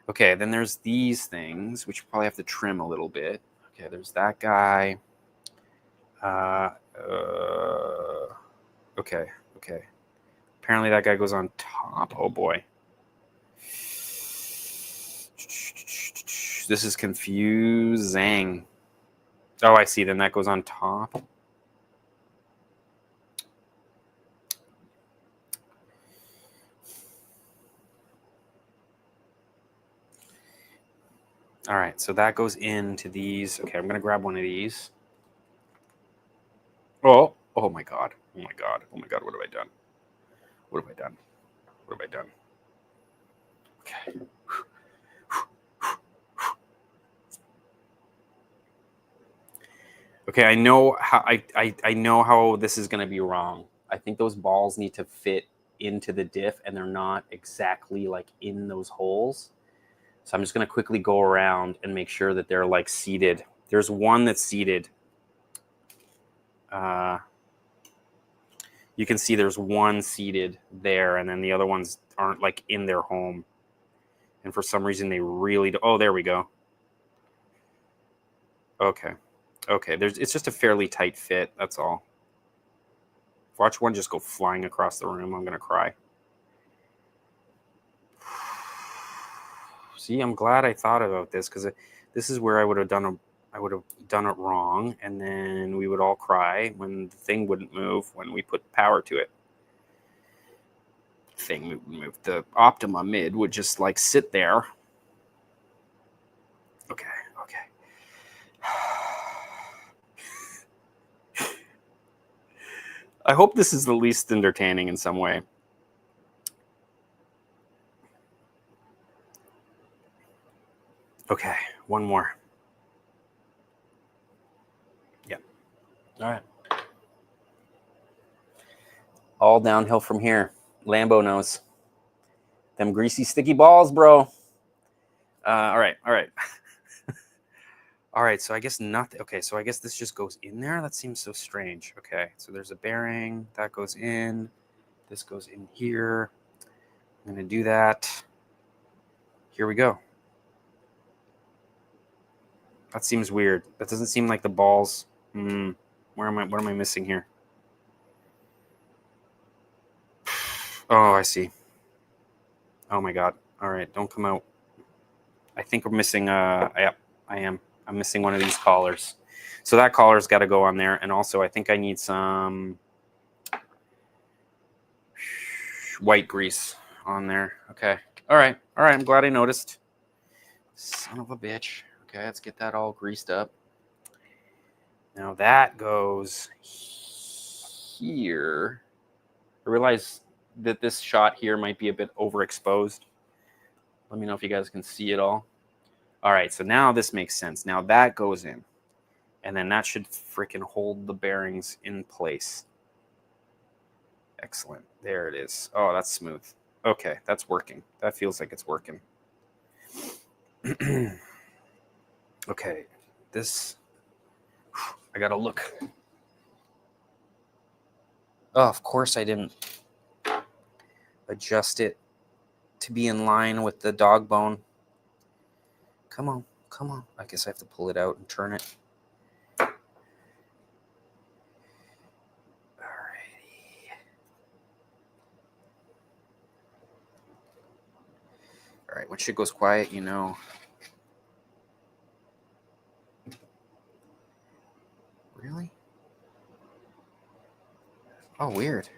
Okay, then there's these things, which you probably have to trim a little bit. Okay, there's that guy. Okay. Apparently that guy goes on top. Oh boy. This is confusing. Oh, I see. Then that goes on top. All right, so that goes into these. Okay, I'm going to grab one of these. Oh my God. What have I done? Okay. Okay, I know how this is going to be wrong. I think those balls need to fit into the diff, and they're not exactly like in those holes. So I'm just going to quickly go around and make sure that they're like seated. There's one that's seated. You can see there's one seated there, and then the other ones aren't like in their home. And for some reason, they really do. Oh, there we go. Okay. It's just a fairly tight fit. That's all. Watch one just go flying across the room. I'm gonna cry. See, I'm glad I thought about this because this is where I would have done it wrong, and then we would all cry when the thing wouldn't move when we put power to it. Thing would move. The Optima mid would just like sit there. Okay. I hope this is the least entertaining in some way. Okay, one more. Yep. All right. All downhill from here. Lambo knows. Them greasy, sticky balls, bro. All right. All right, so I guess nothing. Okay, so I guess this just goes in there. That seems so strange. Okay, so there's a bearing. That goes in. This goes in here. I'm going to do that. Here we go. That seems weird. That doesn't seem like the balls. What am I missing here? Oh, I see. Oh my God. All right, don't come out. I think we're missing yep, I am. I'm missing one of these collars. So that collar's got to go on there, and also I think I need some white grease on there. Okay. All right. I'm glad I noticed. Son of a bitch. Okay, let's get that all greased up. Now that goes here. I realize that this shot here might be a bit overexposed. Let me know if you guys can see it all. All right, so now this makes sense. Now that goes in, and then that should freaking hold the bearings in place. Excellent. There it is. Oh, that's smooth. Okay, that's working. That feels like it's working. Okay, this, I gotta look. Oh, of course I didn't adjust it to be in line with the dog bone. Come on. I guess I have to pull it out and turn it. Alrighty. All right, when shit goes quiet, you know. Really? Oh, weird.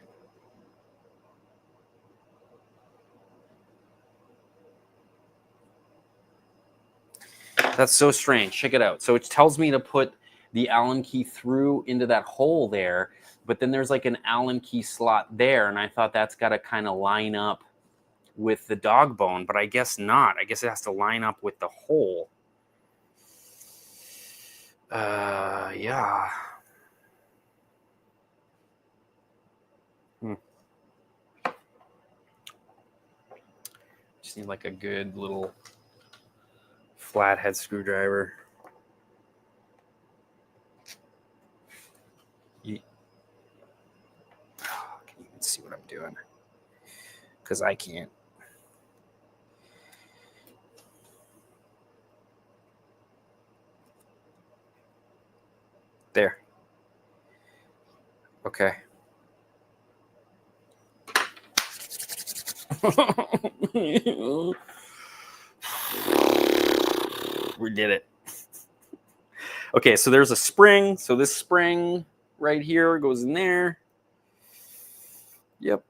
That's so strange. Check it out. So it tells me to put the Allen key through into that hole there, but then there's like an Allen key slot there, and I thought that's got to kind of line up with the dog bone, but I guess not. I guess it has to line up with the hole. Yeah. Just need like a good little flathead screwdriver. Can you even see what I'm doing? Because I can't. There. Okay. We did it. Okay, so there's a spring. So this spring right here goes in there. Yep.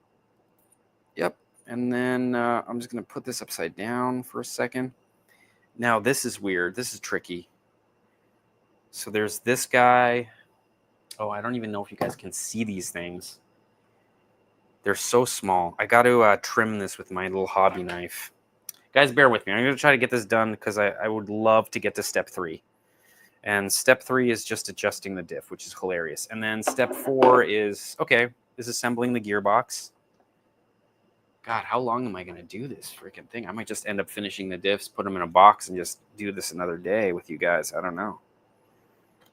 Yep. And then I'm just going to put this upside down for a second. Now, this is weird. This is tricky. So there's this guy. Oh, I don't even know if you guys can see these things. They're so small. I got to trim this with my little hobby knife. Guys, bear with me. I'm going to try to get this done because I would love to get to step 3. And step 3 is just adjusting the diff, which is hilarious. And then step 4 is assembling the gearbox. God, how long am I going to do this freaking thing? I might just end up finishing the diffs, put them in a box, and just do this another day with you guys. I don't know.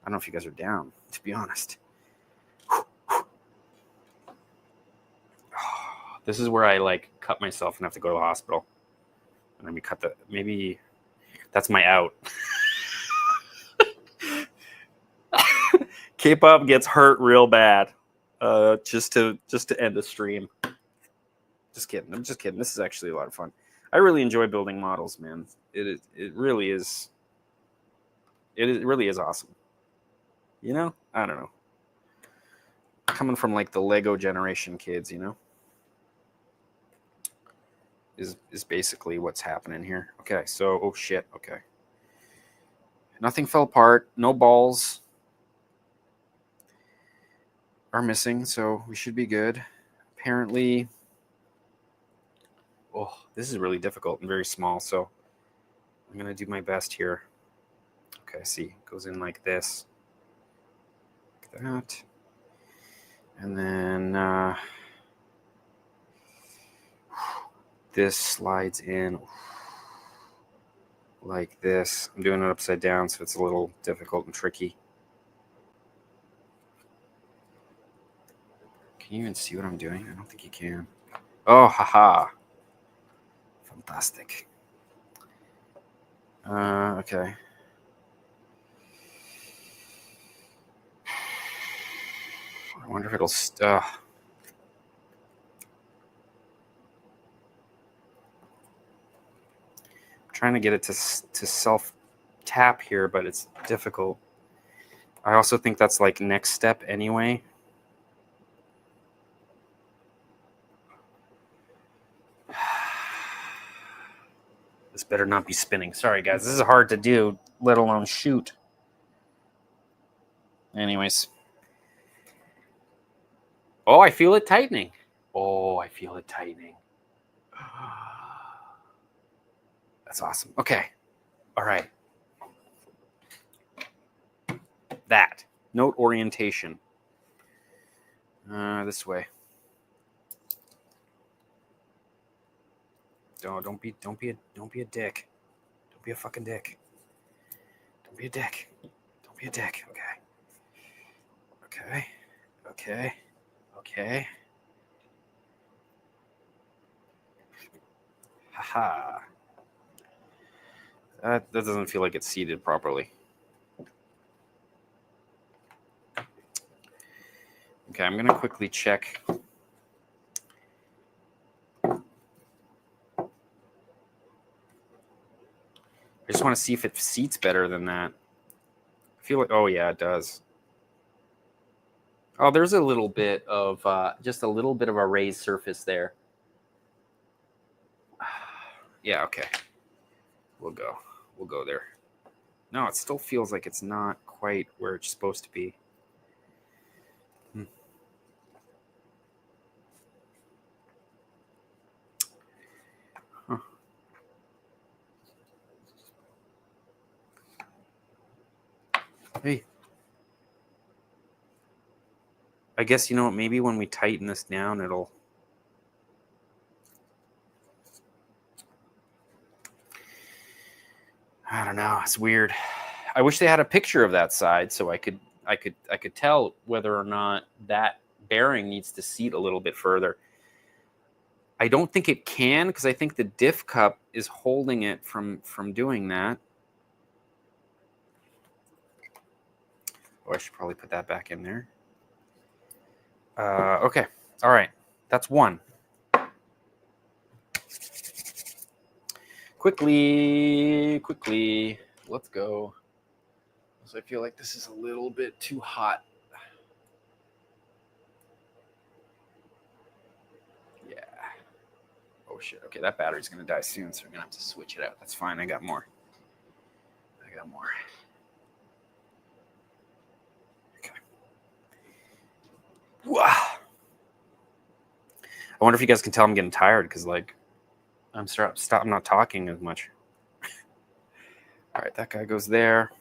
I don't know if you guys are down, to be honest. This is where I like cut myself and have to go to the hospital. And then we cut maybe that's my out. K-pop gets hurt real bad. Just to end the stream. Just kidding. I'm just kidding. This is actually a lot of fun. I really enjoy building models, man. It really is. It really is awesome. You know? I don't know. Coming from like the Lego generation kids, you know? Is basically what's happening here. Okay, so oh shit, okay. Nothing fell apart, no balls are missing, so we should be good. Apparently, oh, this is really difficult and very small, so I'm gonna do my best here. Okay, see, goes in like this. Like that. And then this slides in like this. I'm doing it upside down, so it's a little difficult and tricky. Can you even see what I'm doing? I don't think you can. Oh, haha. Fantastic. Okay. I wonder if it'll... I'm trying to get it to self-tap here, but it's difficult. I also think that's like next step anyway. This better not be spinning. Sorry, guys. This is hard to do, let alone shoot. Anyways. Oh, I feel it tightening. Oh, I feel it tightening. That's awesome. Okay. All right. That. Note orientation. This way. Don't be a dick. Don't be a fucking dick. Don't be a dick. Don't be a dick. Okay. Okay. Haha. That doesn't feel like it's seated properly. Okay, I'm gonna quickly check. I just want to see if it seats better than that. I feel like, oh yeah, it does. Oh, there's a little bit of, just a little bit of a raised surface there. Yeah, okay. We'll go there. No, it still feels like it's not quite where it's supposed to be. Huh. Hey. I guess, you know what, maybe when we tighten this down, it'll... I don't know. It's weird. I wish they had a picture of that side so I could tell whether or not that bearing needs to seat a little bit further. I don't think it can, because I think the diff cup is holding it from doing that. Oh, I should probably put that back in there. Okay. All right. That's one. Quickly. Let's go. So I feel like this is a little bit too hot. Yeah. Oh, shit. Okay, that battery's going to die soon, so I'm going to have to switch it out. That's fine. I got more. Okay. Wow. I wonder if you guys can tell I'm getting tired, because, like, I'm not talking as much. All right, that guy goes there.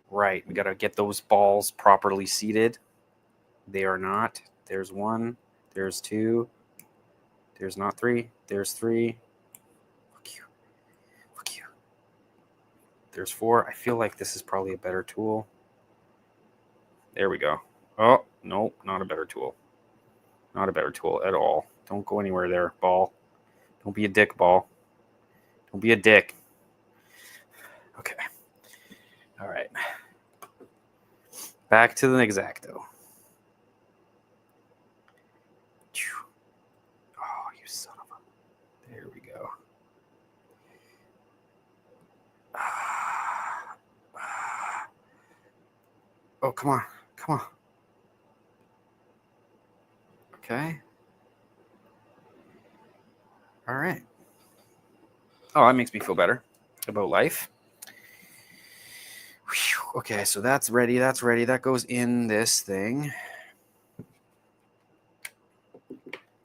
Right, we got to get those balls properly seated. They are not. There's one. There's two. There's not three. There's three. Fuck you. Fuck you. There's four. I feel like this is probably a better tool. There we go. Oh, nope, not a better tool. Not a better tool at all. Don't go anywhere there, ball. Don't be a dick, ball. Don't be a dick. Okay. All right. Back to the X-Acto. Oh, you son of a... There we go. Oh, come on. Come on. Okay. All right. Oh, that makes me feel better about life. Whew. Okay, so that's ready. That's ready. That goes in this thing.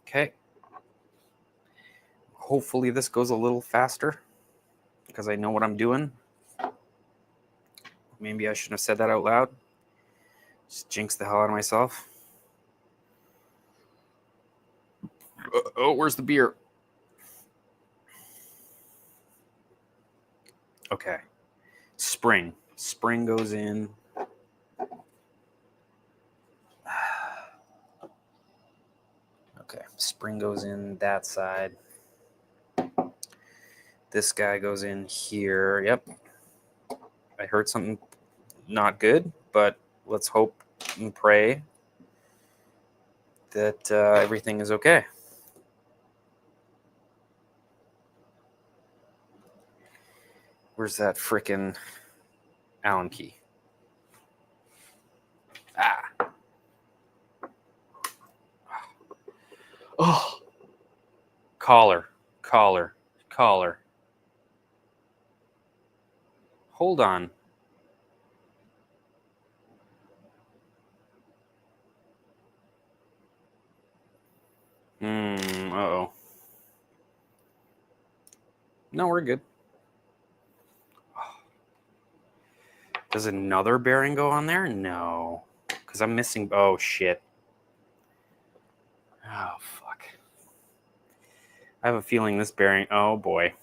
Okay. Hopefully this goes a little faster because I know what I'm doing. Maybe I shouldn't have said that out loud. Just jinx the hell out of myself. Oh, where's the beer? Okay. Spring. Spring goes in. Okay. Spring goes in that side. This guy goes in here. Yep. I heard something not good, but let's hope and pray that everything is okay. Where's that frickin' Allen key? Ah. Oh. Collar. Hold on. Uh-oh. No, we're good. Does another bearing go on there? No. Because I'm missing... Oh, shit. Oh, fuck. I have a feeling this bearing... Oh, boy.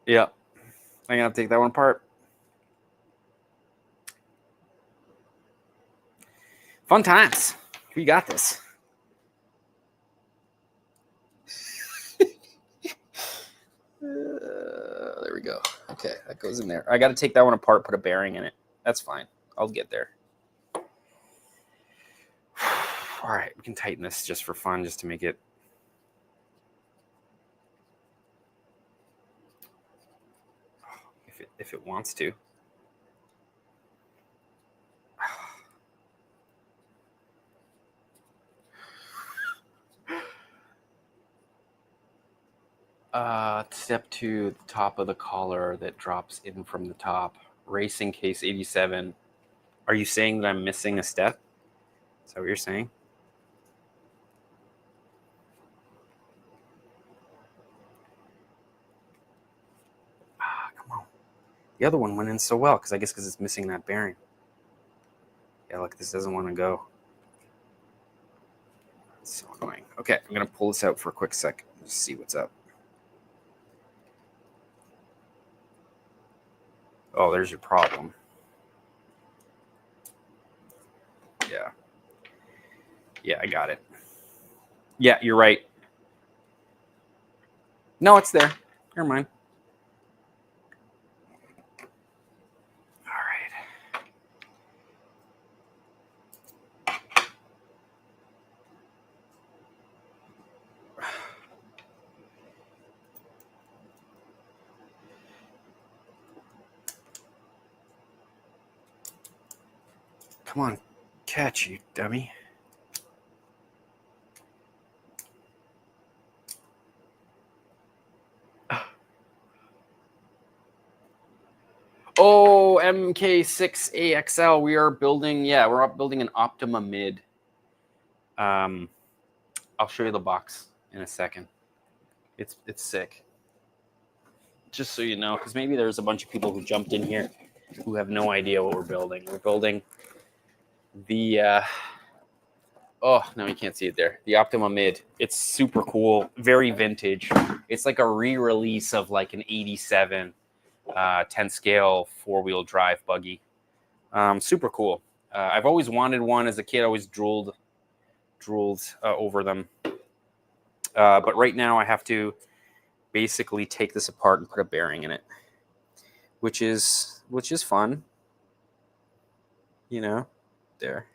Yep. I'm going to take that one apart. Fun times. We got this. There we go. Okay, that goes in there. I got to take that one apart, put a bearing in it. That's fine. I'll get there. All right, we can tighten this just for fun, just to make it... If it wants to. Step 2, the top of the collar that drops in from the top. Racing case 87. Are you saying that I'm missing a step? Is that what you're saying? The other one went in so well, because it's missing that bearing. Yeah, look, this doesn't want to go. It's so annoying. Okay, I'm going to pull this out for a quick sec. Just see what's up. Oh, there's your problem. Yeah. Yeah, I got it. Yeah, you're right. No, it's there. Never mind. All right. Come on, catch, you dummy. Oh, MK6AXL. We are building, we're building an Optima mid. I'll show you the box in a second. It's sick. Just so you know, because maybe there's a bunch of people who jumped in here who have no idea what we're building. We're building the oh, no, you can't see it there. The Optima mid. It's super cool, very vintage. It's like a re-release of like an 87 10 scale 4-wheel drive buggy. Super cool. I've always wanted one as a kid. I always drooled over them. But right now I have to basically take this apart and put a bearing in it, which is fun. You know, there.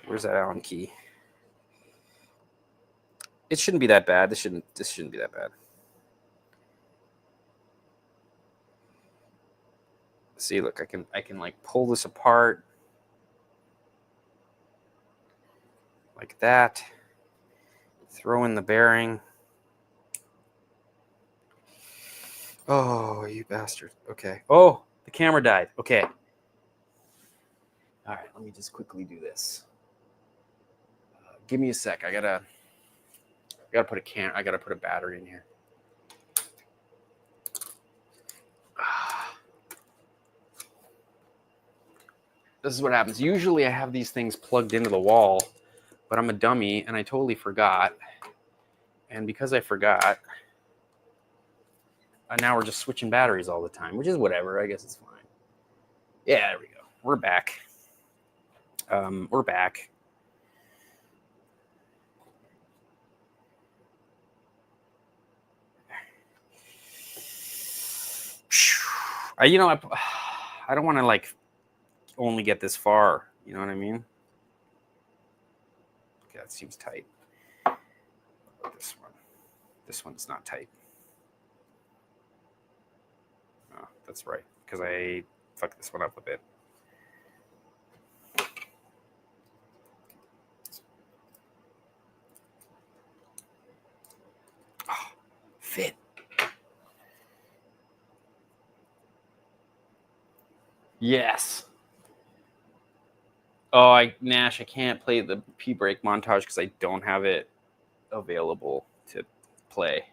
Where's that Allen key? It shouldn't be that bad. This shouldn't be that bad. See, look, I can like pull this apart like that. Throw in the bearing. Oh, you bastard. Okay. Oh, the camera died. Okay. All right, let me just quickly do this. Give me a sec. I gotta put a battery in here. This is what happens. Usually I have these things plugged into the wall, but I'm a dummy and I totally forgot. And because I forgot, now we're just switching batteries all the time, which is whatever. I guess it's fine. Yeah, there we go. We're back. We're back. I don't want to like only get this far. You know what I mean? Okay, that seems tight. This one. This one's not tight. Oh, that's right, because I fucked this one up a bit. Oh, fit. Yes. Oh, Nash, I can't play the P-break montage because I don't have it available to play.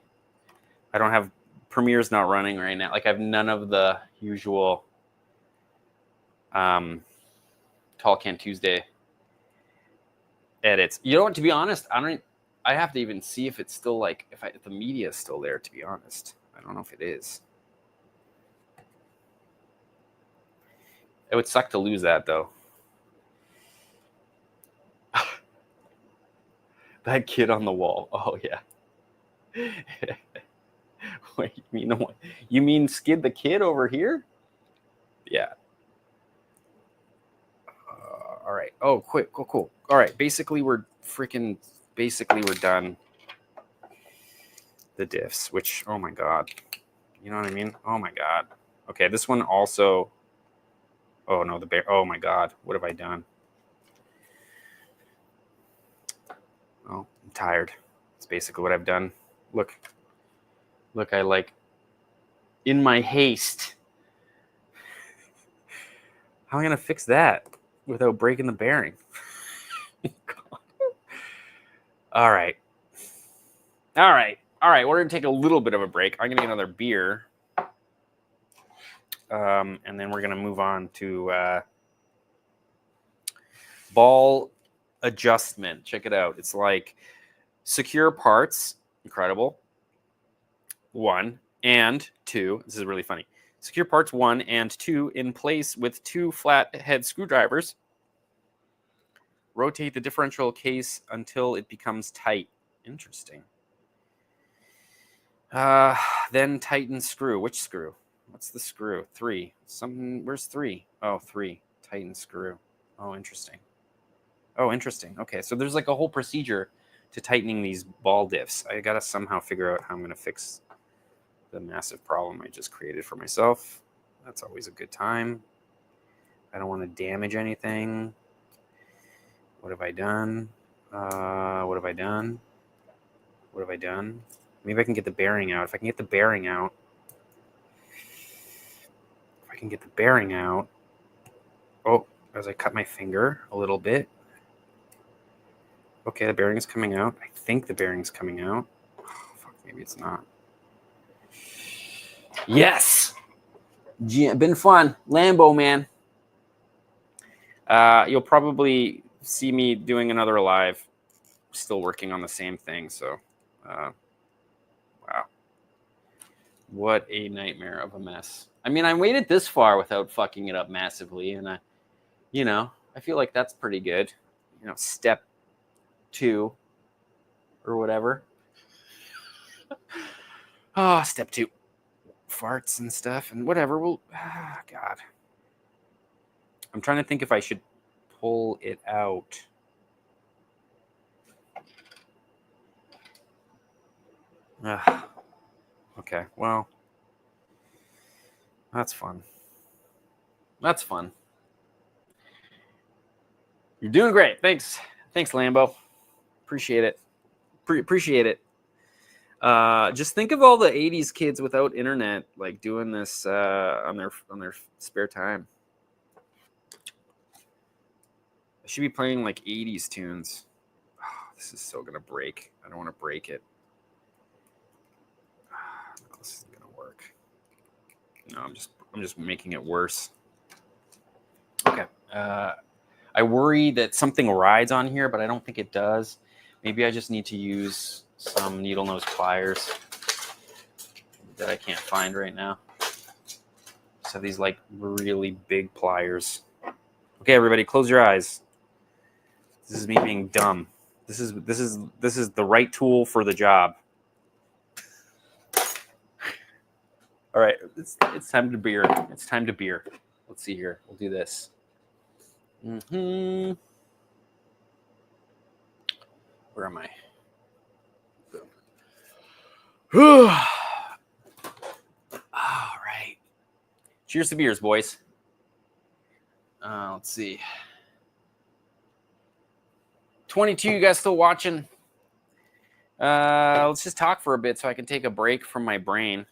I don't have Premiere's not running right now. Like I have none of the usual Tall Can Tuesday edits. You know what? To be honest, I have to even see if it's still like if the media is still there. To be honest, I don't know if it is. It would suck to lose that though. That kid on the wall. Oh yeah. Wait, you mean Skid the kid over here? Yeah. All right. Oh, quick. Cool. All right. Basically, we're done. The diffs, which, oh my God. You know what I mean? Oh my God. Okay, this one also. Oh no, the bear. Oh my God. What have I done? Oh, I'm tired. It's basically what I've done. Look, I like, in my haste. How am I going to fix that without breaking the bearing? All right. We're going to take a little bit of a break. I'm going to get another beer. and then we're going to move on to ball adjustment. Check it out. It's like secure parts. Incredible. 1 and 2. This is really funny. Secure parts 1 and 2 in place with 2 flat head screwdrivers. Rotate the differential case until it becomes tight. Interesting. Then tighten screw. Which screw? What's the screw? 3. Something. Where's 3? Oh, 3. Tighten screw. Oh, interesting. Oh, interesting. Okay, so there's like a whole procedure to tightening these ball diffs. I gotta somehow figure out how I'm gonna fix the massive problem I just created for myself. That's always a good time. I don't want to damage anything. What have I done? What have I done? What have I done? Maybe I can get the bearing out. If I can get the bearing out. If I can get the bearing out. Oh, as I cut my finger a little bit. Okay, the bearing's coming out. I think the bearing's coming out. Oh, fuck, maybe it's not. Yes! Been fun. Lambo, man. You'll probably see me doing another live. Still working on the same thing, so wow. What a nightmare of a mess. I mean, I waited this far without fucking it up massively, and I feel like that's pretty good. Step 2 or whatever. Oh, step 2. Farts and stuff and whatever. Well, God. I'm trying to think if I should pull it out. Okay, well, that's fun. That's fun. You're doing great. Thanks, Lambo. Appreciate it. Appreciate it. Just think of all the 80s kids without internet, like doing this on their spare time. I should be playing like 80s tunes. Oh, this is so gonna break. I don't want to break it. No, this isn't gonna work. No, I'm just making it worse. Okay. I worry that something rides on here, but I don't think it does. Maybe I just need to use some needle nose pliers that I can't find right now. Just have these like really big pliers. Okay, everybody, close your eyes. This is me being dumb. This is the right tool for the job. All right, it's time to beer. It's time to beer. Let's see here. We'll do this. Where am I? All right. Cheers to beers, boys. Let's see. 22, you guys still watching? Let's just talk for a bit so I can take a break from my brain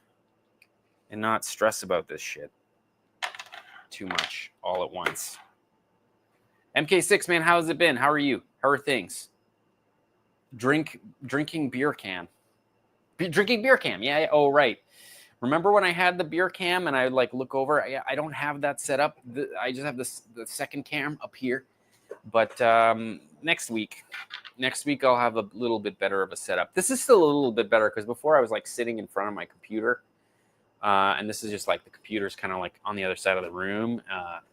and not stress about this shit too much all at once. MK6, man, how's it been? How are you? How are things? Drinking beer cam. Drinking beer cam, yeah. Oh, right. Remember when I had the beer cam and I would like look over? I don't have that set up. I just have the second cam up here. But next week I'll have a little bit better of a setup. This is still a little bit better because before I was like sitting in front of my computer. And this is just like the computer's kind of like on the other side of the room.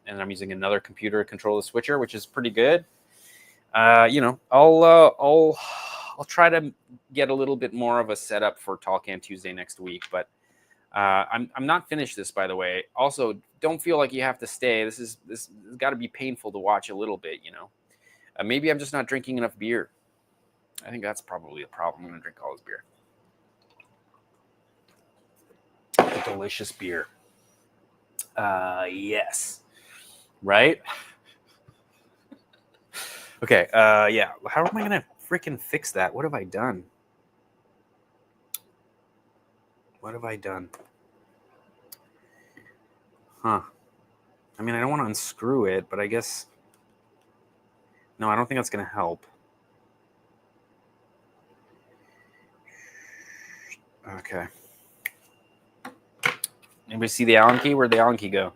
And I'm using another computer to control the switcher, which is pretty good. I'll try to get a little bit more of a setup for Talkcan Tuesday next week, but I'm not finished this, by the way. Also, don't feel like you have to stay. This has got to be painful to watch a little bit, Maybe I'm just not drinking enough beer. I think that's probably the problem. I'm going to drink all this beer. Delicious beer. Yes. Right? Okay, yeah. How am I going to freaking fix that? What have I done? What have I done? Huh. I mean, I don't want to unscrew it, but I guess... No, I don't think that's going to help. Okay. Anybody see the Allen key? Where'd the Allen key go?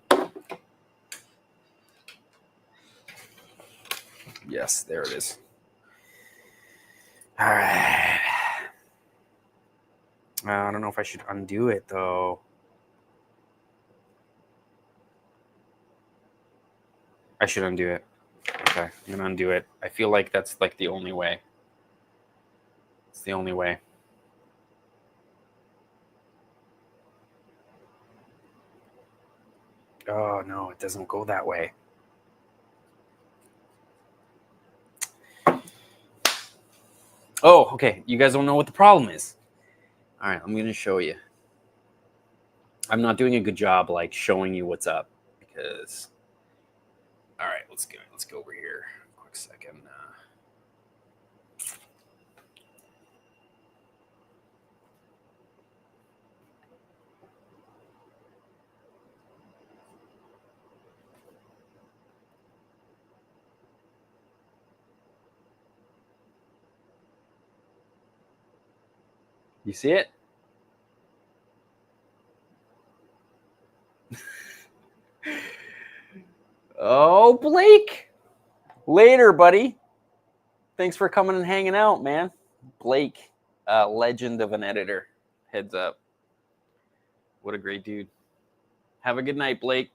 Yes, there it is. All right. I don't know if I should undo it, though. I should undo it. Okay, I'm going to undo it. I feel like that's like the only way. It's the only way. Oh, no, it doesn't go that way. Oh, okay. You guys don't know what the problem is. All right, I'm going to show you. I'm not doing a good job like showing you what's up because. All right, let's go over here. Quick second. You see it? Oh, Blake. Later, buddy. Thanks for coming and hanging out, man. Blake, legend of an editor. Heads up. What a great dude. Have a good night, Blake.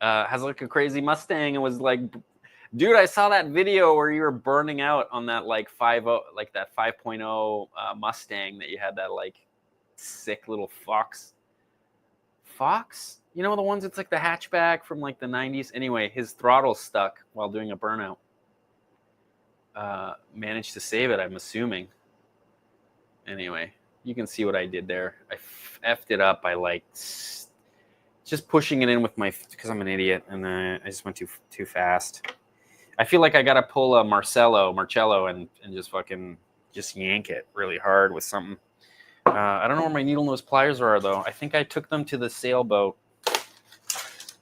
Has like a crazy Mustang and was like, dude, I saw that video where you were burning out on that like 5.0, like that 5.0 Mustang that you had that like sick little Fox. You know the ones it's like the hatchback from like the 90s? Anyway, his throttle stuck while doing a burnout. Managed to save it, I'm assuming. Anyway, you can see what I did there. I effed it up by like just pushing it in with my, because I'm an idiot, and I just went too fast. I feel like I gotta pull a Marcello and just fucking just yank it really hard with something. I don't know where my needle nose pliers are though. I think I took them to the sailboat.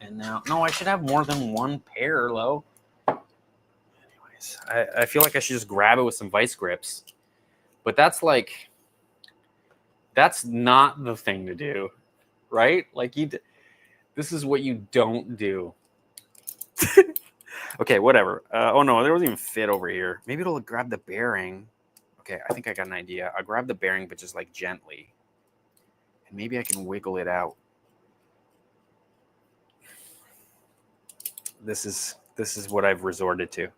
And now, no, I should have more than one pair, Lo. Anyways, I feel like I should just grab it with some vice grips. But that's like, that's not the thing to do, right? Like this is what you don't do. Okay, whatever. Oh no, there wasn't even fit over here. Maybe it'll grab the bearing. Okay, I think I got an idea. I'll grab the bearing, but just like gently. And maybe I can wiggle it out. This is what I've resorted to.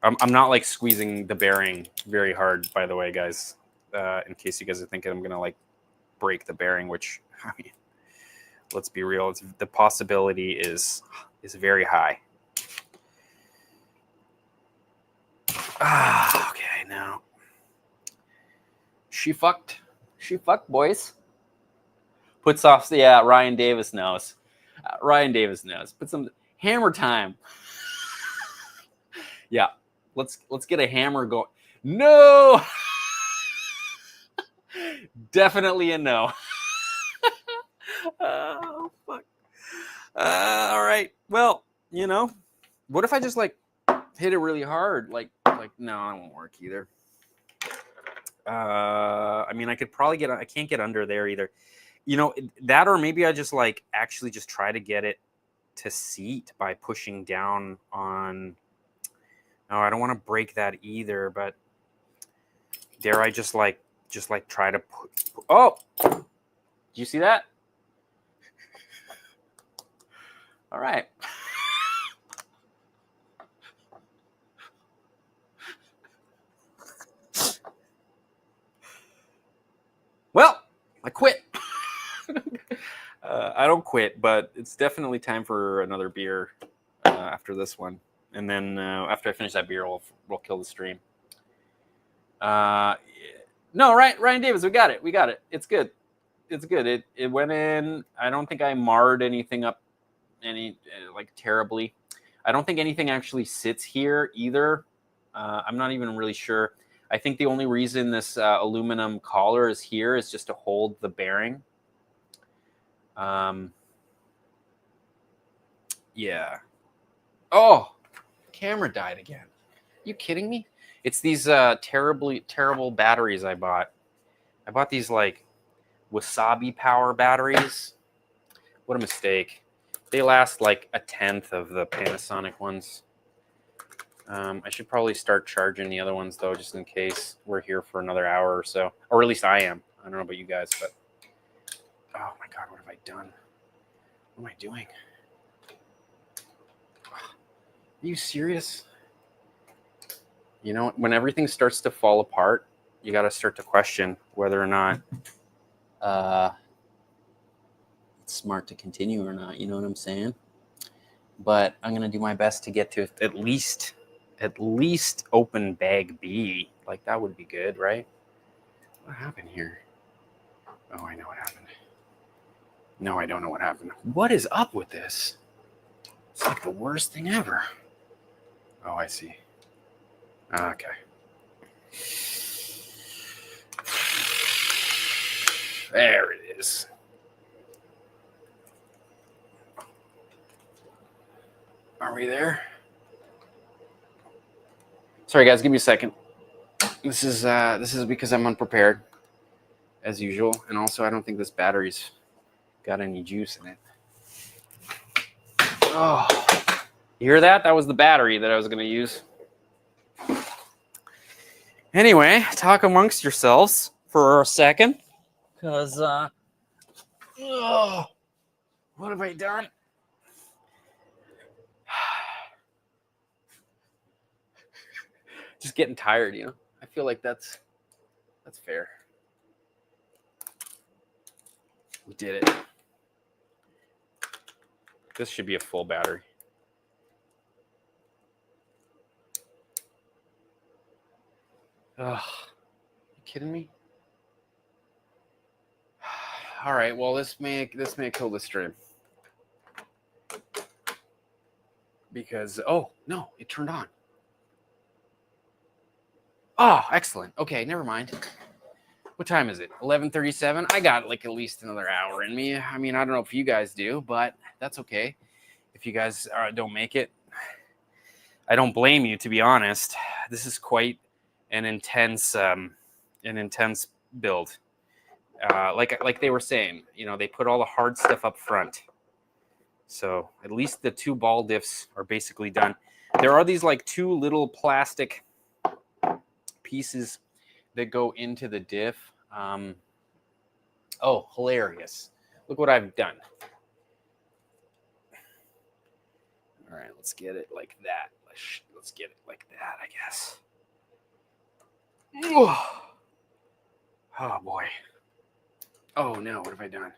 I'm not like squeezing the bearing very hard, by the way, guys. In case you guys are thinking I'm gonna like break the bearing, which I mean, let's be real. The possibility is very high. Okay, now. She fucked, boys. Puts off, yeah, Ryan Davis knows. Put some hammer time. Yeah, let's get a hammer going. No! Definitely a no. Oh, fuck. All right. Well, you know, what if I just like hit it really hard? Like no, it won't work either. I mean, I could probably I can't get under there either. You know, that, or maybe I just like actually just try to get it to seat by pushing down on. No, I don't want to break that either, but dare I just like try to put. Oh, did you see that? All right. Well, I quit. I don't quit, but it's definitely time for another beer after this one. And then after I finish that beer, we'll kill the stream. No, Ryan Davis, we got it. It's good. It went in. I don't think I marred anything up like terribly. I don't think anything actually sits here either. I'm not even really sure. I think the only reason this aluminum collar is here is just to hold the bearing. Yeah. Oh, camera died again. You kidding me? It's these terrible batteries I bought. I bought these like wasabi power batteries. What a mistake. They last like a tenth of the Panasonic ones. I should probably start charging the other ones though, just in case we're here for another hour or so. Or at least I am. I don't know about you guys, but oh my God, what have I done? What am I doing? Are you serious? You know, when everything starts to fall apart, you got to start to question whether or not it's smart to continue or not. You know what I'm saying? But I'm gonna do my best to get to at least open bag B. Like that would be good, right? What happened here? Oh, I know what happened. No, I don't know what happened. What is up with this? It's like the worst thing ever. Oh, I see. Okay. There it is. Are we there? Sorry, guys. Give me a second. This is because I'm unprepared, as usual, and also I don't think this battery's got any juice in it. Oh, you hear that? That was the battery that I was going to use. Anyway, talk amongst yourselves for a second, because what have I done? Just getting tired, you know. I feel like that's fair. We did it. This should be a full battery. Ugh. You kidding me? All right, well, this may kill the stream. Because, oh, no, it turned on. Oh, excellent. Okay, never mind. What time is it? 11:37. I got like at least another hour in me. I mean, I don't know if you guys do, but that's okay. If you guys don't make it, I don't blame you, to be honest. This is quite an intense build. Like they were saying, you know, they put all the hard stuff up front. So at least the two ball diffs are basically done. There are these like two little plastic pieces that go into the diff. Oh, hilarious. Look what I've done. All right, let's get it like that. Let's get it like that, I guess. Oh, boy. Oh, no, what have I done?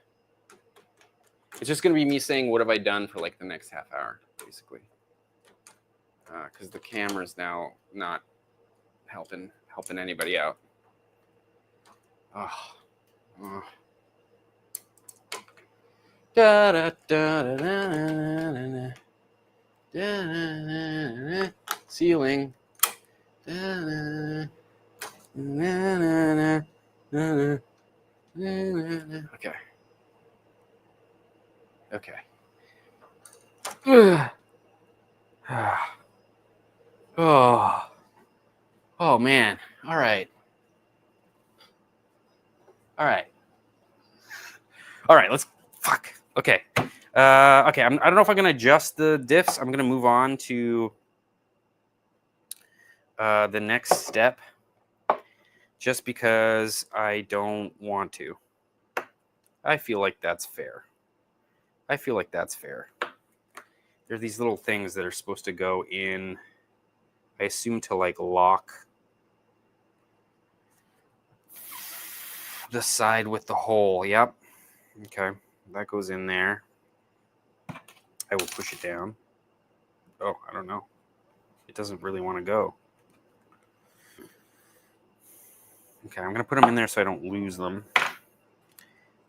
It's just going to be me saying, what have I done for like the next half hour, basically. Because the camera's now not helping anybody out. Oh. Da da da da da da da. Ceiling. Da, da, da, okay. Okay. Oh man. All right. Let's fuck. Okay. Okay. I don't know if I'm gonna adjust the diffs. I'm gonna move on to the next step, just because I don't want to. I feel like that's fair. There are these little things that are supposed to go in, I assume, to like lock the side with the hole. Yep. Okay. That goes in there. I will push it down. Oh, I don't know. It doesn't really want to go. Okay, I'm going to put them in there so I don't lose them.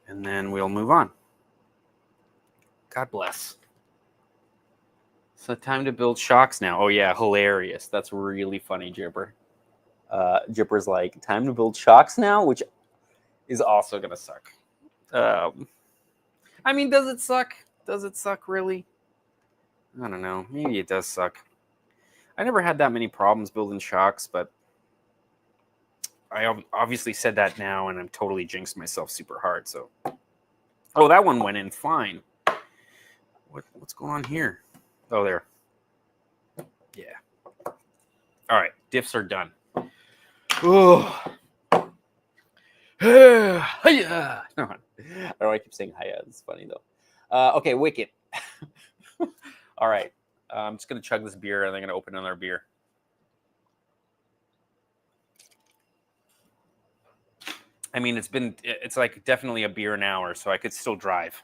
And then we'll move on. God bless. So time to build shocks now. Oh yeah, hilarious. That's really funny, Jibber. Jibber's like, time to build shocks now, which is also gonna suck. I mean, does it suck? Does it suck really? I don't know. Maybe it does suck. I never had that many problems building shocks, but obviously said that now, and I'm totally jinxed myself super hard. So, oh, that one went in fine. What's going on here? Oh, there. Yeah. All right, diffs are done. Oh. Hiya. I don't know why I keep saying hiya. It's funny though. Okay, Wicked. All right. I'm just gonna chug this beer, and I'm gonna open another beer. I mean, it's like definitely a beer an hour, so I could still drive.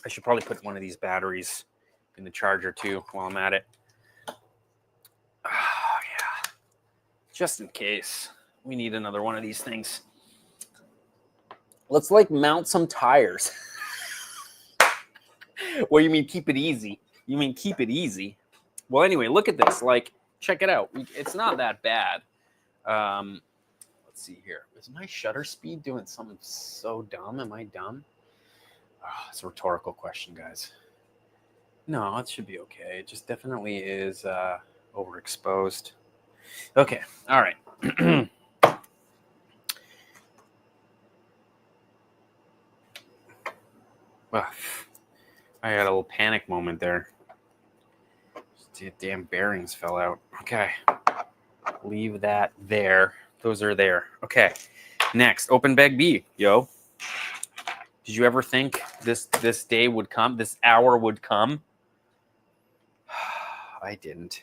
I should probably put one of these batteries in the charger too while I'm at it. Oh, yeah. Just in case we need another one of these things. Let's like mount some tires. Well, you mean keep it easy? You mean keep it easy? Well, anyway, look at this. Like, check it out. It's not that bad. Let's see here. Is my shutter speed doing something so dumb? Am I dumb? Oh, it's a rhetorical question, guys. No, it should be okay. It just definitely is overexposed. Okay. All right. Well, I had a little panic moment there. The damn bearings fell out. Okay. Leave that there. Those are there. Okay. Next, open bag B, yo. Did you ever think this day would come? This hour would come? I didn't.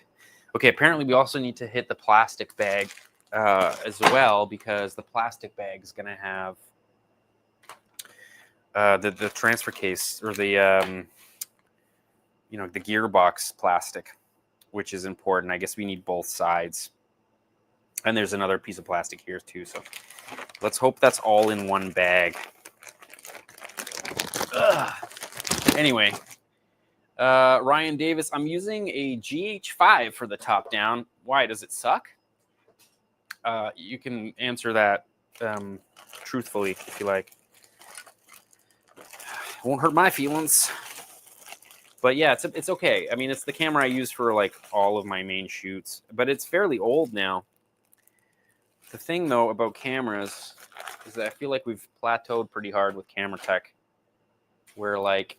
Okay, apparently we also need to hit the plastic bag as well, because the plastic bag is going to have the transfer case, or the the gearbox plastic, which is important. I guess we need both sides. And there's another piece of plastic here too, so let's hope that's all in one bag. Ugh. Anyway, Ryan Davis, I'm using a GH5 for the top down. Why, does it suck? You can answer that truthfully if you like. It won't hurt my feelings. But yeah, it's okay. I mean, it's the camera I use for like all of my main shoots, but it's fairly old now. The thing though about cameras is that I feel like we've plateaued pretty hard with camera tech, where like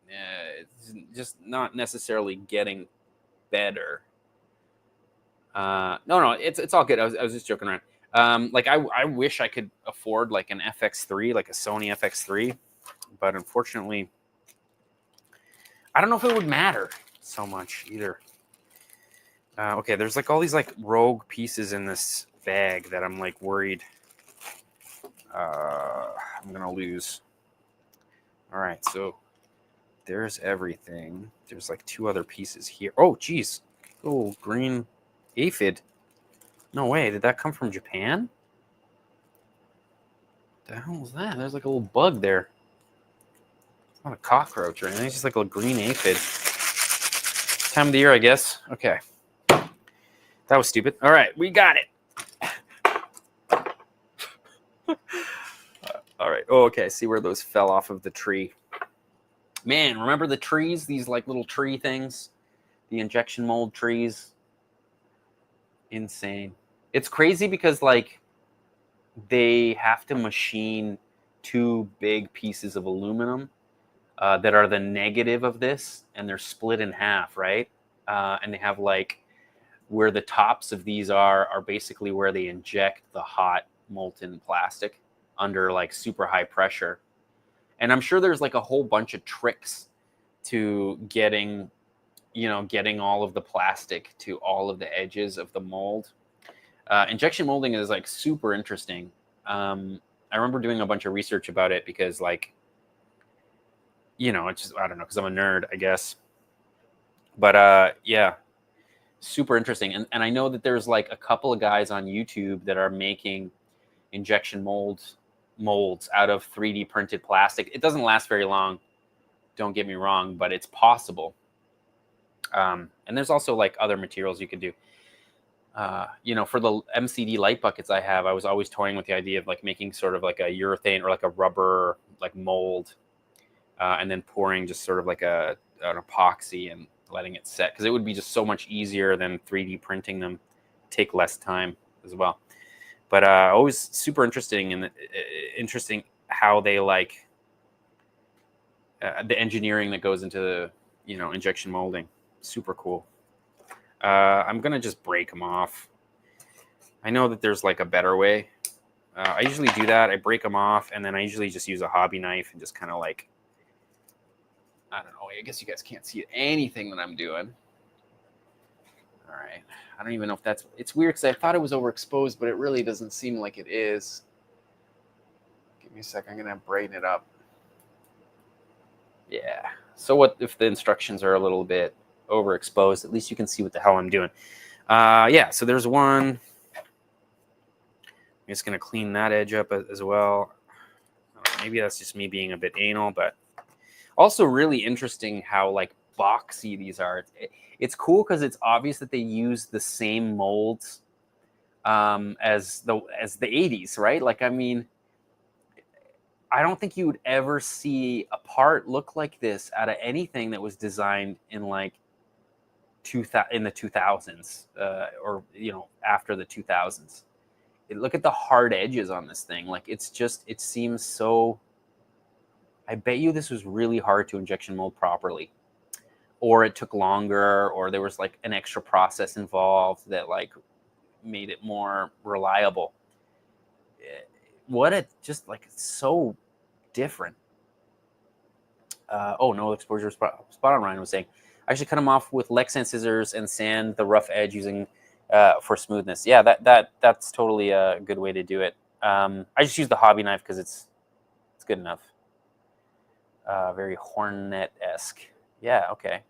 it's just not necessarily getting better. No, it's all good. I was just joking around. Like I wish I could afford like an FX3, like a Sony FX3, but unfortunately, I don't know if it would matter so much either. Okay, there's like all these like rogue pieces in this bag that I'm like worried I'm gonna lose. All right, so there's everything. There's like two other pieces here. Oh, geez. Oh, green aphid. No way. Did that come from Japan? What the hell was that? There's like a little bug there. It's not a cockroach or anything. It's just like a green aphid. Time of the year, I guess. Okay. That was stupid. All right, we got it. All right. Oh, okay. See where those fell off of the tree. Man, remember the trees? These like little tree things? The injection mold trees? Insane. It's crazy because like they have to machine two big pieces of aluminum that are the negative of this, and they're split in half, right? And they have like where the tops of these are basically where they inject the hot molten plastic under like super high pressure. And I'm sure there's like a whole bunch of tricks to getting all of the plastic to all of the edges of the mold. Injection molding is like super interesting. I remember doing a bunch of research about it because like, it's just, I don't know, because I'm a nerd, I guess. But yeah, super interesting. And I know that there's like a couple of guys on YouTube that are making injection molds out of 3D printed plastic. It doesn't last very long, don't get me wrong, but it's possible. And there's also like other materials you could do. For the MCD light buckets I was always toying with the idea of like making sort of like a urethane or like a rubber like mold, and then pouring just sort of like an epoxy and letting it set, because it would be just so much easier than 3D printing them, take less time as well. But always super interesting, and interesting how they like the engineering that goes into the, injection molding. Super cool. I'm gonna just break them off. I know that there's like a better way. I usually do that. I break them off, and then I usually just use a hobby knife and just kind of like, I don't know. I guess you guys can't see anything that I'm doing. All right. I don't even know if it's weird because I thought it was overexposed, but it really doesn't seem like it is. Give me a second. I'm going to brighten it up. Yeah. So what if the instructions are a little bit overexposed? At least you can see what the hell I'm doing. Yeah, so there's one. I'm just going to clean that edge up as well. Maybe that's just me being a bit anal, but also really interesting how like boxy these are. It's cool because it's obvious that they use the same molds as the 80s, right? Like, I mean, I don't think you would ever see a part look like this out of anything that was designed in like in the 2000s or after the 2000s. Look at the hard edges on this thing. Like, it's just, it seems so. I bet you this was really hard to injection mold properly, or it took longer, or there was like an extra process involved that like made it more reliable. What it just like, it's so different. Oh, no exposure. Spot on. Ryan was saying I should cut them off with Lexan scissors and sand the rough edge using for smoothness. Yeah, that's totally a good way to do it. I just use the hobby knife because it's good enough. Very Hornet-esque. Yeah, okay.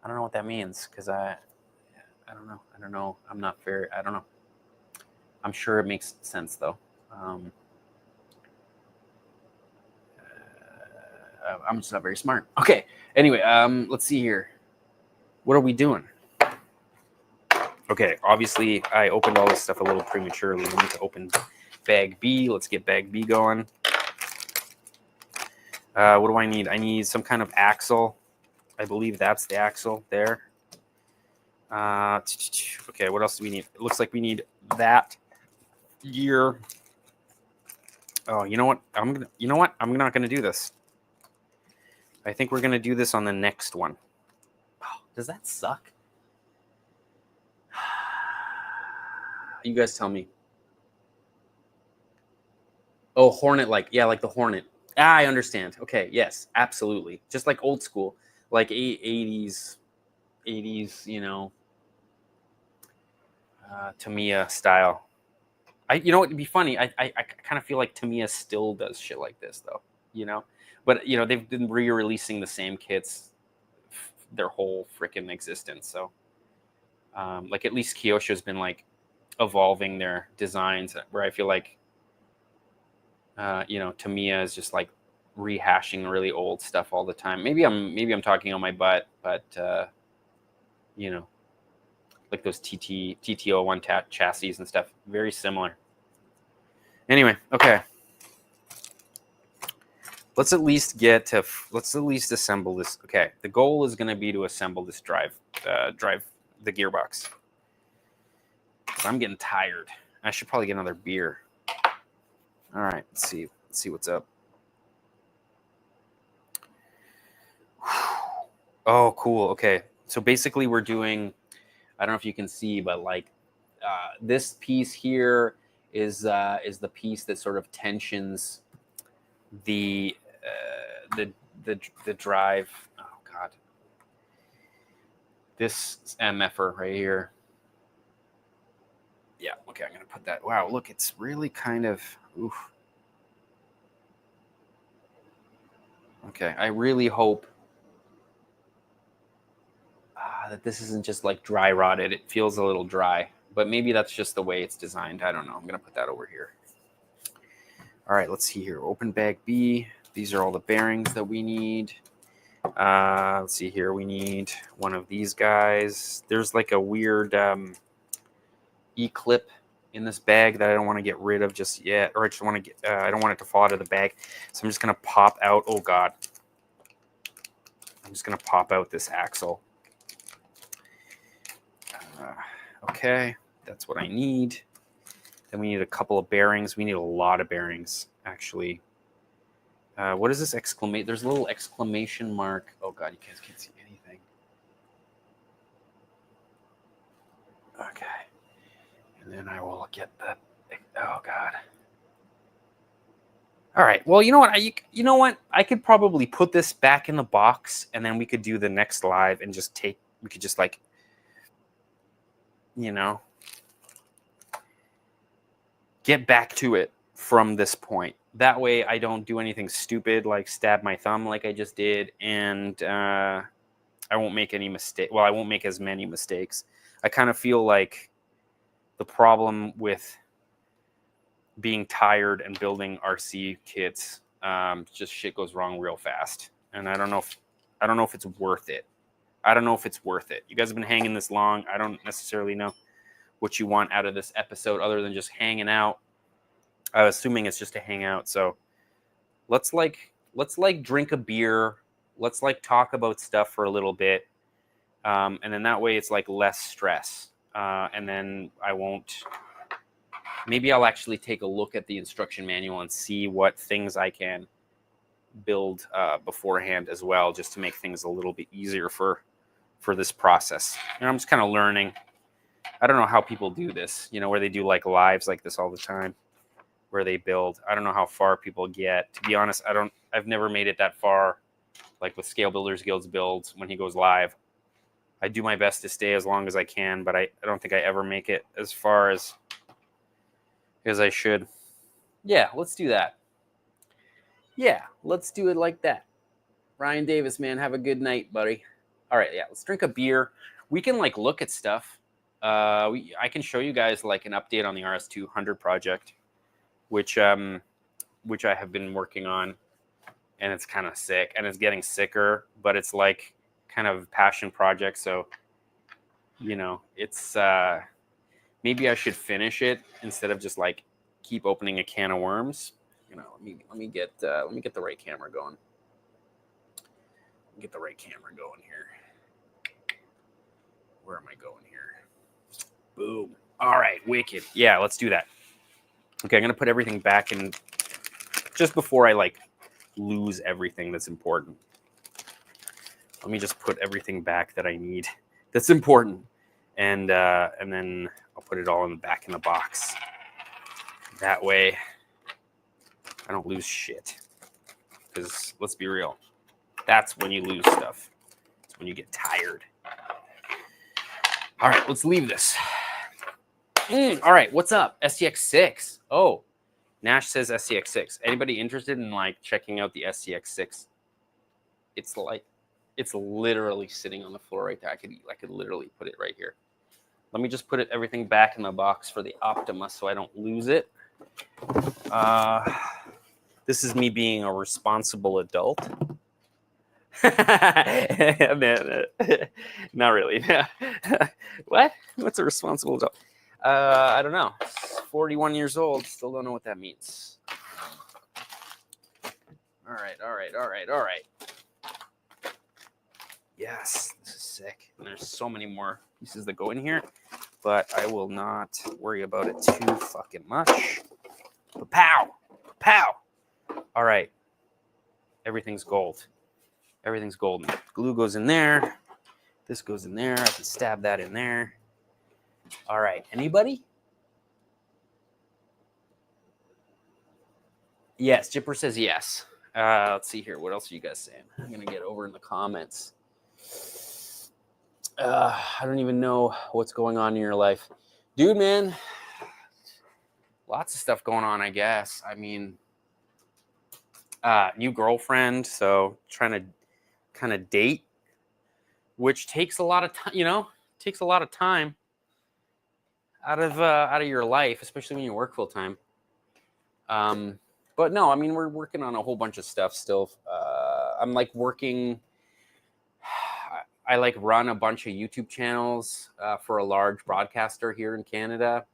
I don't know what that means because I don't know. I'm not fair. I don't know. I'm sure it makes sense though. I'm just not very smart. Okay. Anyway, let's see here. What are we doing? Okay. Obviously, I opened all this stuff a little prematurely. We need to open bag B. Let's get bag B going. What do I need? I need some kind of axle. I believe that's the axle there. Okay, what else do we need? It looks like we need that gear. Oh, you know what? I'm not gonna do this. I think we're gonna do this on the next one. Oh, does that suck? You guys tell me. Oh, Hornet, like the Hornet. I understand. Okay, yes, absolutely. Just like old school, like 80s, Tamiya style. You know what? It'd be funny. I kind of feel like Tamiya still does shit like this, though. But they've been re-releasing the same kits their whole freaking existence. So, like at least Kyosho's been like evolving their designs, where I feel like, Tamiya is just like rehashing really old stuff all the time. Maybe I'm talking on my butt, but like those TT01 chassis and stuff, very similar. Anyway, okay. Let's at least assemble this. Okay, the goal is going to be to assemble this drive the gearbox. I'm getting tired. I should probably get another beer. All right, let's see what's up. Oh, cool. Okay, so basically we're doing, I don't know if you can see, but like this piece here is the piece that sort of tensions the drive. Oh God, this MFer right here. Yeah, okay, I'm gonna put that. Wow, look, it's really kind of oof. Okay, I really hope that this isn't just like dry rotted. It feels a little dry, but maybe that's just the way it's designed. I don't know. I'm gonna put that over here. All right, let's see here. Open bag B. These are all the bearings that we need. Let's see here. We need one of these guys. There's like a weird E-clip in this bag that I don't want to get rid of just yet, or I just want to get. I don't want it to fall out of the bag, so I'm just gonna pop out. Oh God. I'm just gonna pop out this axle. Okay, that's what I need. Then we need a couple of bearings. We need a lot of bearings, actually. What is this exclamation? There's a little exclamation mark. Oh, God, you guys can't see anything. Okay. And then I will get the... Oh, God. All right. Well, you know what? You know what? I could probably put this back in the box, and then we could do the next live and just take... We could just, like... You know... Get back to it from this point. That way I don't do anything stupid like stab my thumb like I just did, and I won't make any mistake. Well, I won't make as many mistakes. I kind of feel like the problem with being tired and building RC kits, just shit goes wrong real fast, and I don't know if it's worth it. I don't know if it's worth it. You guys have been hanging this long. I don't necessarily know what you want out of this episode other than just hanging out. I'm assuming it's just to hang out. So let's drink a beer. Let's like talk about stuff for a little bit. And then that way it's like less stress. And then I won't, maybe I'll actually take a look at the instruction manual and see what things I can build beforehand as well, just to make things a little bit easier for this process. And I'm just kind of learning. I don't know how people do this, you know, where they do like lives like this all the time, where they build. I don't know how far people get. To be honest, I've never made it that far, like with Scale Builders Guild's builds when he goes live. I do my best to stay as long as I can, but I don't think I ever make it as far as I should. Yeah, let's do that. Yeah, let's do it like that. Ryan Davis, man, have a good night, buddy. All right, yeah, let's drink a beer. We can like look at stuff. I can show you guys like an update on the RS200 project, which I have been working on, and it's kind of sick, and it's getting sicker, but it's like kind of passion project. So, you know, it's maybe I should finish it instead of just like keep opening a can of worms. You know, let me get the right camera going. Get the right camera going here. Where am I going here? Boom. All right, wicked. Yeah, let's do that. Okay, I'm going to put everything back in just before I like lose everything that's important. Let me just put everything back that I need that's important. And then I'll put it all back in the box. That way I don't lose shit. Because let's be real, that's when you lose stuff. It's when you get tired. All right, let's leave this. All right, what's up? SCX6. Oh, Nash says SCX6. Anybody interested in like checking out the SCX6? It's literally sitting on the floor right there. I could literally put it right here. Let me just put everything back in the box for the Optima so I don't lose it. This is me being a responsible adult. Man, not really. What? What's a responsible adult? I don't know. 41 years old. Still don't know what that means. All right. Yes, this is sick. And there's so many more pieces that go in here, but I will not worry about it too fucking much. Pow! Pow! All right. Everything's gold. Everything's golden. Glue goes in there. This goes in there. I can stab that in there. All right. Anybody? Yes. Jipper says yes. Let's see here. What else are you guys saying? I'm going to get over in the comments. I don't even know what's going on in your life. Dude, man. Lots of stuff going on, I guess. I mean, new girlfriend. So trying to kind of date, which takes a lot of time, you know, takes a lot of time out of your life, especially when you work full time. But no, I mean, we're working on a whole bunch of stuff still. I'm like working, I like run a bunch of YouTube channels for a large broadcaster here in Canada.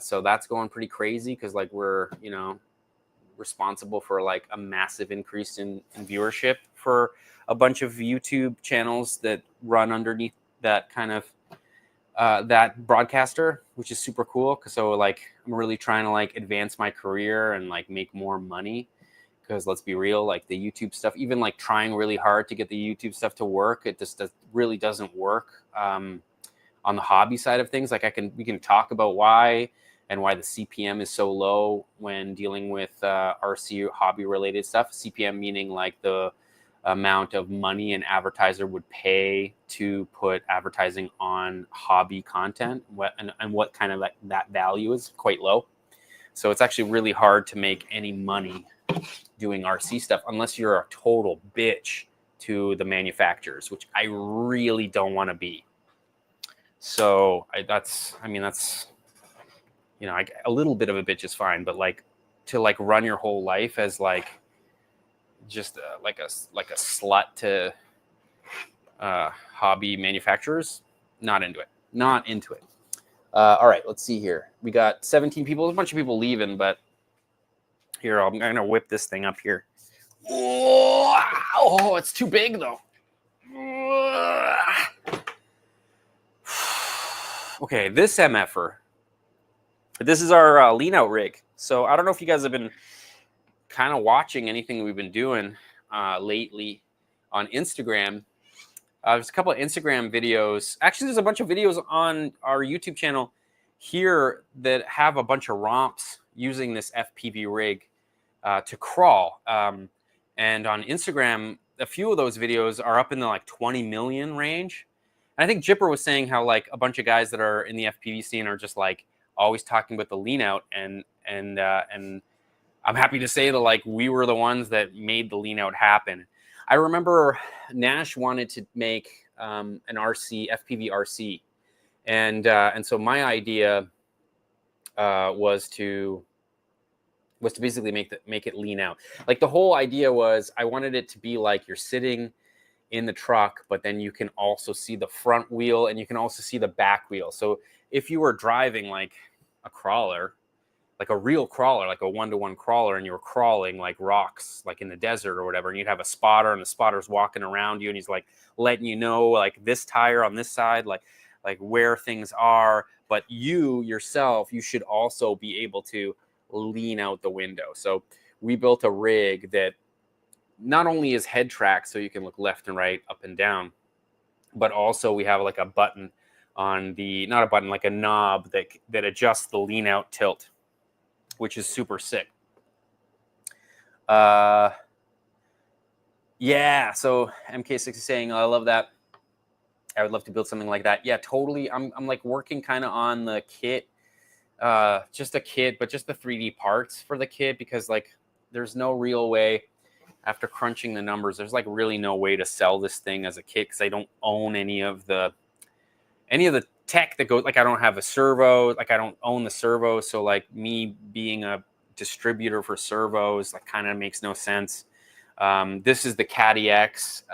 So that's going pretty crazy because like we're, you know, responsible for like a massive increase in viewership for a bunch of YouTube channels that run underneath that kind of that broadcaster, which is super cool. Cause so like, I'm really trying to like advance my career and like make more money. Cause let's be real, like the YouTube stuff, even like trying really hard to get the YouTube stuff to work, it just really doesn't work on the hobby side of things. Like we can talk about why and why the CPM is so low when dealing with RC hobby related stuff. CPM meaning like the amount of money an advertiser would pay to put advertising on hobby content, and what kind of that value is quite low. So it's actually really hard to make any money doing RC stuff unless you're a total bitch to the manufacturers, which I really don't want to be. So that's you know, a little bit of a bitch is fine, but like to like run your whole life as like just like a slut to hobby manufacturers, not into it. All right, let's see here. We got 17 people. There's a bunch of people leaving, but here I'm gonna whip this thing up here. Oh, it's too big though. Okay, this MFer. This is our lean out rig. So I don't know if you guys have been kind of watching anything we've been doing lately on Instagram. There's a couple of Instagram videos. Actually, there's a bunch of videos on our YouTube channel here that have a bunch of romps using this FPV rig to crawl. And on Instagram, a few of those videos are up in the like 20 million range. And I think Jipper was saying how like a bunch of guys that are in the FPV scene are just like always talking about the lean out, and I'm happy to say that like we were the ones that made the lean out happen. I remember Nash wanted to make an FPV RC, and so my idea was to basically make it lean out. Like the whole idea was I wanted it to be like you're sitting in the truck, but then you can also see the front wheel and you can also see the back wheel. So if you were driving like a crawler, like a real crawler, like a 1-to-1 crawler, and you were crawling like rocks, like in the desert or whatever, and you'd have a spotter, and the spotter's walking around you, and he's like letting you know like this tire on this side, like where things are. But you yourself, you should also be able to lean out the window. So we built a rig that not only is head track, so you can look left and right, up and down, but also we have like a button on the, not a button, like a knob that adjusts the lean out tilt, which is super sick. Yeah, so MK6 is saying, I love that. I would love to build something like that. Yeah, totally. I'm like working kind of on the kit, just a kit, but just the 3D parts for the kit, because like there's no real way, after crunching the numbers, there's like really no way to sell this thing as a kit because I don't own any of the tech that goes, like I don't have a servo, like I don't own the servo. So like me being a distributor for servos, like kind of makes no sense. This is the Caddy X,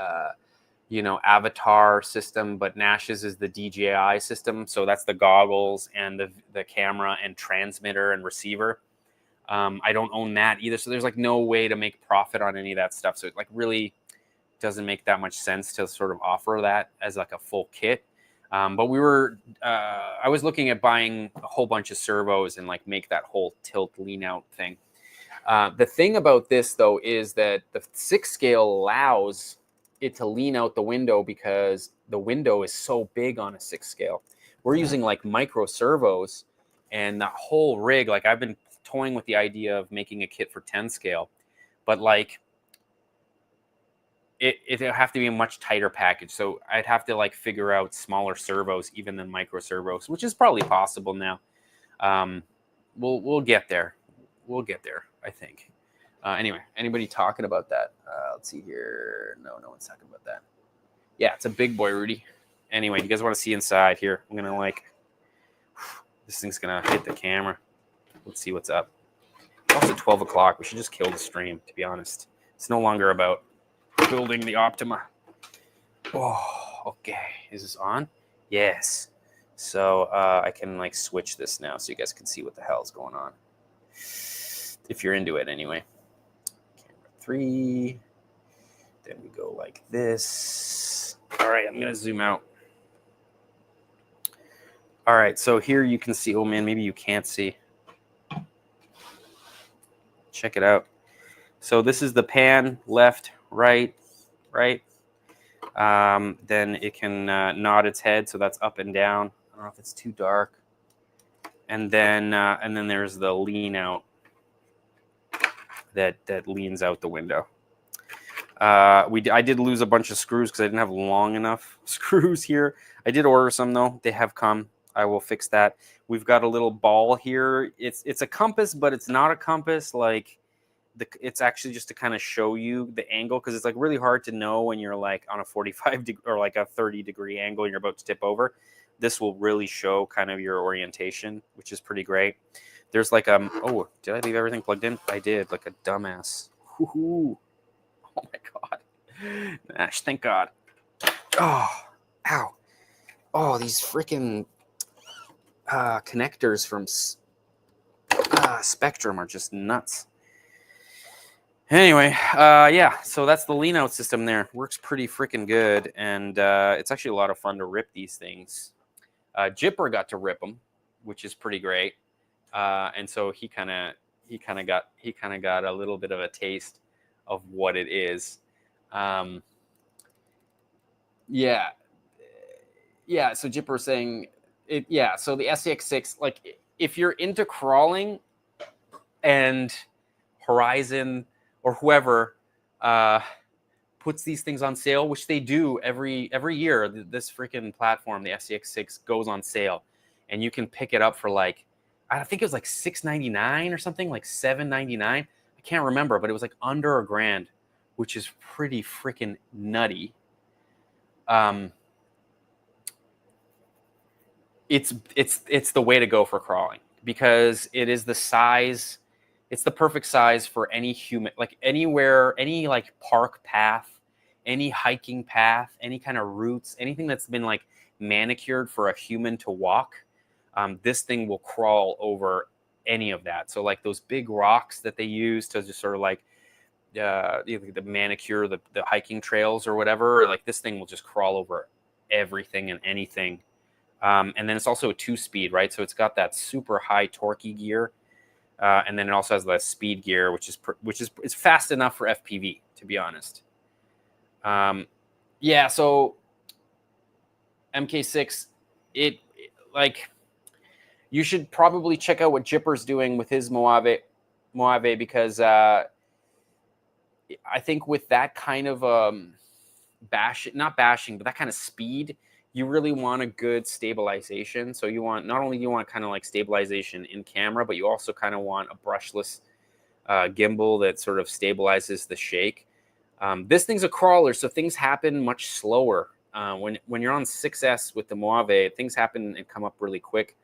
Avatar system, but Nash's is the DJI system. So that's the goggles and the camera and transmitter and receiver. I don't own that either. So there's like no way to make profit on any of that stuff. So it like really doesn't make that much sense to sort of offer that as like a full kit. But I was looking at buying a whole bunch of servos and like make that whole tilt lean out thing. The thing about this though is that the 6 scale allows it to lean out the window because the window is so big on a 6 scale. We're using like micro servos, and the whole rig, like I've been toying with the idea of making a kit for 10 scale, but like it'll have to be a much tighter package. So I'd have to like figure out smaller servos even than micro servos, which is probably possible now. We'll get there. We'll get there, I think. Anyway, anybody talking about that? Let's see here. No one's talking about that. Yeah, it's a big boy, Rudy. Anyway, you guys want to see inside here? I'm gonna this thing's gonna hit the camera. Let's see what's up. It's also 12 o'clock. We should just kill the stream, to be honest. It's no longer about building the Optima. Oh, okay. Is this on? Yes. So I can like switch this now so you guys can see what the hell is going on. If you're into it anyway. Camera 3. Then we go like this. All right, I'm going to zoom out. All right, so here you can see, oh man, maybe you can't see. Check it out. So this is the pan, left, right, right. Then it can nod its head, so that's up and down. I don't know if it's too dark. And then there's the lean out that leans out the window. I did lose a bunch of screws because I didn't have long enough screws here. I did order some though. They have come. I will fix that. We've got a little ball here. It's a compass, but it's not a compass. Like it's actually just to kind of show you the angle, because it's like really hard to know when you're like on a 45 or like a 30-degree angle and you're about to tip over. This will really show kind of your orientation, which is pretty great. There's like oh, did I leave everything plugged in? I did, like a dumbass. Woo-hoo. Oh my God. Ash, thank God. Oh, ow. Oh, these freaking connectors from Spectrum are just nuts. Anyway, yeah, so that's the lean out system there. Works pretty freaking good, and it's actually a lot of fun to rip these things. Jipper got to rip them, which is pretty great. And so he kind of got a little bit of a taste of what it is. Yeah. So Jipper saying it. Yeah. So the SCX6, like if you're into crawling, and Horizon or whoever puts these things on sale, which they do every year, this freaking platform, the SCX6, goes on sale, and you can pick it up for like, I think it was like $699 or something, like $799. I can't remember, but it was like under $1,000, which is pretty freaking nutty. It's the way to go for crawling, because it is the size. It's the perfect size for any human, like anywhere, any like park path, any hiking path, any kind of routes, anything that's been like manicured for a human to walk. This thing will crawl over any of that. So like those big rocks that they use to just sort of like the manicure, the hiking trails or whatever, like this thing will just crawl over everything and anything. And then it's also a 2-speed, right? So it's got that super high torquey gear. And then it also has the speed gear, which is fast enough for FPV, to be honest. Yeah, so MK6, like you should probably check out what Jipper's doing with his Mojave, because I think with that kind of not bashing, but that kind of speed, you really want a good stabilization. So you want, not only do you want kind of like stabilization in camera, but you also kind of want a brushless gimbal that sort of stabilizes the shake. This thing's a crawler, so things happen much slower. When you're on 6S with the Mojave, things happen and come up really quick.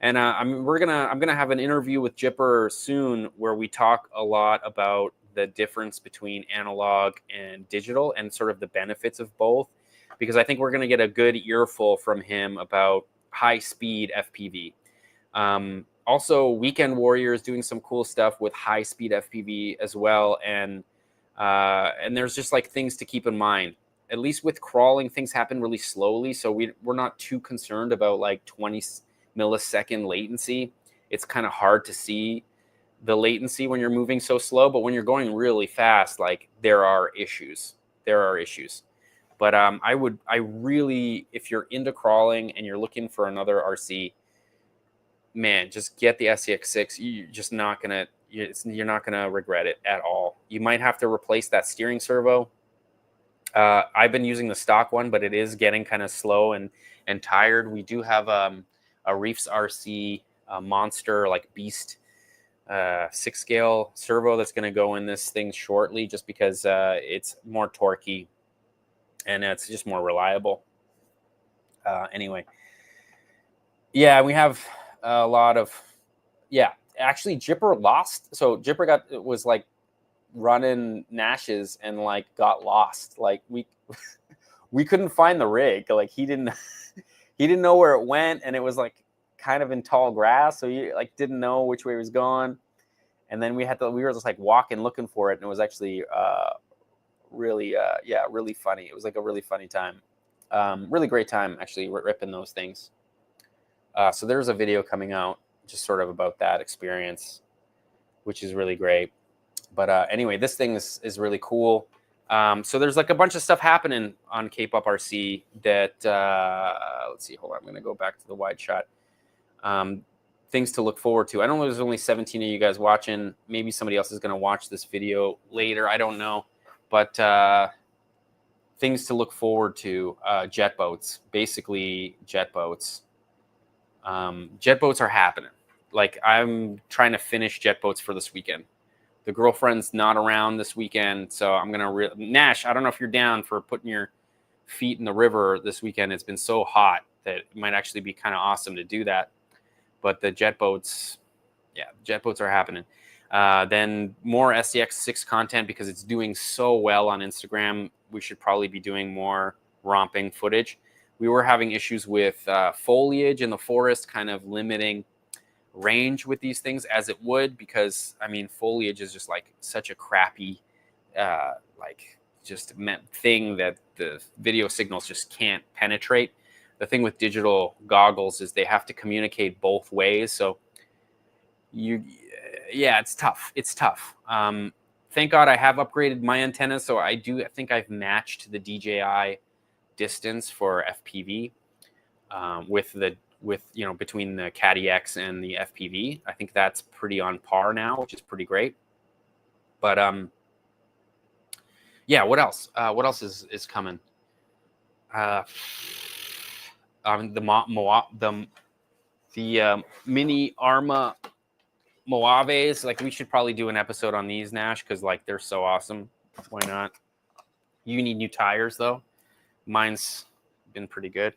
And I'm gonna have an interview with Jipper soon where we talk a lot about the difference between analog and digital and sort of the benefits of both, because I think we're going to get a good earful from him about high-speed FPV. Also, Weekend Warrior is doing some cool stuff with high-speed FPV as well, and there's just like things to keep in mind. At least with crawling, things happen really slowly, so we're not too concerned about like 20 millisecond latency. It's kind of hard to see the latency when you're moving so slow, but when you're going really fast, like there are issues. But I really, if you're into crawling and you're looking for another RC, man, just get the SCX6. You're not gonna regret it at all. You might have to replace that steering servo. I've been using the stock one, but it is getting kind of slow and tired. We do have a Reefs RC monster, like beast 6-scale servo that's going to go in this thing shortly, just because it's more torquey and it's just more reliable. Anyway, yeah, we have a lot of, actually Jipper lost. So Jipper was like running Nashes and like got lost. Like we couldn't find the rig. Like he didn't know where it went, and it was like kind of in tall grass, so he like didn't know which way he was going. And then we were just like walking looking for it, and it was actually really funny. It was like a really funny time. Really great time actually ripping those things. So there's a video coming out just sort of about that experience, which is really great. But anyway, this thing is really cool. So there's like a bunch of stuff happening on KpopRC that, let's see, hold on, I'm going to go back to the wide shot. Things to look forward to. I don't know, there's only 17 of you guys watching. Maybe somebody else is going to watch this video later. I don't know. But things to look forward to, jet boats, basically jet boats. Jet boats are happening. Like, I'm trying to finish jet boats for this weekend. The girlfriend's not around this weekend, so I'm going to... Nash, I don't know if you're down for putting your feet in the river this weekend. It's been so hot that it might actually be kind of awesome to do that. But the jet boats, yeah, jet boats are happening. Then more SDX6 content because it's doing so well on Instagram. We should probably be doing more romping footage. We were having issues with foliage in the forest, kind of limiting range with these things as it would, because I mean foliage is just like such a crappy like just thing that the video signals just can't penetrate. The thing with digital goggles is they have to communicate both ways, so yeah, it's tough. Thank God I have upgraded my antenna, so I think I've matched the DJI distance for FPV with you know, between the Caddy X and the FPV. I think that's pretty on par now, which is pretty great. But yeah, what else? What else is coming? The mini Arma Moaves. Like, we should probably do an episode on these, Nash, because like they're so awesome. Why not? You need new tires though. Mine's been pretty good.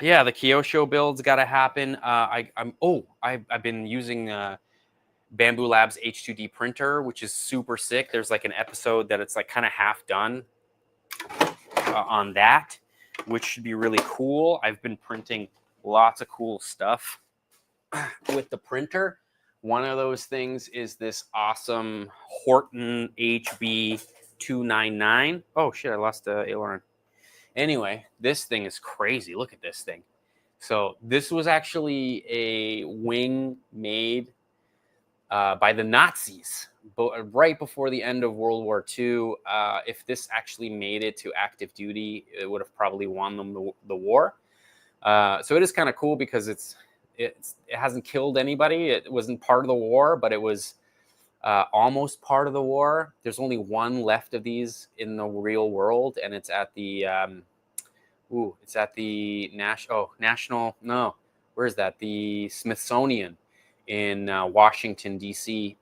Yeah, the Kyosho build's got to happen. I've been using Bamboo Labs H2D printer, which is super sick. There's like an episode that it's like kind of half done on that, which should be really cool. I've been printing lots of cool stuff with the printer. One of those things is this awesome Horton HB299. Oh shit, I lost the aileron. Anyway, this thing is crazy. Look at this thing. So this was actually a wing made by the Nazis right before the end of World War II. If this actually made it to active duty, it would have probably won them the war. So it is kind of cool because it hasn't killed anybody. It wasn't part of the war, but it was almost part of the war. There's only one left of these in the real world, and it's at the National, no, where is that? The Smithsonian in Washington, D.C.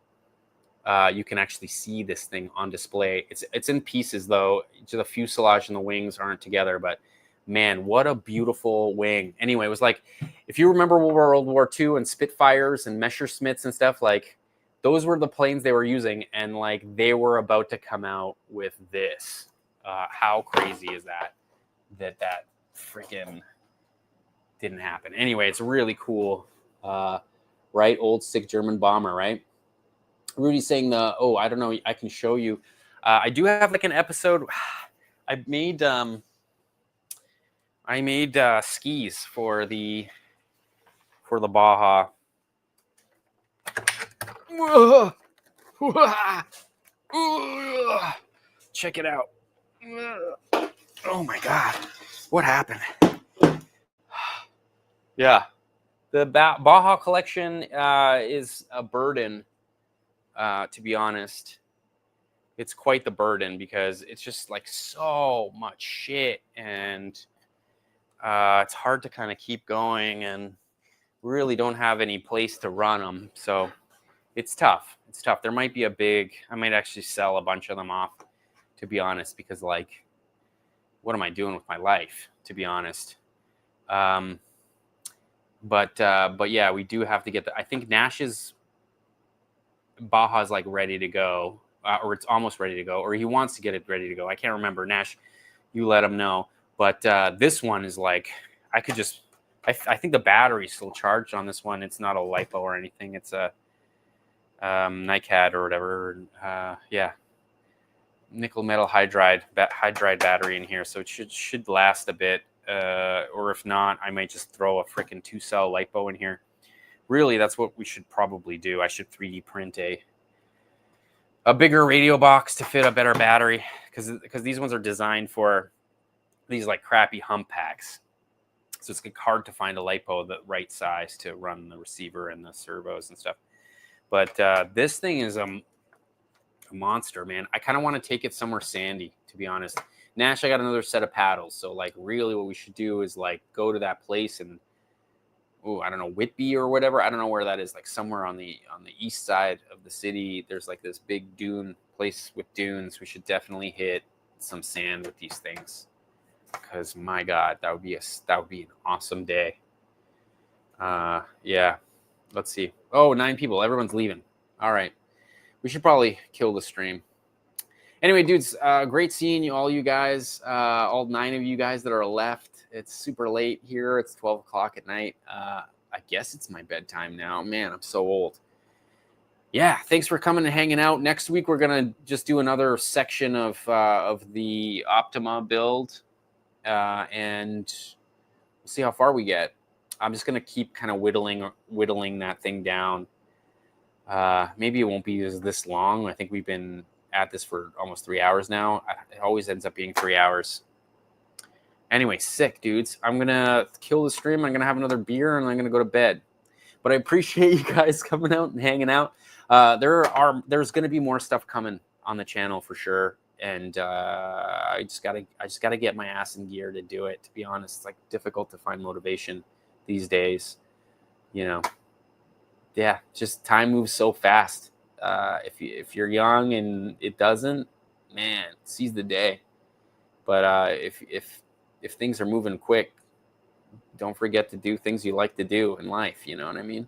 You can actually see this thing on display. It's in pieces, though. The fuselage and the wings aren't together, but man, what a beautiful wing. Anyway, it was like, if you remember World War II and Spitfires and Messerschmitts and stuff, like, those were the planes they were using, and like they were about to come out with this. How crazy is that? That freaking didn't happen. Anyway, it's really cool, right? Old sick German bomber, right? Rudy's saying I don't know, I can show you. I do have like an episode. I made skis for the Baja. Check it out. Oh my God, what happened? Yeah, the Baja collection is a burden, to be honest. It's quite the burden because it's just like so much shit, and it's hard to kind of keep going, and we really don't have any place to run them, so it's tough. It's tough. There might be I might actually sell a bunch of them off, to be honest, because like, what am I doing with my life, to be honest? But yeah, we do have to get I think Nash's Baja is like ready to go, or it's almost ready to go, or he wants to get it ready to go. I can't remember. Nash, you let him know. But this one is like, I could just, I think the battery's still charged on this one. It's not a LiPo or anything. It's a NiCad or whatever. Yeah, nickel metal hydride battery in here, so it should last a bit. or if not, I might just throw a freaking 2-cell LiPo in here. Really, that's what we should probably do. I should 3D print a bigger radio box to fit a better battery, because these ones are designed for these like crappy hump packs. So it's hard to find a LiPo the right size to run the receiver and the servos and stuff. But this thing is a monster, man. I kind of want to take it somewhere sandy, to be honest. Nash, I got another set of paddles. So like really what we should do is like go to that place and, I don't know, Whitby or whatever. I don't know where that is, like somewhere on the east side of the city. There's like this big dune place with dunes. We should definitely hit some sand with these things, because my God, that would be an awesome day. Yeah, let's see. Oh, 9 people. Everyone's leaving. All right, we should probably kill the stream. Anyway, dudes, great seeing you, all you guys, all 9 of you guys that are left. It's super late here. It's 12 o'clock at night. I guess it's my bedtime now. Man, I'm so old. Yeah, thanks for coming and hanging out. Next week, we're going to just do another section of the Optima build, and we'll see how far we get. I'm just going to keep kind of whittling that thing down. Maybe it won't be this long. I think we've been at this for almost 3 hours now. It always ends up being 3 hours. Anyway, sick, dudes. I'm going to kill the stream. I'm going to have another beer, and I'm going to go to bed. But I appreciate you guys coming out and hanging out. There's going to be more stuff coming on the channel for sure. And I just gotta get my ass in gear to do it. To be honest, it's like difficult to find motivation these days. You know, yeah, just time moves so fast. If you're young and it doesn't, man, seize the day. But if things are moving quick, don't forget to do things you like to do in life. You know what I mean?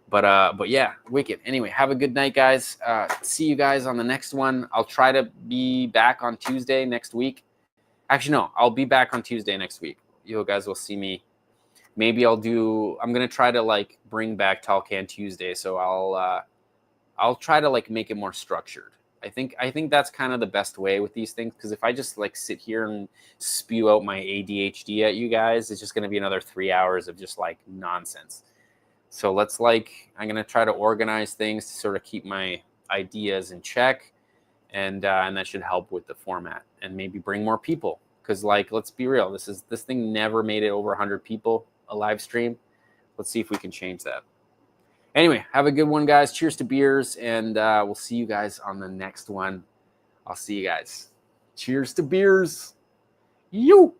But yeah, wicked. Anyway, have a good night, guys. See you guys on the next one. I'll try to be back on Tuesday next week. Actually, no, I'll be back on Tuesday next week. You guys will see me. Maybe I'm going to try to like bring back Talcan Tuesday. So I'll try to like make it more structured. I think that's kind of the best way with these things, because if I just like sit here and spew out my ADHD at you guys, it's just going to be another 3 hours of just like nonsense. So I'm going to try to organize things to sort of keep my ideas in check, and that should help with the format, and maybe bring more people. Because like, let's be real, this thing never made it over 100 people, a live stream. Let's see if we can change that. Anyway, have a good one, guys. Cheers to beers, and we'll see you guys on the next one. I'll see you guys. Cheers to beers. You.